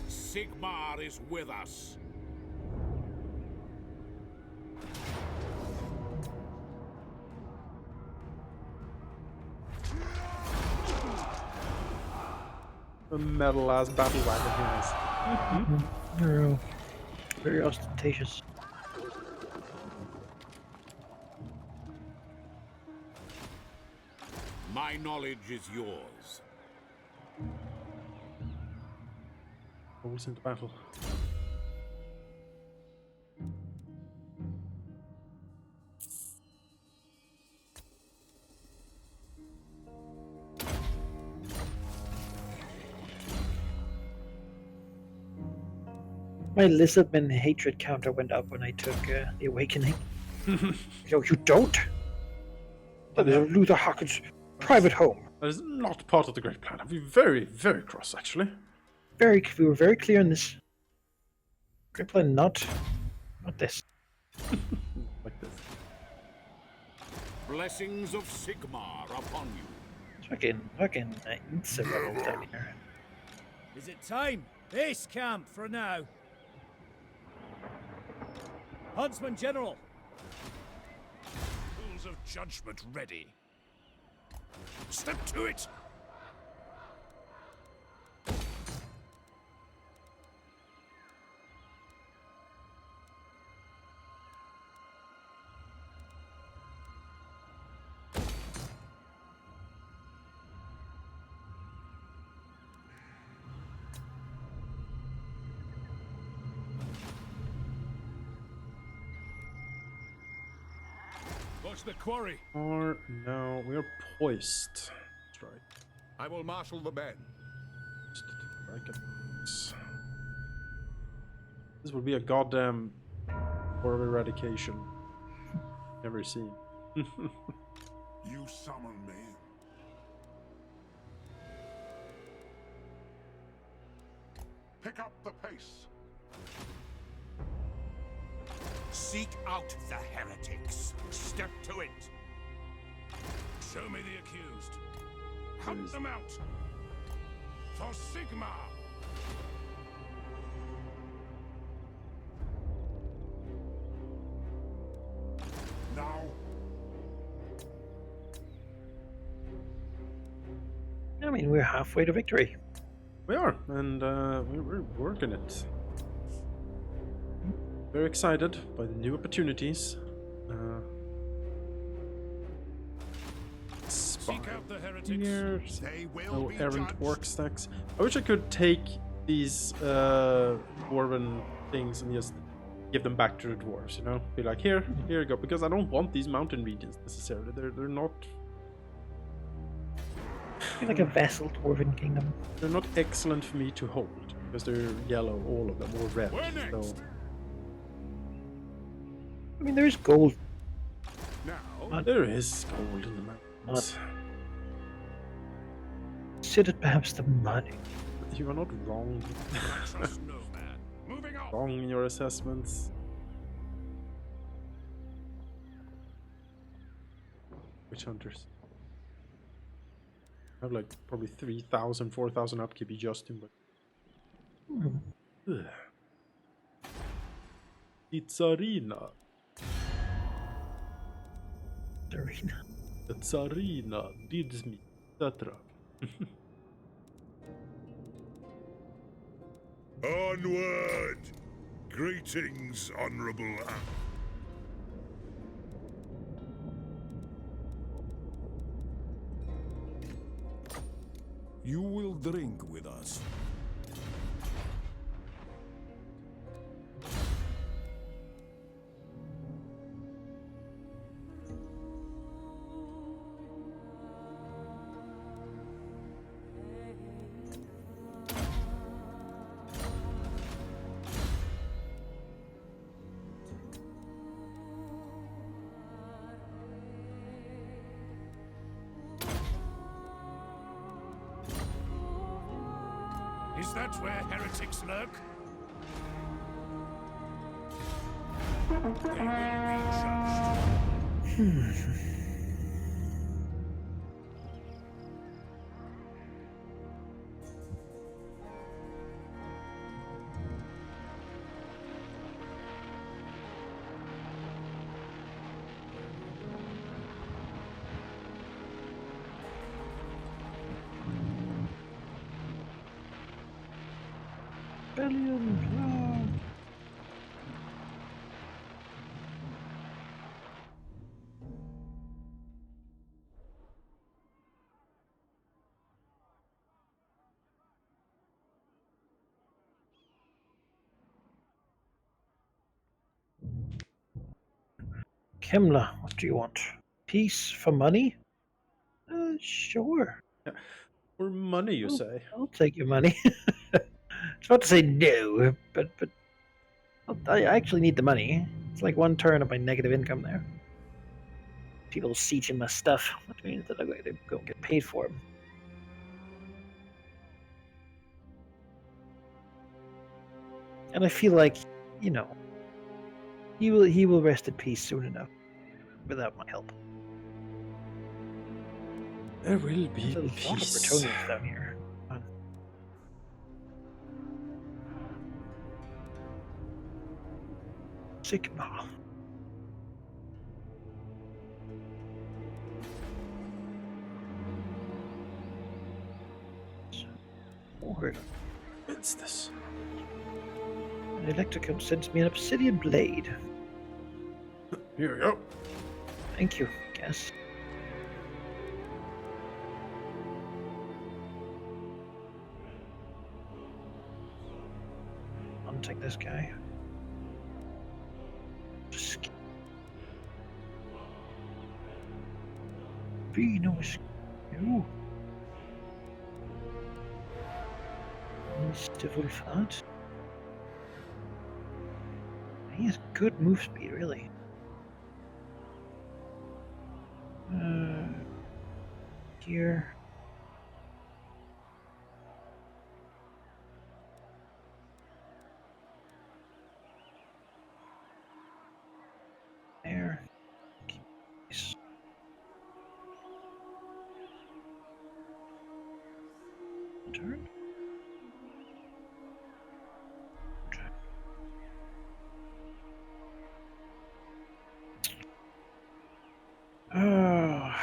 Speaker 3: Sigmar is with us.
Speaker 2: A metal ass battle wagon here is.
Speaker 1: Very ostentatious.
Speaker 3: My knowledge is yours.
Speaker 2: Always into battle.
Speaker 1: My lizardman hatred counter went up when I took the awakening. Yo, you don't? That is Luther Hawkins' private home.
Speaker 2: That is not part of the great plan. I'd be very, very cross, actually.
Speaker 1: We were very clear on this. Great plan, not this.
Speaker 2: Like this.
Speaker 3: Blessings of Sigmar upon you.
Speaker 1: Fucking several down here.
Speaker 7: Is it time? Base camp for now. Huntsman General.
Speaker 5: Tools of judgment ready. Step to it!
Speaker 3: Watch the quarry.
Speaker 2: Or no, we are poised. That's right.
Speaker 3: I will marshal the men.
Speaker 2: Strike it. This will be a goddamn war of eradication. Never seen.
Speaker 5: You summon me. Pick up the pace.
Speaker 3: Seek out the heretics. Step to it.
Speaker 5: Show me the accused. Hunt them out. For Sigmar. Now.
Speaker 1: I mean, we're halfway to victory.
Speaker 2: We are, and we're working it. Very excited by the new opportunities.
Speaker 5: Seek out the heretics.
Speaker 2: Here,
Speaker 3: They will
Speaker 2: no
Speaker 3: be
Speaker 2: errant
Speaker 3: judged.
Speaker 2: orc stacks. I wish I could take these dwarven things and just give them back to the dwarves, you know? Be like, here you go, because I don't want these mountain regions necessarily. They're not
Speaker 1: Like a vassal dwarven kingdom.
Speaker 2: they're not excellent for me to hold because they're yellow, all of them, or red.
Speaker 5: Where next?
Speaker 2: So
Speaker 1: I mean, there is gold.
Speaker 5: Now.
Speaker 2: there is gold in the mountains.
Speaker 1: Considered perhaps the money.
Speaker 2: You are not wrong.
Speaker 5: Trust no man. Moving on.
Speaker 2: Wrong in your assessments. Witch hunters. I have like probably 3,000, 4,000 upkeep Justin, but Tsarina.
Speaker 1: Arena.
Speaker 2: The Tsarina bids me, etc.
Speaker 5: Onward! Greetings, Honorable You will drink with us. Is that where heretics lurk? They will be judged.
Speaker 1: Rebellion. Kemla, what do you want? Peace for money? Sure.
Speaker 2: For money, you say?
Speaker 1: I'll take your money. I was about to say no, but I actually need the money. It's like 1 turn of my negative income there. People sieging my stuff, which means that I'm going to go get paid for them. And I feel like, you know, he will rest in peace soon enough, without my help.
Speaker 2: There will be
Speaker 1: There's a lot of
Speaker 2: peace.
Speaker 1: Bretonians down here. Sigma.
Speaker 2: What's this?
Speaker 1: An Elector sends me an obsidian blade.
Speaker 2: Here we go.
Speaker 1: Thank you, I guess. I'll take this guy. Venus. No. Mr. Wolfhard. He has good move speed, really. Here. There. Nice. Turn. Oh.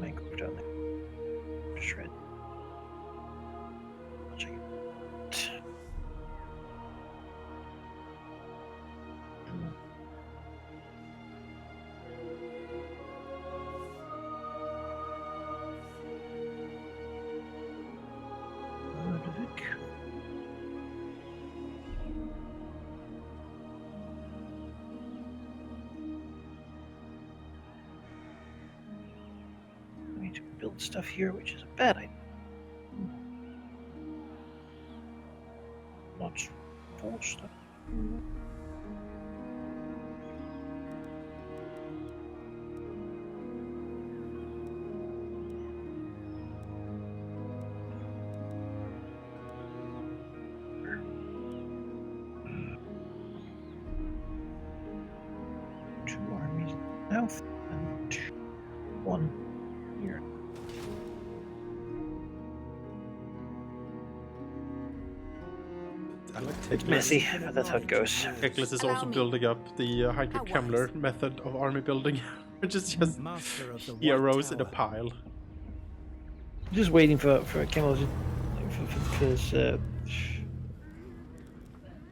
Speaker 1: Might go down there. Shred. I'll check it. I need to build stuff here, which is a bad idea. Not force stuff. Two armies south and one here.
Speaker 2: I like
Speaker 1: It's
Speaker 2: Teklis.
Speaker 1: messy, but that's how it goes.
Speaker 2: Teklis is also building up the Heinrich Kemmler method of army building, which is just
Speaker 4: Master of the White
Speaker 2: heroes in a
Speaker 4: Tower.
Speaker 2: pile.
Speaker 1: I'm just waiting for Kimmel for his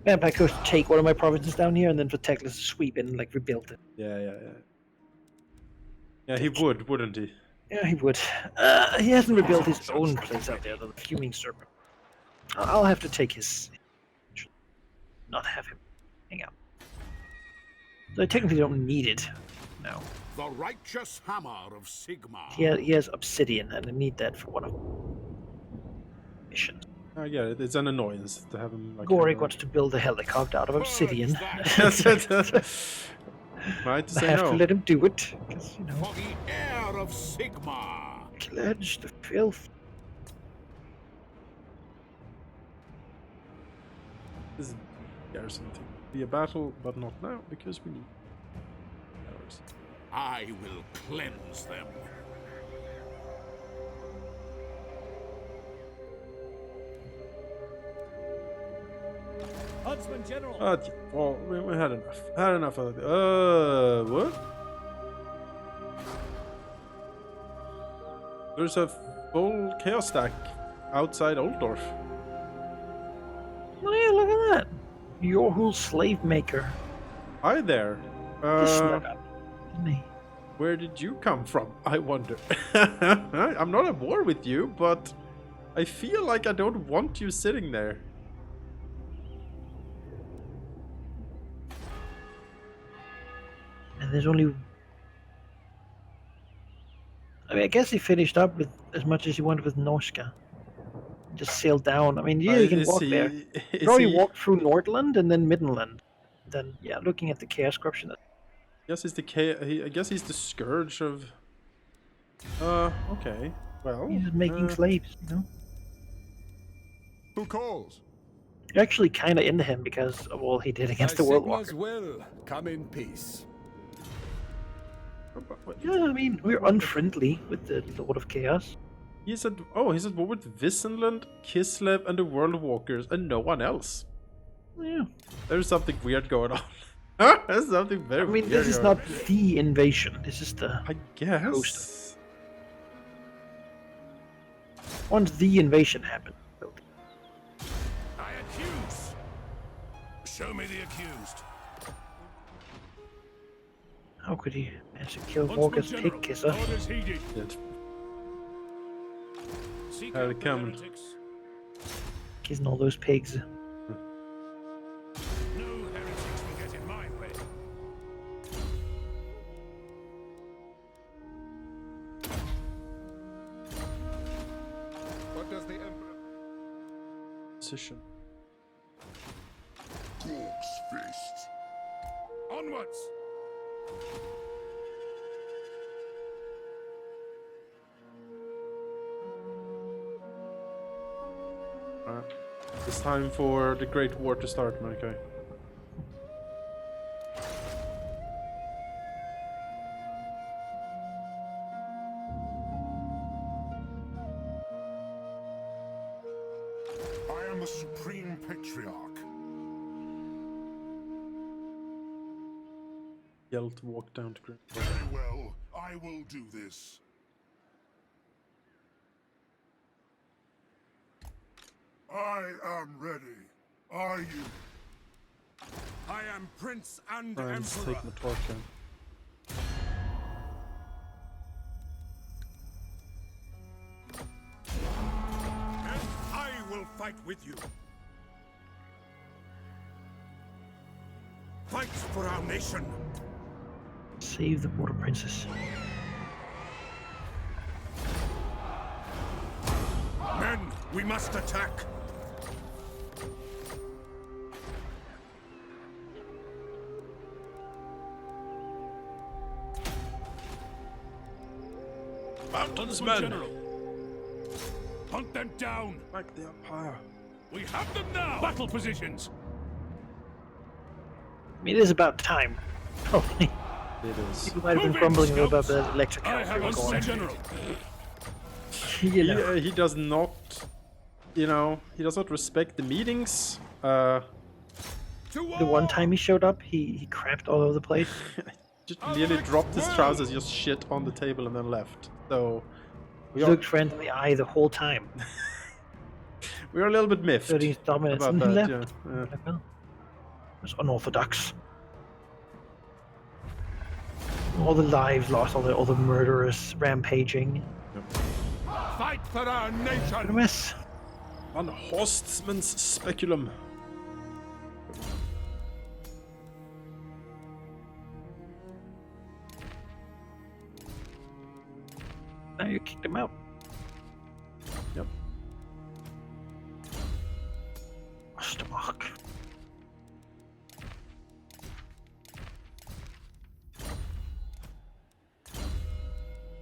Speaker 1: Vampire Coast to take one of my provinces down here, and then for Teklis to sweep in and like rebuild it.
Speaker 2: Yeah. Yeah, he would, wouldn't he?
Speaker 1: Yeah, he would. He hasn't rebuilt his own place out there, the Fuming Serpent. I'll have to take his. Not have him hang out. So I technically don't need it. No.
Speaker 3: The righteous hammer of Sigmar.
Speaker 1: He has obsidian, and I need that for one of missions.
Speaker 2: Yeah, it's an annoyance to have him like.
Speaker 1: Gorik wants to build a helicopter out of obsidian.
Speaker 2: Right to
Speaker 1: I
Speaker 2: say
Speaker 1: have
Speaker 2: no.
Speaker 1: to let him do it, because, you know,
Speaker 3: For the heir of Sigmar.
Speaker 1: pledge the filth.
Speaker 2: This is garrison thing. Be a battle, but not now because we need arrows.
Speaker 3: I will cleanse them.
Speaker 7: Huntsman General.
Speaker 2: Well, we had enough. Had enough of that. What? There's a full chaos stack outside Oldorf.
Speaker 1: Oh yeah, look at that. Yorhul slave maker.
Speaker 2: Hi there.
Speaker 1: Just snuck up, didn't he?
Speaker 2: Where did you come from? I wonder. I'm not at war with you, but I feel like I don't want you sitting there.
Speaker 1: there's only. I mean, I guess he finished up with as much as he wanted with Norska. Just sailed down. I mean, yeah, you can
Speaker 2: is
Speaker 1: walk
Speaker 2: he,
Speaker 1: there.
Speaker 2: Is
Speaker 1: You already
Speaker 2: he?
Speaker 1: walked through Nordland and then Middenland. Then, yeah, looking at the Chaos Corruption.
Speaker 2: I guess I guess he's the scourge of. Okay. Well.
Speaker 1: He's making slaves, you know?
Speaker 5: Who calls?
Speaker 1: You're actually kind of into him because of all he did against the World Walker.
Speaker 5: will come in peace.
Speaker 1: Yeah, I mean, we're unfriendly with the Lord of Chaos.
Speaker 2: He's at war with Visenland, Kislev, and the World Walkers, and no one else.
Speaker 1: Yeah.
Speaker 2: There's something weird going on. There's something very
Speaker 1: I mean,
Speaker 2: weird
Speaker 1: this is
Speaker 2: going
Speaker 1: not
Speaker 2: on.
Speaker 1: the invasion. This is the
Speaker 2: I guess.
Speaker 1: host. Once the invasion happened.
Speaker 5: I accuse. Show me the accused.
Speaker 1: How could he manage to kill Walker's pig kisser?
Speaker 5: Orders heeded.
Speaker 2: Shit.
Speaker 5: Seek
Speaker 2: How
Speaker 5: out
Speaker 2: they
Speaker 5: the
Speaker 2: coming?
Speaker 5: heretics.
Speaker 1: Kissing all those pigs.
Speaker 5: No heretics will get in my way. What does the Emperor?
Speaker 2: Position.
Speaker 5: Gorg's fist. Onwards.
Speaker 2: Alright. It's time for the Great War to start, Manaki.
Speaker 5: I am the Supreme Patriarch.
Speaker 2: Yell to walk down to Grimgor.
Speaker 5: Very well, I will do this. I am ready. Are you? I am Prince and
Speaker 2: Let's
Speaker 5: Emperor.
Speaker 2: take my torch in.
Speaker 5: And I will fight with you. Fight for our nation.
Speaker 1: Save the Border Princess.
Speaker 5: Men, we must attack.
Speaker 2: Mountains, men!
Speaker 5: Hunt them down.
Speaker 2: Back the Empire.
Speaker 5: We have them now. Battle positions.
Speaker 1: I mean, it is about time. Probably.
Speaker 2: It is.
Speaker 1: People might have been
Speaker 5: Moving,
Speaker 1: grumbling a little about
Speaker 5: scouts.
Speaker 1: the Elector
Speaker 5: I
Speaker 1: count.
Speaker 5: have a
Speaker 1: going.
Speaker 5: general.
Speaker 1: You know.
Speaker 2: He does not, he does not respect the meetings.
Speaker 1: The one time he showed up, he crapped all over the place.
Speaker 2: Just nearly dropped his trousers, just shit on the table and then left. So
Speaker 1: He looked friend in the eye the whole time.
Speaker 2: we are a little bit miffed
Speaker 1: 30 dominance
Speaker 2: about
Speaker 1: and he
Speaker 2: that.
Speaker 1: left.
Speaker 2: Yeah.
Speaker 1: Like, well, it's unorthodox. All the lives lost, all the murderous rampaging.
Speaker 5: Fight for our
Speaker 1: What a
Speaker 5: nation.
Speaker 1: mess.
Speaker 2: Van Horstman's speculum.
Speaker 1: Now you kicked him out.
Speaker 2: Yep.
Speaker 1: Ostermark.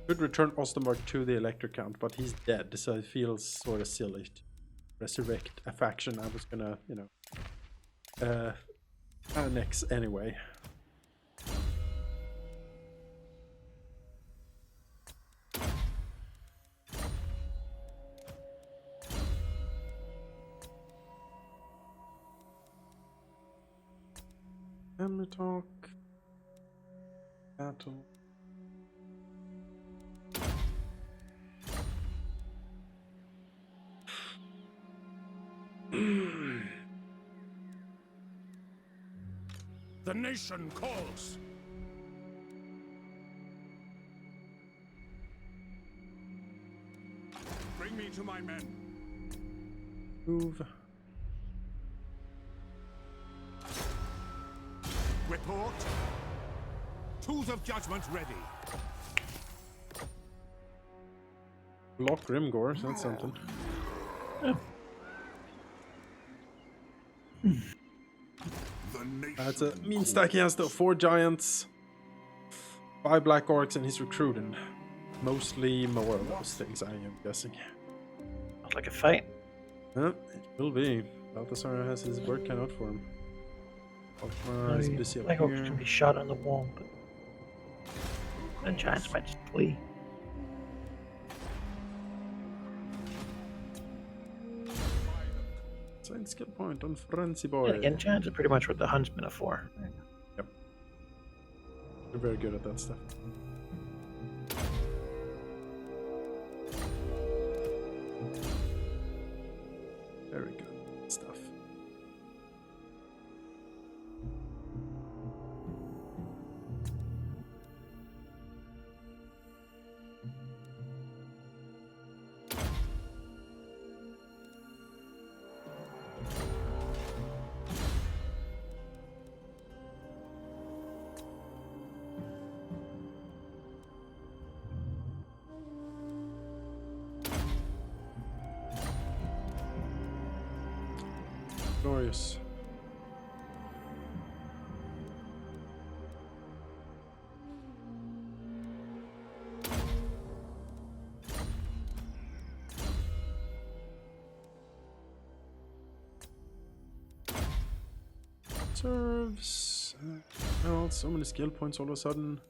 Speaker 2: Could return Ostermark to the Elector count, but he's dead, so it feels sort of silly to resurrect a faction I was gonna, annex anyway. Family talk. Battle.
Speaker 5: The nation calls. Bring me to my men.
Speaker 2: Move.
Speaker 5: Report. Tools of judgment ready.
Speaker 2: Block Grimgor, so that's something.
Speaker 5: The nation.
Speaker 2: That's a mean stack. He has though 4 giants, 5 black orcs, and he's recruiting. Mostly more of those things, I am guessing.
Speaker 1: Sounds like a fight.
Speaker 2: Yeah, it will be. Balthasar has his work cut out for him. Balthasar is busy
Speaker 1: I
Speaker 2: up
Speaker 1: hope it's
Speaker 2: here.
Speaker 1: gonna be shot on the wall, but the giants might just flee.
Speaker 2: Science skill point on Frenzy Boy.
Speaker 1: And again, giants are pretty much what the huntsmen are for.
Speaker 2: Yep. They're very good at that stuff. Very good stuff. Glorious. Serves. Oh, so many skill points all of a sudden.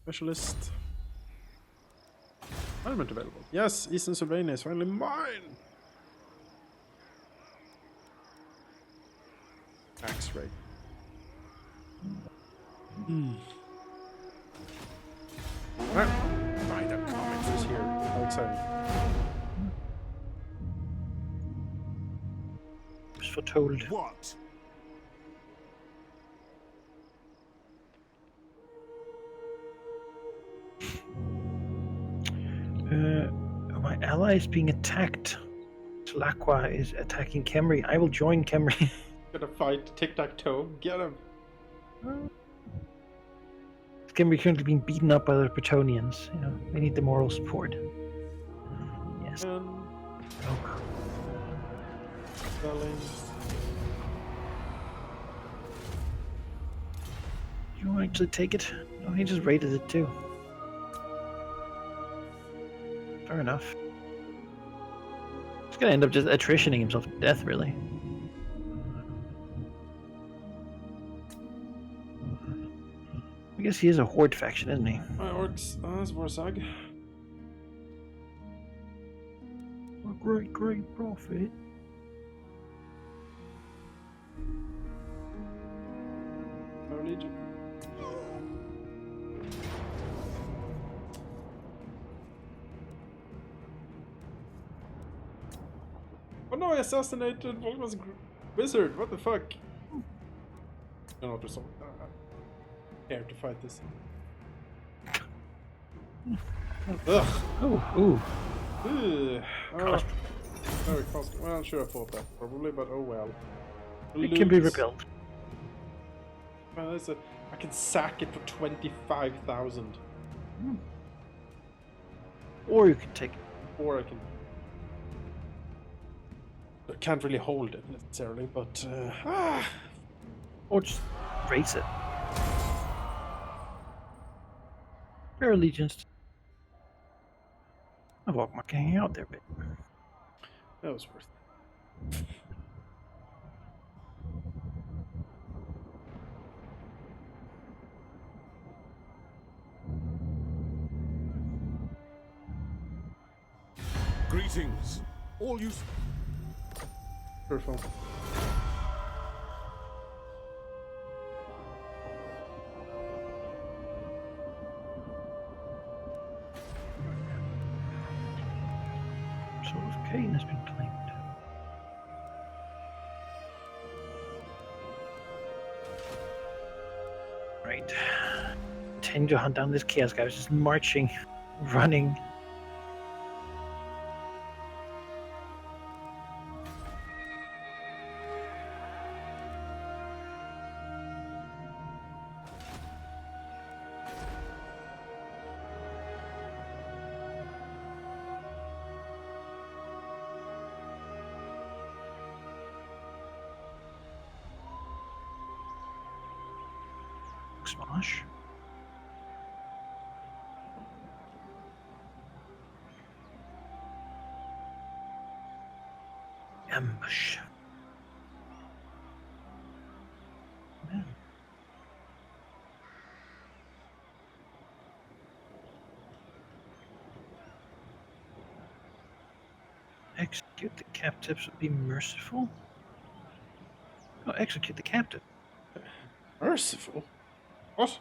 Speaker 2: Specialist. Element available. Yes, Eastern Sylvania is finally mine! Axe ray. Alright.
Speaker 5: By the comet.
Speaker 2: Who's here? How exciting.
Speaker 1: Was foretold.
Speaker 5: What?
Speaker 1: My ally is being attacked. Tlaqua is attacking Kemri. I will join Kemri.
Speaker 2: Gonna fight tic-tac-toe. Get him.
Speaker 1: Kemri currently being beaten up by the Bretonians. You know, they need the moral support. Yes. Oh.
Speaker 2: Selling.
Speaker 1: You want to actually take it? No, he just raided it too. Fair enough. He's gonna end up just attritioning himself to death, really. I guess he is a horde faction, isn't he?
Speaker 2: My orcs. That's Warsag.
Speaker 1: A great, great prophet.
Speaker 2: No legion. Oh no, I assassinated Volkmar's wizard. What the fuck? No, not resolved. Care to fight this. Ugh.
Speaker 1: Oh, ooh.
Speaker 2: Ugh.
Speaker 1: Cost.
Speaker 2: Very costly. Well, sure, I thought that probably, but oh well.
Speaker 1: It can be
Speaker 2: Lose.
Speaker 1: rebuilt.
Speaker 2: Well, that's a. I can sack it for 25,000,
Speaker 1: Or you can take it.
Speaker 2: or I can. I can't really hold it necessarily, but
Speaker 1: Or just race it. Fair allegiance. I've walked my hanging out there a bit.
Speaker 2: that was worth it.
Speaker 5: Greetings. All you.
Speaker 2: Careful.
Speaker 1: Soul of Cain has been claimed. Right. Continue to hunt down this chaos guy. Just marching, running. Smosh. Ambush. Man. Execute the captives would be merciful? Oh, execute the captive.
Speaker 2: Merciful? What?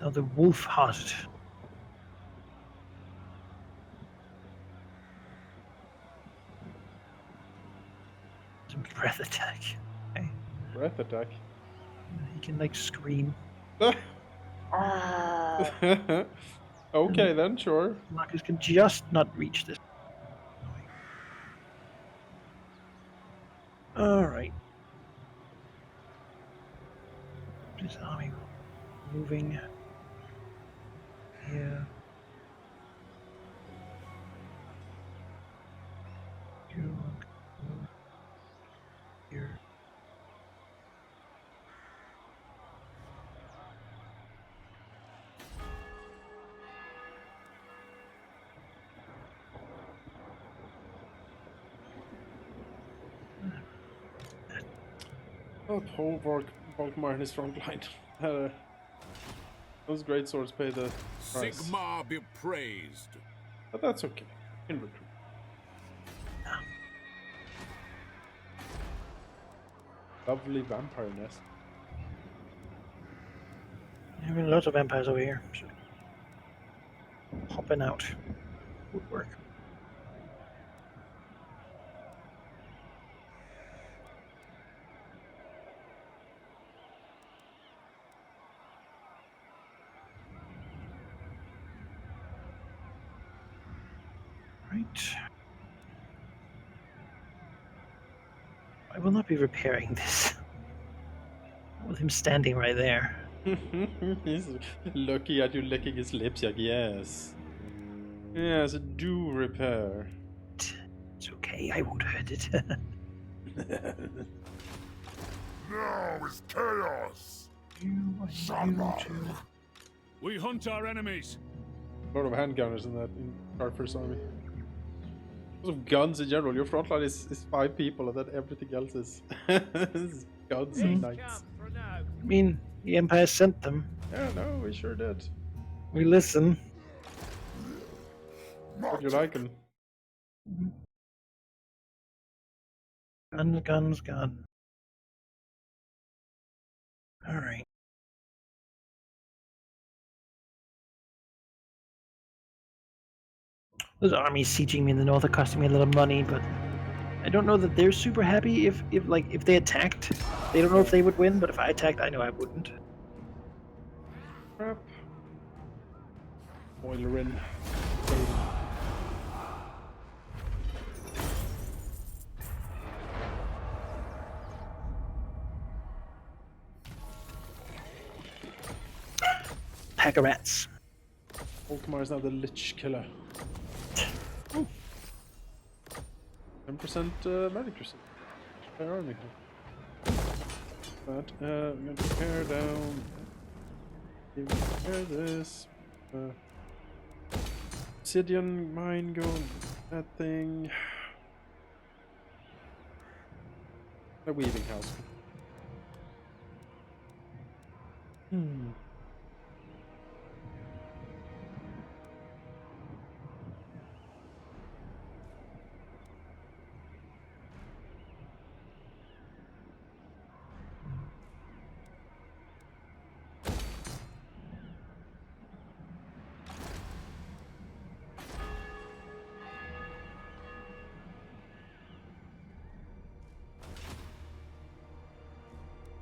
Speaker 1: Now the wolf-hearted. Some breath attack. Okay.
Speaker 2: Breath attack.
Speaker 1: He can like scream.
Speaker 2: Okay, then, sure.
Speaker 1: Marcus can just not reach this. Alright. This army moving here. Here.
Speaker 2: Oh, poor Volkmar in his front line. Those great swords pay the price.
Speaker 3: Sigmar be praised.
Speaker 2: But that's okay. In retreat. Lovely vampire nest.
Speaker 1: Having lots of vampires over here. So hopping out would work. Right. I will not be repairing this. With him standing right there.
Speaker 2: He's looking at you licking his lips like, yes. Yes, do repair.
Speaker 1: It's okay, I won't hurt it.
Speaker 5: Now is chaos.
Speaker 1: You.
Speaker 3: We hunt our enemies.
Speaker 2: A lot of handgunners in our first army. Lots of guns in general. Your front line is 5 people, and then everything else is guns and knights.
Speaker 1: I mean, the Empire sent them.
Speaker 2: Yeah, no, we sure did.
Speaker 1: We listen.
Speaker 2: Hope you like them.
Speaker 1: Guns, gun. Alright. Those armies sieging me in the north are costing me a lot of money, but I don't know that they're super happy if they attacked. They don't know if they would win, but if I attacked, I know I wouldn't.
Speaker 2: Crap. Boiler in.
Speaker 1: Pack of rats.
Speaker 2: Volkmar is now the Lich Killer. 10% magic resist. Fair army. But we're going to tear down. Repair this. Obsidian mine going. That thing. A weaving house.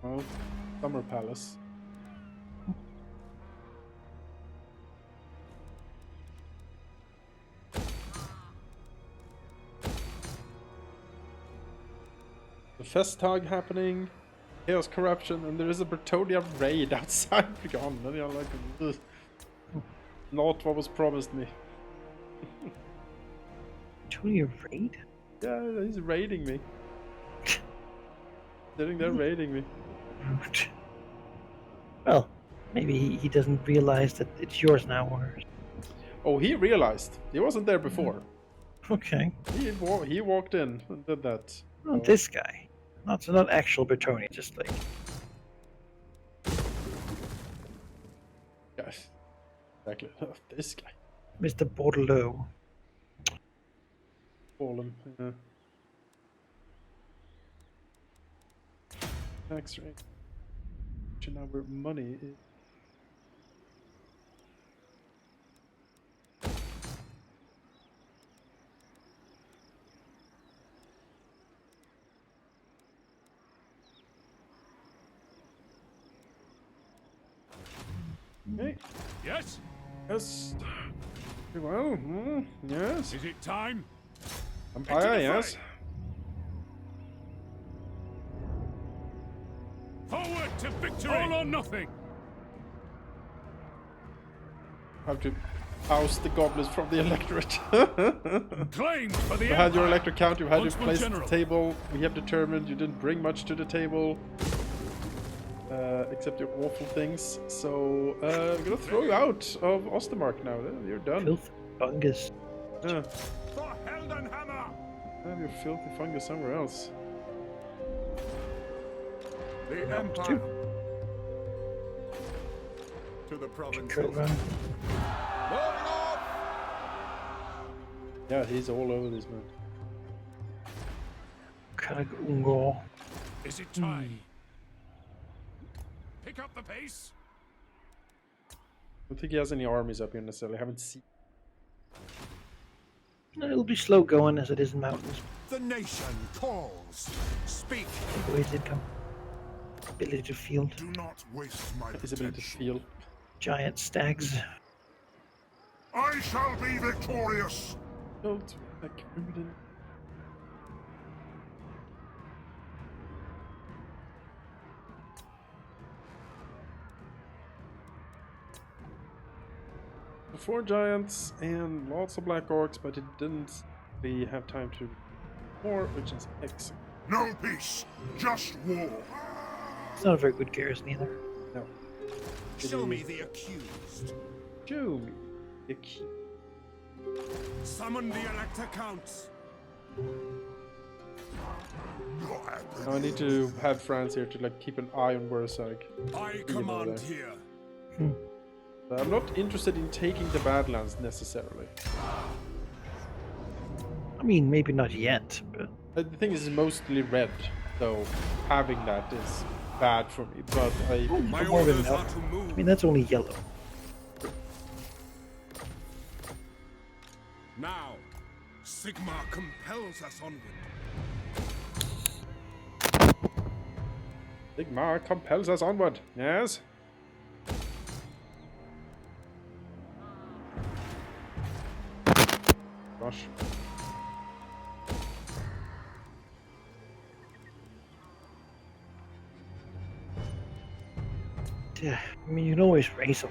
Speaker 2: Well, Summer Palace. The Festag happening, Chaos Corruption, and there is a Bertonia raid outside Begon. And you're like, ugh. Not what was promised me.
Speaker 1: Bertonia raid?
Speaker 2: Yeah, he's raiding me. sitting there raiding me.
Speaker 1: Well, maybe he doesn't realize that it's yours now, or...
Speaker 2: Oh, he realized. He wasn't there before.
Speaker 1: Okay.
Speaker 2: He walked in and did that.
Speaker 1: Well, this guy. Not actual Bertoni, just like...
Speaker 2: Yes. Exactly. This guy.
Speaker 1: Mr. Bordelot.
Speaker 2: Call him. Yeah. Tax rate. Now where money is. Okay.
Speaker 5: Yes?
Speaker 2: Yes. Very well. Yes.
Speaker 5: Is it time?
Speaker 2: Empire, yes.
Speaker 5: Forward to victory! All or nothing!
Speaker 2: Have to oust the goblins from the electorate.
Speaker 5: Claimed for the
Speaker 2: You had your
Speaker 5: Empire.
Speaker 2: elector count, you had your
Speaker 5: Huntsman
Speaker 2: place at
Speaker 5: General.
Speaker 2: the table. We have determined you didn't bring much to the table. Except your awful things. So, I'm gonna throw you out of Ostermark now. You're done.
Speaker 1: Filth fungus.
Speaker 2: Yeah.
Speaker 5: For Heldenhammer!
Speaker 2: Have your filthy fungus somewhere else.
Speaker 5: The
Speaker 1: No,
Speaker 5: Empire.
Speaker 1: two.
Speaker 5: To the province
Speaker 1: Trail
Speaker 5: of...
Speaker 1: run.
Speaker 2: Yeah, he's all over this man.
Speaker 1: Grimgor.
Speaker 5: Is it time? Pick up the pace.
Speaker 2: I don't think he has any armies up here necessarily. I haven't seen.
Speaker 1: It'll be slow going as it is in mountains.
Speaker 5: The nation calls. Speak.
Speaker 1: The ways did come. Ability to field.
Speaker 5: Do not waste my
Speaker 2: His ability to
Speaker 5: potential.
Speaker 2: feel.
Speaker 1: Giant stags.
Speaker 5: I shall be victorious.
Speaker 2: Don't like Wimbledon. Four giants and lots of black orcs, but it didn't really have time to more, which is excellent.
Speaker 5: No peace, just war.
Speaker 1: It's not a very good garrison either.
Speaker 2: No.
Speaker 5: Show me the accused.
Speaker 2: Show me the key.
Speaker 5: Summon the Elector counts.
Speaker 2: Now I need to have France here to like keep an eye on Wurzag.
Speaker 5: I command here.
Speaker 2: I'm not interested in taking the Badlands necessarily.
Speaker 1: I mean, maybe not yet, but
Speaker 2: The thing is, it's mostly red, so having that is bad for me. But I
Speaker 5: My
Speaker 1: more than
Speaker 5: orders are
Speaker 1: enough.
Speaker 5: to
Speaker 1: I
Speaker 5: move.
Speaker 1: mean, that's only yellow.
Speaker 5: Now, Sigmar compels us onward.
Speaker 2: Sigmar compels us onward. Yes. Gosh.
Speaker 1: Yeah, I mean, you can always race them.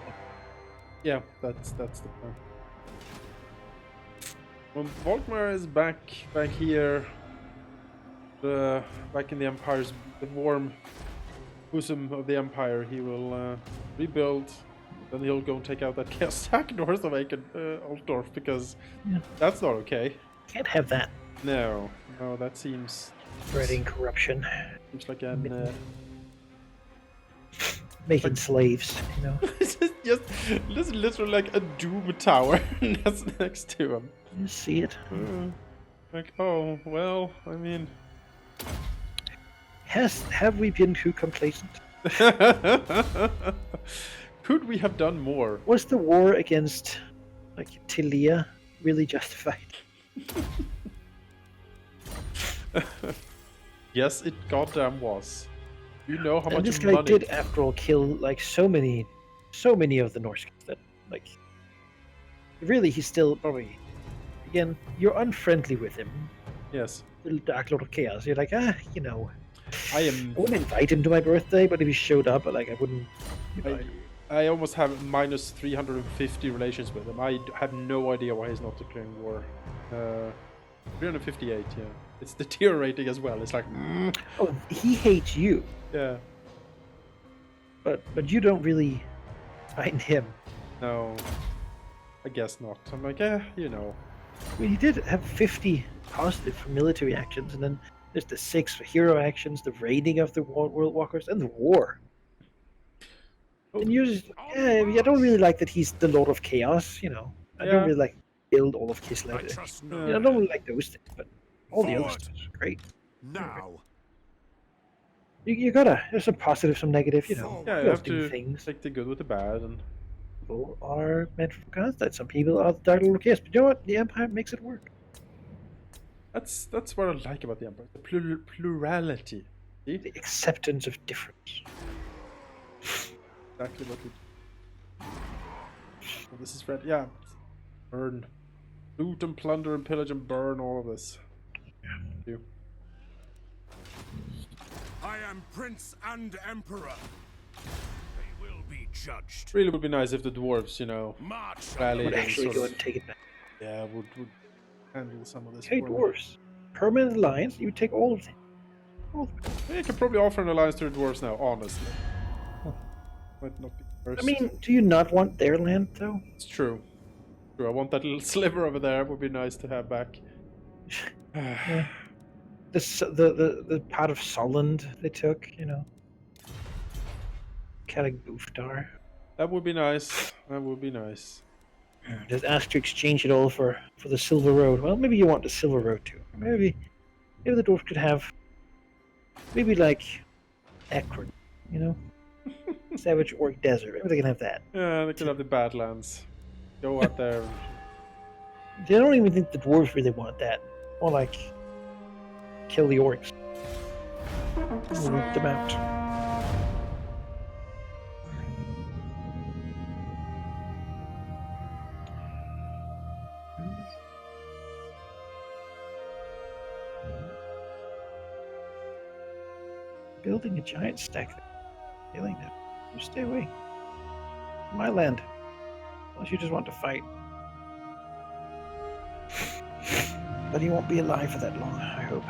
Speaker 2: Yeah, that's the plan. When Volkmar is back here, back in the Empire's the warm bosom of the Empire, he will rebuild. Then he'll go and take out that chaos sack north of Altdorf, because that's not okay.
Speaker 1: Can't have that.
Speaker 2: No, that seems
Speaker 1: Spreading corruption.
Speaker 2: like an
Speaker 1: Making slaves, you know.
Speaker 2: this is literally like a doom tower that's next to him.
Speaker 1: You see it.
Speaker 2: Like, oh well, I mean.
Speaker 1: Have we been too complacent?
Speaker 2: Could we have done more?
Speaker 1: Was the war against, like, Tilia really justified?
Speaker 2: Yes, it goddamn was. You know how
Speaker 1: And
Speaker 2: much
Speaker 1: this guy
Speaker 2: money.
Speaker 1: did, after all, kill like so many of the Norse that, like, really, he's still probably. Again, you're unfriendly with him,
Speaker 2: Yes,
Speaker 1: little Dark Lord of Chaos. You're like, you know,
Speaker 2: I am.
Speaker 1: I wouldn't invite him to my birthday, but if he showed up, like, I wouldn't. You know,
Speaker 2: I almost have minus 350 relations with him. I have no idea why he's not declaring war. 358, yeah. it's deteriorating as well. It's like,
Speaker 1: Oh, he hates you,
Speaker 2: yeah,
Speaker 1: but you don't really find him.
Speaker 2: no, I guess not. I'm like, yeah, you know.
Speaker 1: I mean, he did have 50 positive for military actions, and then there's the 6 for hero actions, the raiding of the world walkers, and the war.
Speaker 2: Oh.
Speaker 1: And you're just, yeah, I don't really like that he's the Lord of Chaos, you know. I don't
Speaker 2: Yeah.
Speaker 1: really like build all of his
Speaker 5: I
Speaker 1: level.
Speaker 5: trust
Speaker 1: You
Speaker 5: no
Speaker 1: know, I
Speaker 5: man.
Speaker 1: don't really like those things, but all the other
Speaker 5: Forward.
Speaker 1: stuff is great.
Speaker 5: Now.
Speaker 1: You gotta, there's some positive, some negative, you know.
Speaker 5: Forward.
Speaker 2: Yeah, you
Speaker 1: People
Speaker 2: have
Speaker 1: do
Speaker 2: to
Speaker 1: things.
Speaker 2: take the good with the bad, and
Speaker 1: People are meant for contact. Some people are the Dark Lord of Chaos, but you know what? The Empire makes it work.
Speaker 2: that's what I like about the Empire. The plurality. See?
Speaker 1: The acceptance of difference.
Speaker 2: Exactly what we. Oh, this is red. Yeah. Burn. Loot and plunder and pillage and burn all of this. You.
Speaker 5: I am Prince and Emperor. They will be judged.
Speaker 2: Really would be nice if the dwarves, you know,
Speaker 5: March.
Speaker 2: rallied
Speaker 1: Would
Speaker 2: and
Speaker 1: actually
Speaker 2: sort
Speaker 1: go
Speaker 2: of,
Speaker 1: and take it back.
Speaker 2: yeah, would handle some of this.
Speaker 1: Hey,
Speaker 2: for me.
Speaker 1: dwarves. Permanent alliance, you take all of them. All of them.
Speaker 2: Yeah, you can probably offer an alliance to the dwarves now, honestly. Might not be first.
Speaker 1: I mean, do you not want their land, though?
Speaker 2: It's true. True, I want that little sliver over there. It would be nice to have back.
Speaker 1: Yeah. The part of Solland they took, you know. Kalig Buftar.
Speaker 2: That would be nice. That would be nice.
Speaker 1: Just ask to exchange it all for the Silver Road. Well, maybe you want the Silver Road too. Maybe the dwarf could have maybe like Ekron, you know? Savage Orc Desert. Maybe they can have that.
Speaker 2: Yeah, they could have the Badlands. Go out there.
Speaker 1: They don't even think the dwarves really want that. More like kill the orcs. Root them out. Building a giant stack there. Killing them. Just stay away. My land. Unless you just want to fight. But he won't be alive for that long, I hope.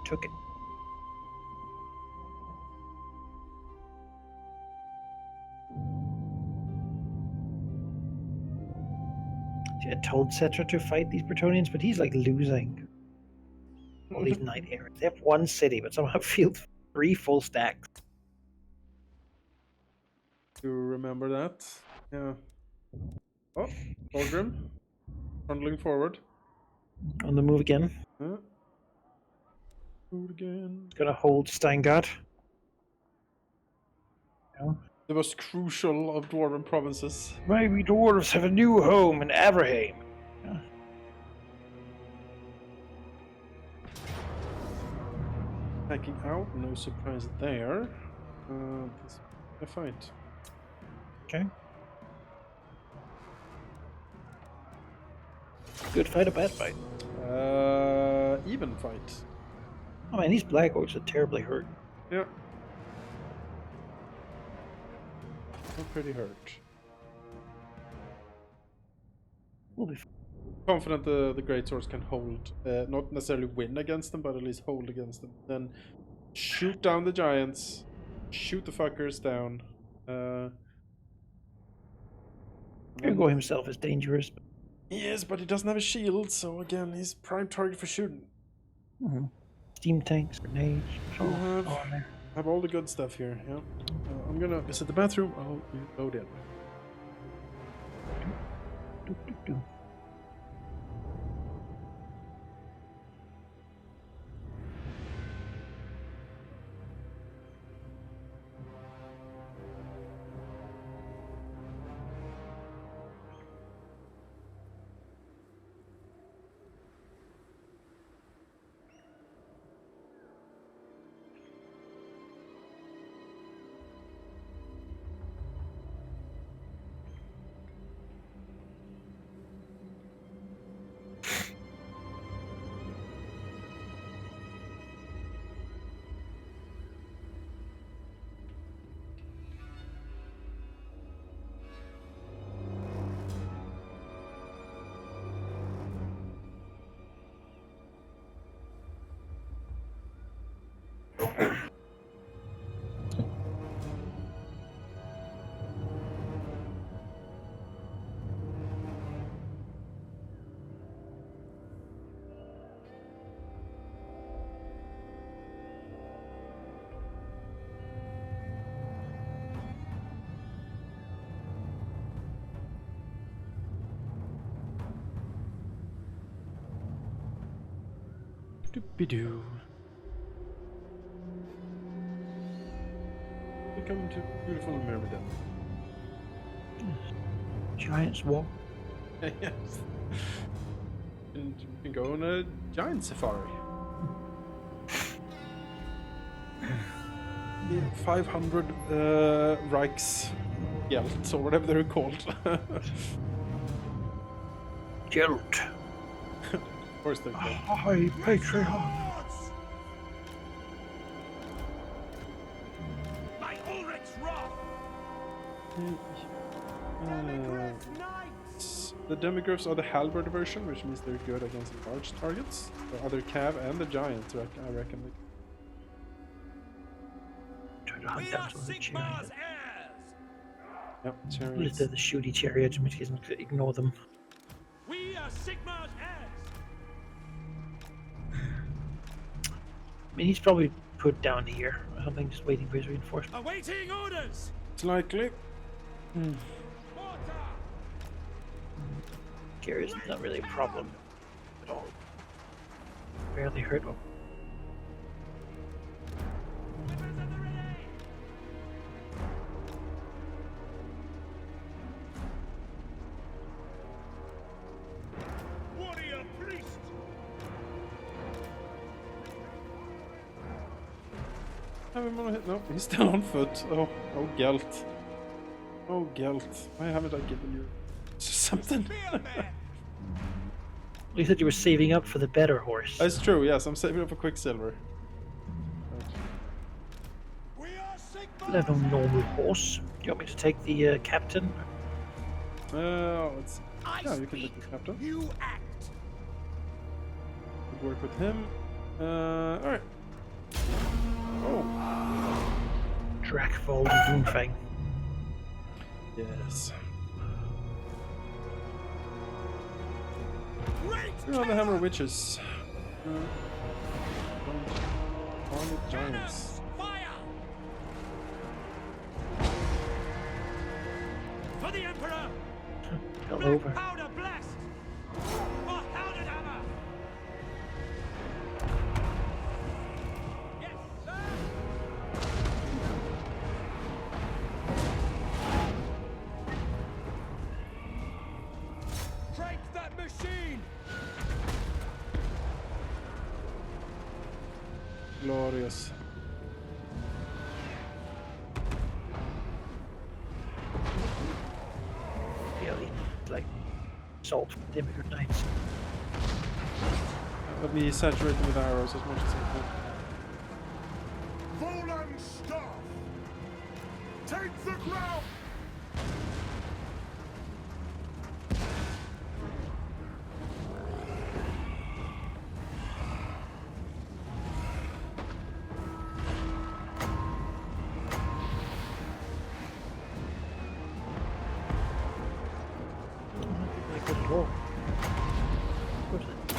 Speaker 1: Took it. I told Cetra to fight these Bretonians, but he's like losing all these knight errants. They have one city, but somehow field 3 full stacks.
Speaker 2: You remember that? Yeah. Oh, Thorgrim. Trundling forward.
Speaker 1: On the move again.
Speaker 2: Yeah. Do it again.
Speaker 1: Gonna hold Steingart. No.
Speaker 2: The most crucial of dwarven provinces.
Speaker 1: My we dwarves have a new home in Averheim. Yeah.
Speaker 2: Backing out, no surprise there. This a fight.
Speaker 1: Okay. Good fight or bad fight?
Speaker 2: Even fight.
Speaker 1: Oh man, these black orcs are terribly hurt.
Speaker 2: Yeah. I'm pretty hurt.
Speaker 1: We'll be fine.
Speaker 2: Confident the great swords can hold, not necessarily win against them, but at least hold against them. Then shoot down the giants, shoot the fuckers down.
Speaker 1: Grimgor himself is dangerous.
Speaker 2: Yes, but he doesn't have a shield, so again, he's prime target for shooting.
Speaker 1: Mm-hmm. Steam tanks, grenades, all
Speaker 2: have-
Speaker 1: on there.
Speaker 2: Have all the good stuff here. Yeah. I'm gonna visit the bathroom. I'll load in.
Speaker 1: Do, do, do.
Speaker 2: Doopy-doo. Welcome to beautiful Myrmidon.
Speaker 1: Giants walk.
Speaker 2: Yes. And you can go on a giant safari. Yeah, 500 Reichs Gelt, or whatever they're called.
Speaker 1: Guilt.
Speaker 2: Of course they're called.
Speaker 1: Hi, Patriarch.
Speaker 5: By Ulrich's wrath!
Speaker 2: The demigryphs are the halberd version, which means they're good against large targets. The other cav and the giant, I reckon.
Speaker 1: Try to hunt
Speaker 7: We
Speaker 1: down
Speaker 7: are
Speaker 1: some of the
Speaker 7: Sigmar's
Speaker 1: chariots.
Speaker 7: heirs!
Speaker 2: Yep,
Speaker 1: Let's
Speaker 2: chariots.
Speaker 1: do the shooty chariots, which isn't ignore them.
Speaker 7: We are Sigmar's heirs!
Speaker 1: I mean, he's probably put down here. I don't think just waiting for his reinforcement.
Speaker 7: Awaiting orders!
Speaker 2: It's likely.
Speaker 7: Mortar!
Speaker 1: Chariots is not really a problem at all. Barely hurt him.
Speaker 5: Warrior priest!
Speaker 2: No, he's still on foot. Oh, Gelt. Oh, Gelt. Why haven't I given you something?
Speaker 7: Spearman!
Speaker 1: You said you were saving up for the better horse.
Speaker 2: That's true, yes. I'm saving up for Quicksilver.
Speaker 7: We are Sigmar's
Speaker 1: I have no normal horse. Do you want me to take the captain?
Speaker 2: Let's see.
Speaker 7: I
Speaker 2: Yeah, you can
Speaker 7: speak,
Speaker 2: take the captain.
Speaker 7: you act.
Speaker 2: Could work with him. Alright. Oh,
Speaker 1: Drakvold Doomfang.
Speaker 2: yes.
Speaker 7: Great
Speaker 2: Here are the Hammer Witches. Armored Giants.
Speaker 7: cannons! Fire! For the Emperor!
Speaker 1: Fell
Speaker 7: Black
Speaker 1: over.
Speaker 7: powder blast! For Heldenhammer! Yes, sir! Crank that machine!
Speaker 2: Glorious.
Speaker 1: Really, like salt Demigod Knights.
Speaker 2: Let me saturate them with arrows as much as I can.
Speaker 5: Volan staff! Take the ground!
Speaker 1: Like good at all. Of course it-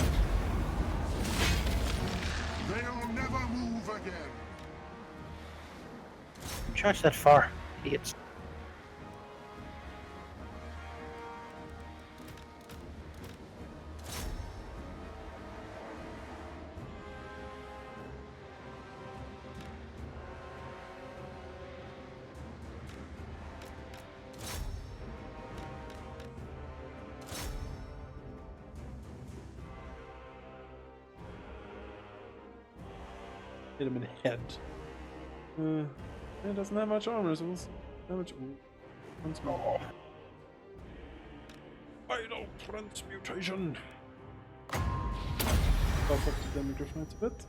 Speaker 5: They'll never move again!
Speaker 1: Charge that far, idiots.
Speaker 2: Hit him in the head. It doesn't have much armor, so we'll see how much. Once more. Final transmutation. Buff up the Demigryph Knights a bit.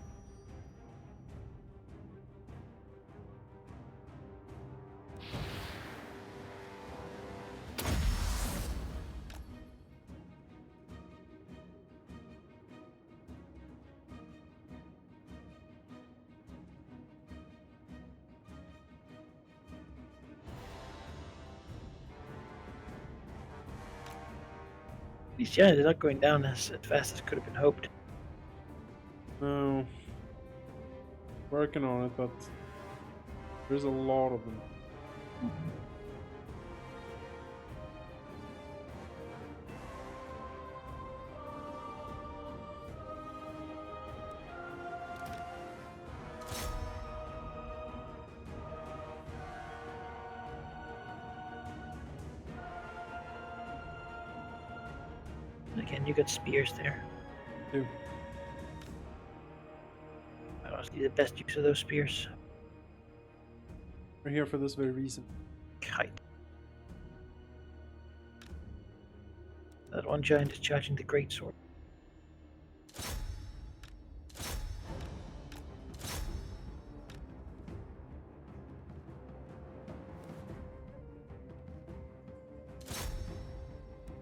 Speaker 1: These giants are not going down as fast as could have been hoped.
Speaker 2: No. Working on it, but there's a lot of them.
Speaker 1: Again, you got spears there.
Speaker 2: Too.
Speaker 1: I don't see the best use of those spears.
Speaker 2: We're here for this very reason.
Speaker 1: Kite. That one giant is charging the great sword.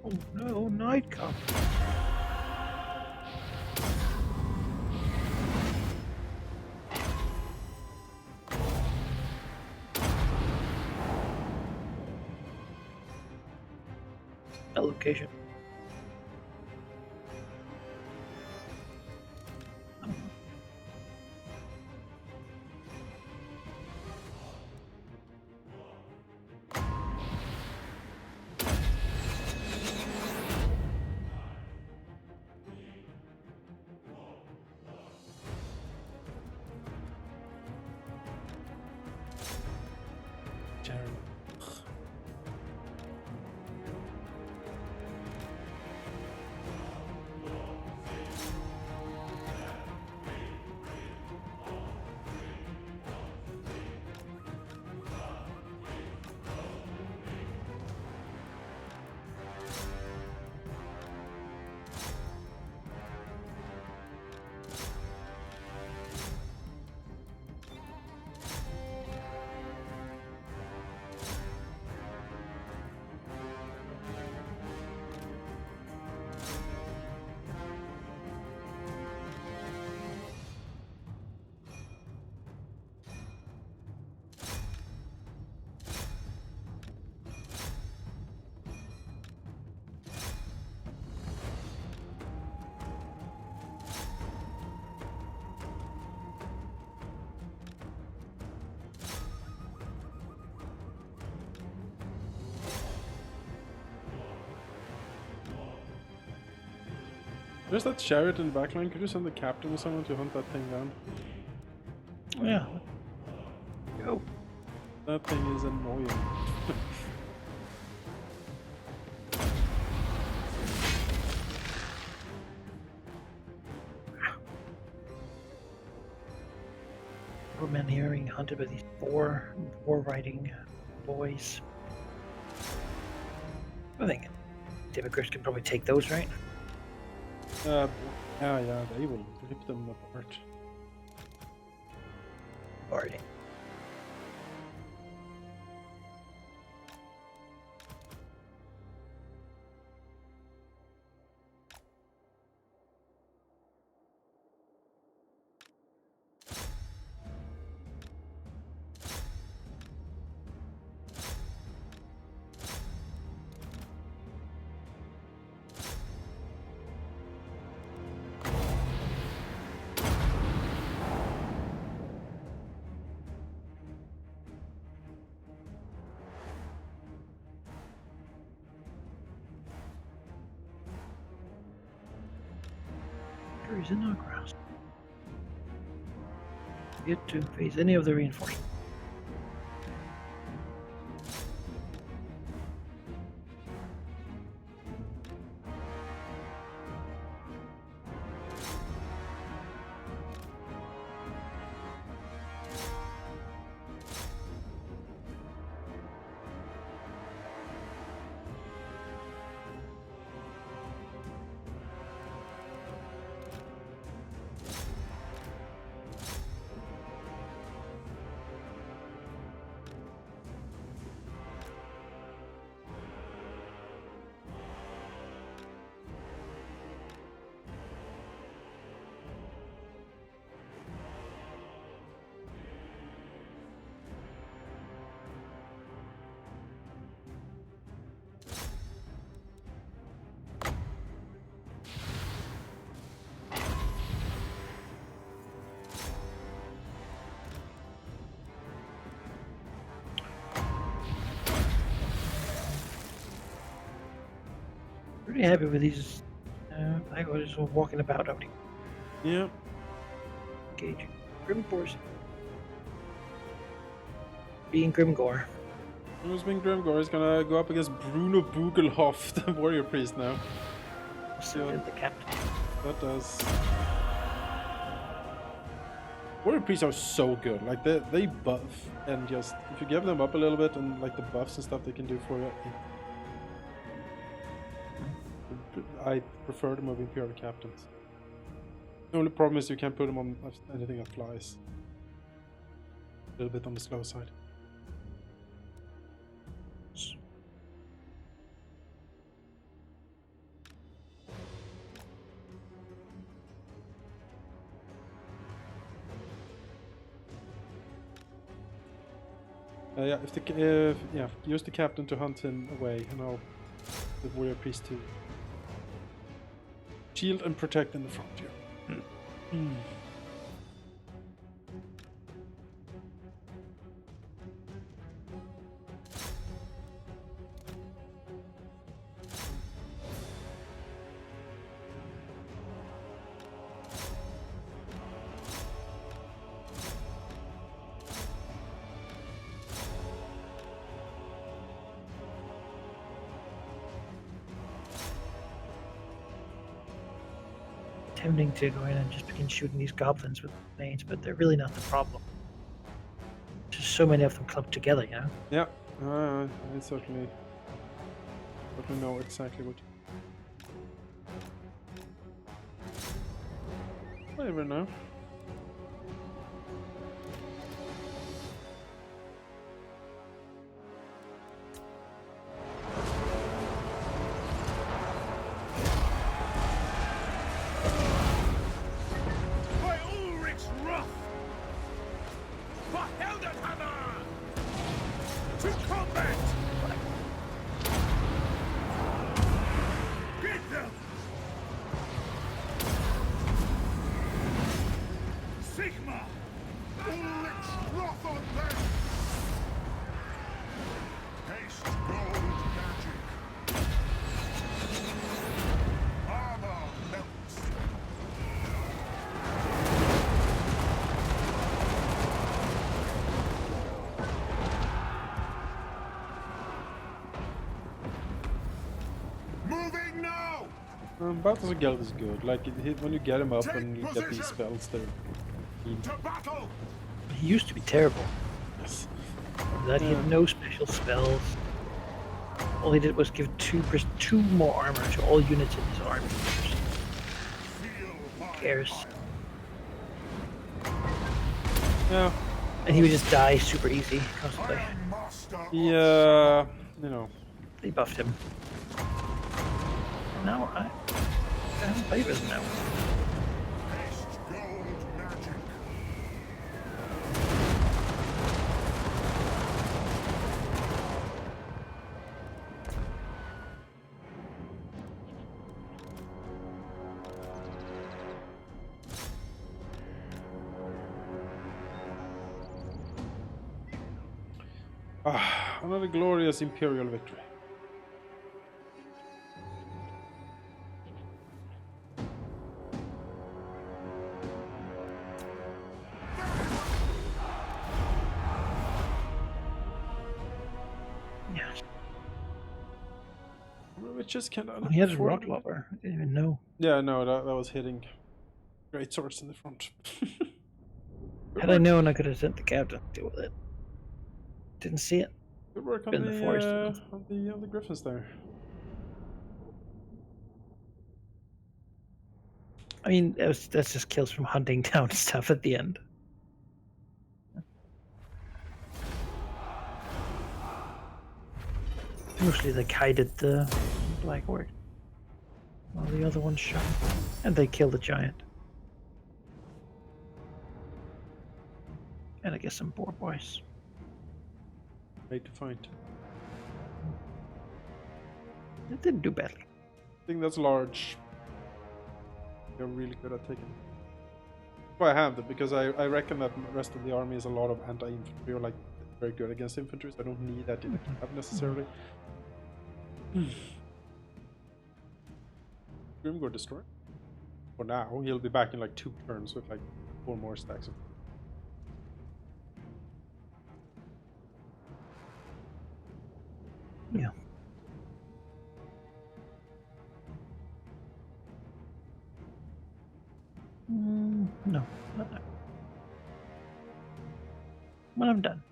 Speaker 1: Oh no, night come. Location.
Speaker 2: There's that chariot in the backline. Could you send the captain or someone to hunt that thing down?
Speaker 1: Oh, yeah. Go.
Speaker 2: That thing is annoying.
Speaker 1: Poor men here being hunted by these four war-riding boys. I think Democrats can probably take those, right?
Speaker 2: Yeah, they will rip them apart.
Speaker 1: Already. He's in our grounds. Get to face any of the reinforcements. Pretty happy with these. I was walking about out here,
Speaker 2: Yeah.
Speaker 1: engaging. Grimgor's being Grimgor.
Speaker 2: Who's been Grimgor is gonna go up against Bruno Bugelhoff, the warrior priest now.
Speaker 1: So did the captain.
Speaker 2: That does. Warrior priests are so good. Like they buff, and just if you give them up a little bit and like the buffs and stuff they can do for you. I prefer the moving Imperial captains. The only problem is you can't put them on anything that flies. A little bit on the slow side. Yeah, use the captain to hunt him away, and I'll the warrior priest to shield and protect in the frontier.
Speaker 1: Tempting to go in and just begin shooting these goblins with grenades, but they're really not the problem. Just so many of them clumped together, you know?
Speaker 2: Yeah, I certainly know exactly what. I never know.
Speaker 3: By Ulrich's wrath! For Heldenhammer! To combat! Get them! Sigma! Ulrich's wrath on them! Taste gold magic! Armor melts! Moving now!
Speaker 2: Balthasar Guild is good. Like when you get him up and you get these spells, they're
Speaker 3: To battle!
Speaker 1: He used to be terrible.
Speaker 2: yes.
Speaker 1: That he had no special spells. All he did was give two more armor to all units in his army.
Speaker 3: Feel my
Speaker 1: Who cares?
Speaker 3: fire.
Speaker 2: Yeah.
Speaker 1: And he would just die super easy constantly.
Speaker 3: I am master of
Speaker 2: Yeah. You know.
Speaker 1: They buffed him. Now I haven't played with him now.
Speaker 3: taste gold magic.
Speaker 2: Another glorious Imperial victory.
Speaker 1: Yes.
Speaker 2: Which just kind of.
Speaker 1: He has a rock lobber. I didn't even know.
Speaker 2: Yeah, no, that was hitting great swords in the front.
Speaker 1: Had I known, I could have sent the captain to deal with it. Didn't see it.
Speaker 2: Good work on
Speaker 1: Been in the forest.
Speaker 2: on the griffins there.
Speaker 1: I mean, that's just kills from hunting down stuff at the end. Mostly they kited the black word, while the other one shot, and they killed the giant. And I guess some boar boys.
Speaker 2: Great to find.
Speaker 1: It didn't do badly.
Speaker 2: I think that's large. You're really good at taking. Well, I have that because I reckon that the rest of the army is a lot of anti-infantry, or like very good against infantry, so I don't need that in the camp necessarily. Grimgor destroyed. For now, he'll be back in like 2 turns with like 4 more stacks of.
Speaker 1: Yeah. No, not now. When I'm done.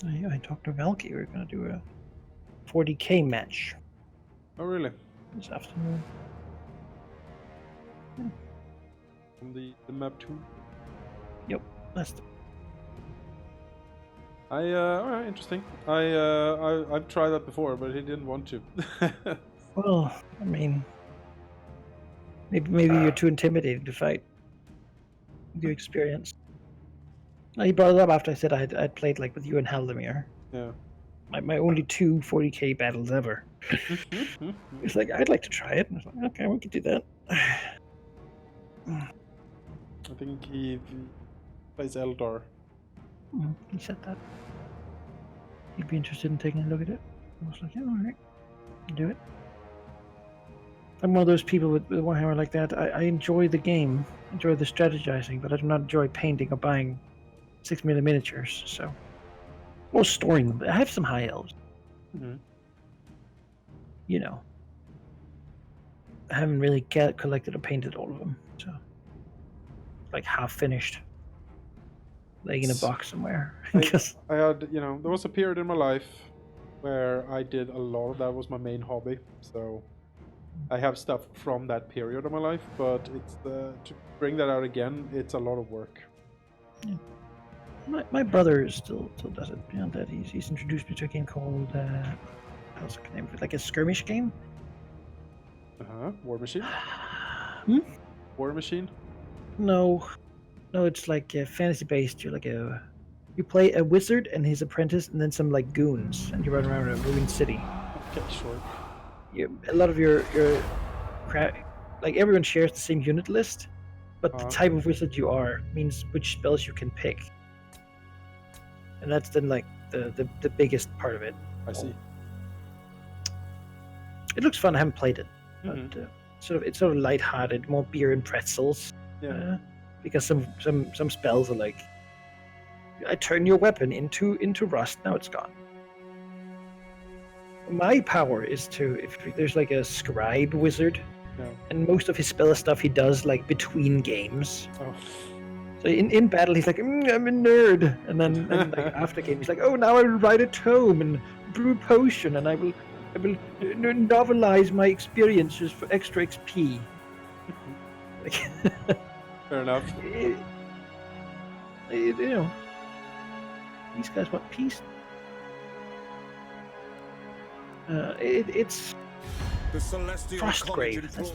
Speaker 1: Yeah, I talked to Valky. We're gonna do a 40k match
Speaker 2: Oh, really?
Speaker 1: this afternoon.
Speaker 2: On the map 2?
Speaker 1: Yep, that's
Speaker 2: Alright, interesting. I've tried that before, but he didn't want to.
Speaker 1: well. I mean, maybe you're too intimidated to fight. With your experience. No, he brought it up after I said I'd played like with you and Haldemir.
Speaker 2: Yeah.
Speaker 1: My only 2 40k battles ever. He's like, I'd like to try it. And I was like, okay, we could do that.
Speaker 2: I think he plays Eldar.
Speaker 1: He said that. He'd be interested in taking a look at it. I was like, yeah, alright. Do it. I'm one of those people with Warhammer like that. I enjoy the game, enjoy the strategizing, but I do not enjoy painting or buying 6mm miniatures, so. Or storing them. I have some high elves.
Speaker 2: Mm-hmm.
Speaker 1: You know. I haven't really collected or painted all of them, so. Like half finished. Laying in a box somewhere.
Speaker 2: I had, there was a period in my life where I did a lot. That was my main hobby. So I have stuff from that period of my life, but it's to bring that out again. It's a lot of work.
Speaker 1: Yeah. My brother still does it. Beyond that, he's introduced me to a game called how's the name of it? Like a skirmish game.
Speaker 2: War Machine. War Machine.
Speaker 1: No, it's like fantasy based. You play a wizard and his apprentice, and then some like goons, and you run around a ruined city.
Speaker 2: Okay, sure.
Speaker 1: A lot of your like everyone shares the same unit list, but the type of wizard you are means which spells you can pick, and that's then like the biggest part of it.
Speaker 2: I see.
Speaker 1: It looks fun. I haven't played it, but it's sort of lighthearted, more beer and pretzels.
Speaker 2: Yeah.
Speaker 1: Because some spells are like, I turn your weapon into rust. Now it's gone. My power is to, if there's like a scribe wizard, and most of his spell stuff he does like between games.
Speaker 2: Oh.
Speaker 1: So in battle he's like, I'm a nerd, and then like after game he's like, oh, now I will write a tome and brew potion, and I will novelize my experiences for extra XP. Like,
Speaker 2: fair enough.
Speaker 1: These guys want peace. It's
Speaker 3: The Celestial
Speaker 1: Frostgrave.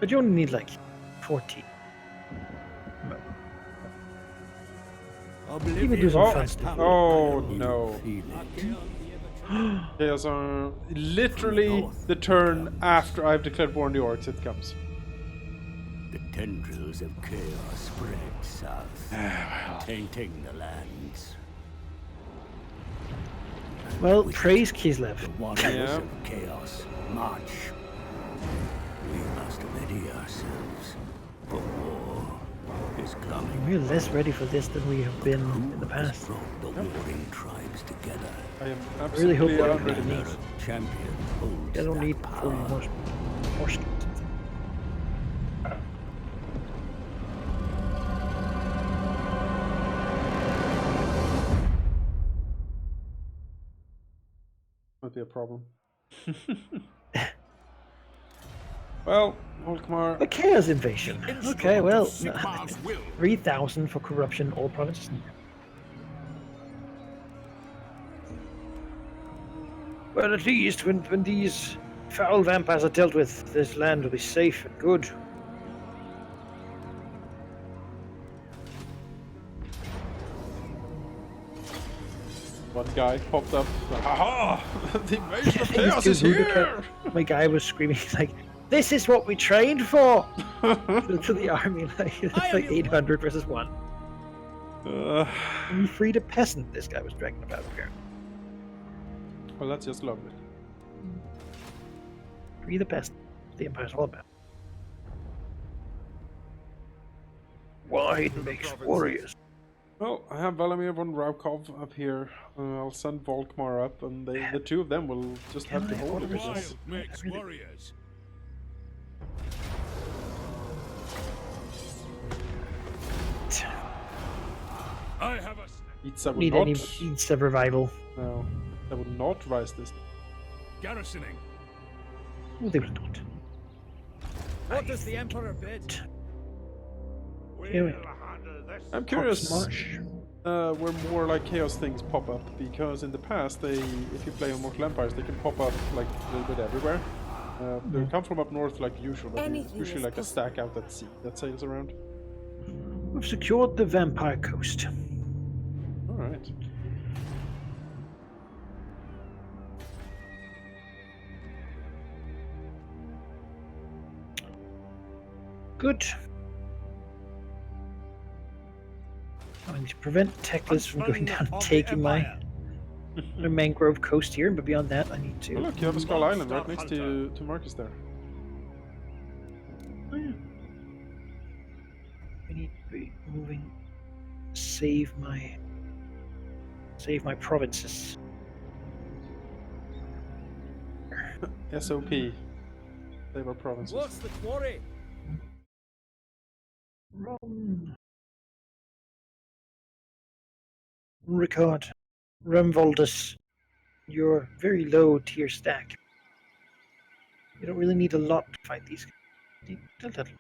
Speaker 1: But you only need like 14. Even do some fun stuff.
Speaker 2: Oh no. Chaos are literally the turn after I've declared war on the orcs it comes.
Speaker 4: The tendrils of chaos spread south, tainting the lands.
Speaker 1: Well, praise Kislev.
Speaker 4: The wanderers of chaos march. We must ready ourselves, for war is coming.
Speaker 1: We're less ready for this than we have been in the past.
Speaker 4: Brought the warring tribes together.
Speaker 2: I am
Speaker 1: I really hope
Speaker 2: absolutely
Speaker 1: what
Speaker 2: unready.
Speaker 4: Champion holds
Speaker 1: I don't
Speaker 4: that
Speaker 1: need 40
Speaker 4: power.
Speaker 1: more skills.
Speaker 2: Might be a problem. Well, Volkmar.
Speaker 1: The Chaos Invasion. Okay, well,
Speaker 3: Sigmar's will.
Speaker 1: 3,000 for corruption, all provinces. Well, at least when these foul vampires are dealt with, this land will be safe and good.
Speaker 2: One guy popped up. Aha! The invasion of
Speaker 1: It's
Speaker 2: chaos
Speaker 1: too
Speaker 2: is
Speaker 1: rude,
Speaker 2: here!
Speaker 1: my guy was screaming like, "This is what we trained for!" to the army, like it's like 800 versus 1. And we freed a peasant. This guy was dragging about apparently.
Speaker 2: Well, that's just lovely.
Speaker 1: Free the peasant. The Empire's all about. Wide makes warriors.
Speaker 2: Well, I have Valamir von Raukov up here. I'll send Volkmar up, and the two of them will just have to hold it.
Speaker 5: Wild makes warriors. I have a
Speaker 2: Itza will
Speaker 1: Need
Speaker 2: not.
Speaker 1: any Itza revival.
Speaker 2: No, they will not rise this.
Speaker 5: garrisoning.
Speaker 1: Oh, they will not.
Speaker 7: What does the Emperor bid?
Speaker 1: Here we
Speaker 2: I'm curious
Speaker 1: March.
Speaker 2: where more like chaos things pop up, because in the past if you play on Mortal Empires, they can pop up like a little bit everywhere. They come from up north like usual, but
Speaker 6: Anything
Speaker 2: usually
Speaker 6: is
Speaker 2: like a stack out at sea that sails around.
Speaker 1: We've secured the vampire coast.
Speaker 2: All right.
Speaker 1: Good. I need to prevent Teclis from going down and taking my mangrove coast here, but beyond that, I need to.
Speaker 2: Oh, look, you have a Skull Island right next to Marcus there.
Speaker 1: Oh, yeah. I need to be moving. Save my provinces.
Speaker 2: SOP. Save our provinces.
Speaker 7: What's the quarry?
Speaker 1: Ron. Record. Remvoldus. Your very low tier stack. You don't really need a lot to fight these guys. You need a little.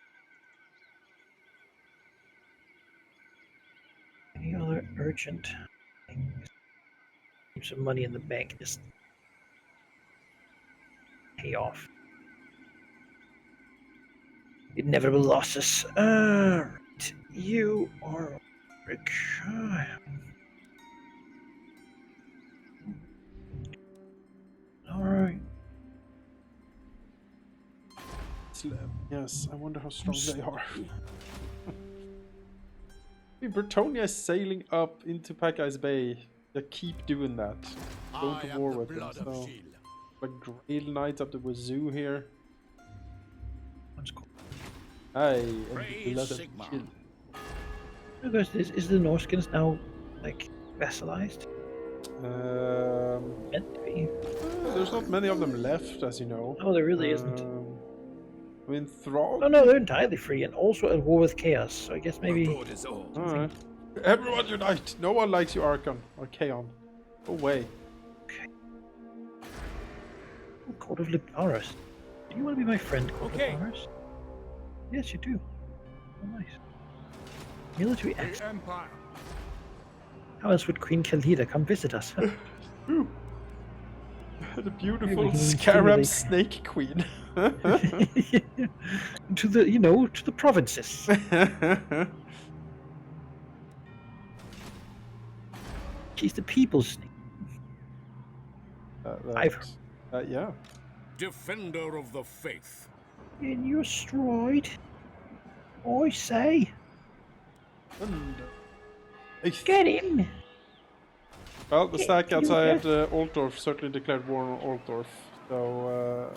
Speaker 1: Any other urgent things? Keep some money in the bank. Just pay off. Inevitable losses. Right. You are Alright.
Speaker 2: Yes, I wonder how strong they are. Bretonia is sailing up into Pack-Ice Bay. They keep doing that. Go to war with them. So, like Grail Knights up the wazoo here. Aye, and let them chill.
Speaker 1: Because is the Norskins now like vassalized? Meant to be.
Speaker 2: There's not many of them left, as you know.
Speaker 1: Oh, there really isn't.
Speaker 2: I mean, Thrall.
Speaker 1: Oh no, they're entirely free and also at war with chaos. So I guess maybe.
Speaker 2: Alright. Everyone unite! No one likes you, Archon or Kaon. Go away.
Speaker 1: Okay. Oh, Court of Liparis. Do you want to be my friend, Court of Liparis? Yes, you do. Oh, nice. Military access.
Speaker 5: Empire.
Speaker 1: How else would Queen Khalida come visit us?
Speaker 2: The beautiful scarab snake queen.
Speaker 1: To the provinces. She's the people's snake. I've heard.
Speaker 2: Yeah.
Speaker 3: Defender of the faith.
Speaker 1: In your stride, I say. Get in!
Speaker 2: Well, the stack outside Altdorf certainly declared war on Altdorf. So,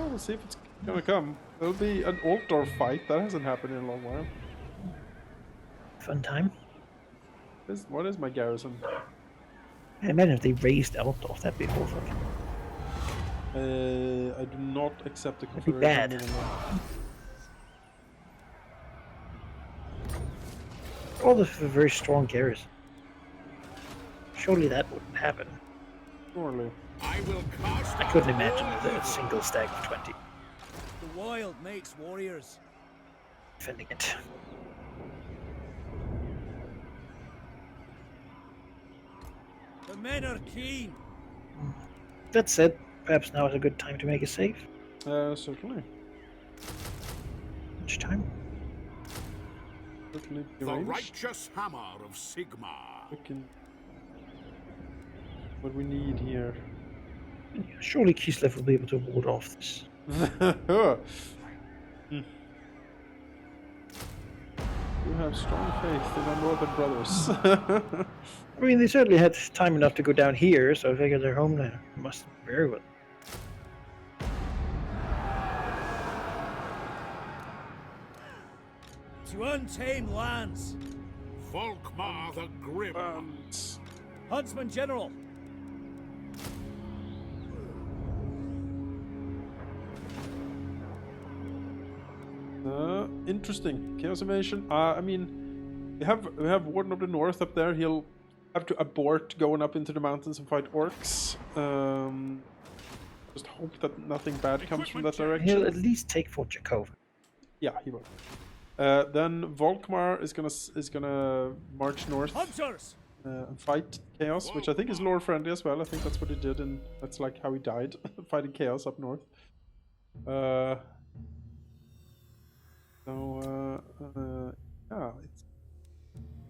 Speaker 2: we'll see if it's gonna come. There'll be an Altdorf fight. That hasn't happened in a long while.
Speaker 1: Fun time.
Speaker 2: What is my garrison?
Speaker 1: I imagine if they raised Altdorf, that'd be awful.
Speaker 2: I do not accept the
Speaker 1: That'd be
Speaker 2: confederation.
Speaker 1: bad.
Speaker 2: Anymore.
Speaker 1: All the very strong garrison. Surely that wouldn't happen.
Speaker 2: Surely.
Speaker 3: I will cast.
Speaker 1: I couldn't imagine a single stack of 20
Speaker 7: The wild makes warriors.
Speaker 1: defending it.
Speaker 7: The men are keen.
Speaker 1: That said, Perhaps now is a good time to make a save.
Speaker 2: Certainly.
Speaker 1: Which time?
Speaker 2: Certainly be
Speaker 3: The
Speaker 2: arranged.
Speaker 3: righteous hammer of Sigmar.
Speaker 2: Looking what we need here.
Speaker 1: Yeah, surely Kislev will be able to ward off this.
Speaker 2: You have strong faith in our northern brothers.
Speaker 1: I mean, they certainly had time enough to go down here, so I figure they're home now. Must very well.
Speaker 7: To untamed lands.
Speaker 3: Volkmar the Grim.
Speaker 7: Huntsman General.
Speaker 2: Interesting. Chaos Invasion. I mean, we have Warden of the North up there. He'll have to abort going up into the mountains and fight orcs. Just hope that nothing bad comes from that direction.
Speaker 1: He'll at least take Fort Jakova.
Speaker 2: Yeah, he will. Then Volkmar is gonna march north
Speaker 7: Hunters.
Speaker 2: and fight Chaos, which I think is lore friendly as well. I think that's what he did, and that's like how he died, fighting Chaos up north. Yeah, it's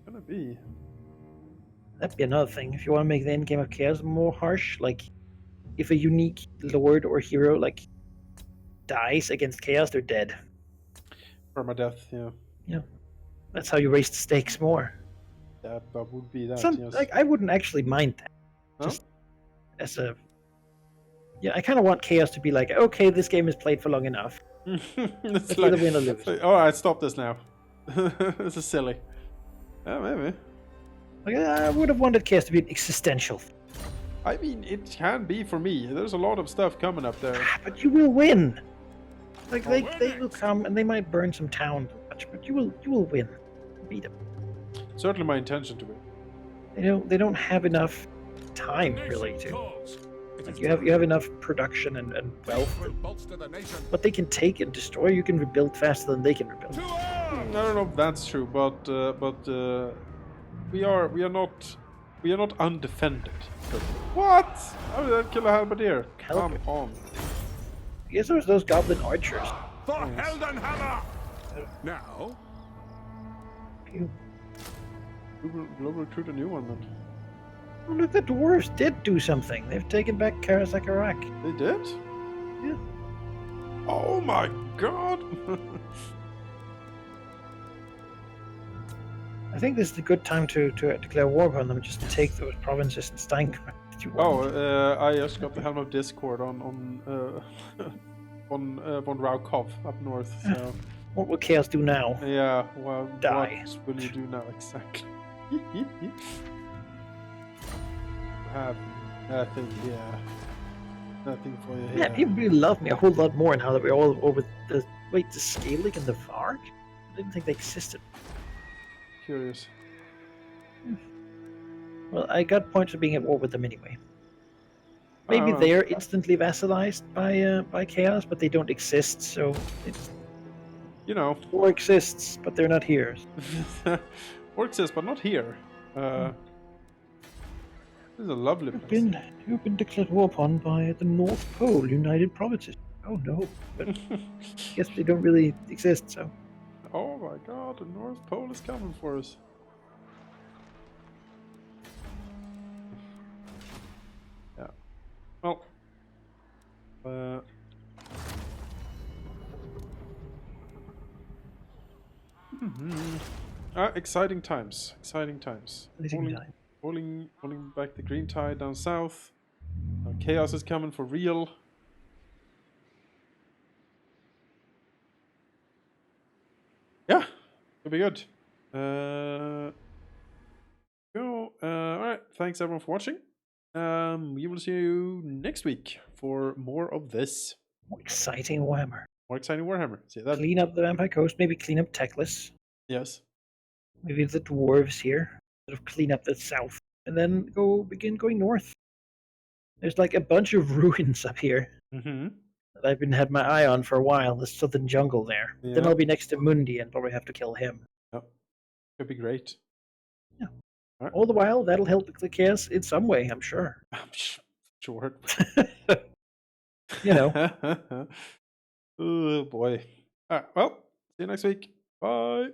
Speaker 2: gonna be.
Speaker 1: That'd be another thing. If you want to make the end game of Chaos more harsh, like if a unique lord or hero like dies against Chaos, they're dead.
Speaker 2: Permadeath, yeah.
Speaker 1: Yeah, that's how you raise the stakes more.
Speaker 2: That would be that, yes.
Speaker 1: Like I wouldn't actually mind that.
Speaker 2: No?
Speaker 1: Just as a I kind of want Chaos to be like, okay, this game is played for long enough.
Speaker 2: It's
Speaker 1: Let's either win or lose.
Speaker 2: Alright, stop this now. This is silly. Yeah, maybe.
Speaker 1: Like, I would have wanted Chaos to be an existential.
Speaker 2: I mean, it can be for me. There's a lot of stuff coming up there.
Speaker 1: But you will win. Like they will come and they might burn some towns, but you will win. Beat them.
Speaker 2: Certainly my intention to be.
Speaker 1: They don't have enough time really to. Like you have enough production and wealth. What they can take and destroy, you can rebuild faster than they can rebuild.
Speaker 2: I don't know if that's true, but we are not undefended. What? How did that kill a halberdier? Come on.
Speaker 1: I guess there was those goblin archers.
Speaker 3: For Heldenhammer! Now,
Speaker 2: We'll recruit a new one then.
Speaker 1: Oh, look, the dwarves did do something. They've taken back Karasakarak.
Speaker 2: They did?
Speaker 1: Yeah.
Speaker 2: Oh my god!
Speaker 1: I think this is a good time to declare war upon them, just to take those provinces in Steingrad.
Speaker 2: I just got the helm of Discord on von Raukov up north. So
Speaker 1: What will Chaos do now?
Speaker 2: yeah, well,
Speaker 1: Die.
Speaker 2: what will you do now exactly? Have nothing, nothing for you here.
Speaker 1: Yeah, people really love me a whole lot more now that we're all over the Scaling and the Varg? I didn't think they existed.
Speaker 2: Curious.
Speaker 1: Well, I got points for being at war with them anyway. Maybe they're instantly vassalized by Chaos, but they don't exist, so it's
Speaker 2: You know,
Speaker 1: war exists, but they're not here.
Speaker 2: or exists, but not here. This is a lovely place.
Speaker 1: You've been declared war upon by the North Pole United Provinces. Oh no, but I guess they don't really exist, so.
Speaker 2: Oh my god, the North Pole is coming for us. Yeah. Well. Exciting times. Exciting times. Pulling back the green tide down south. Chaos is coming for real. Yeah, it'll be good. Alright, thanks everyone for watching. We will see you next week for more of this.
Speaker 1: More exciting Warhammer.
Speaker 2: More exciting Warhammer. See that?
Speaker 1: Clean up the Vampire Coast, maybe clean up Teclis.
Speaker 2: Yes.
Speaker 1: Maybe the dwarves here. Sort of clean up the south. And then begin going north. There's like a bunch of ruins up here
Speaker 2: Mm-hmm.
Speaker 1: that I've had my eye on for a while. The southern jungle there.
Speaker 2: Yeah.
Speaker 1: Then I'll be next to Mundi and probably have to kill him.
Speaker 2: Yep. Could be great.
Speaker 1: Yeah.
Speaker 2: Alright.
Speaker 1: All the while, that'll help the chaos in some way, I'm sure.
Speaker 2: I'm sure.
Speaker 1: You know.
Speaker 2: Oh boy. All right, well, see you next week. Bye.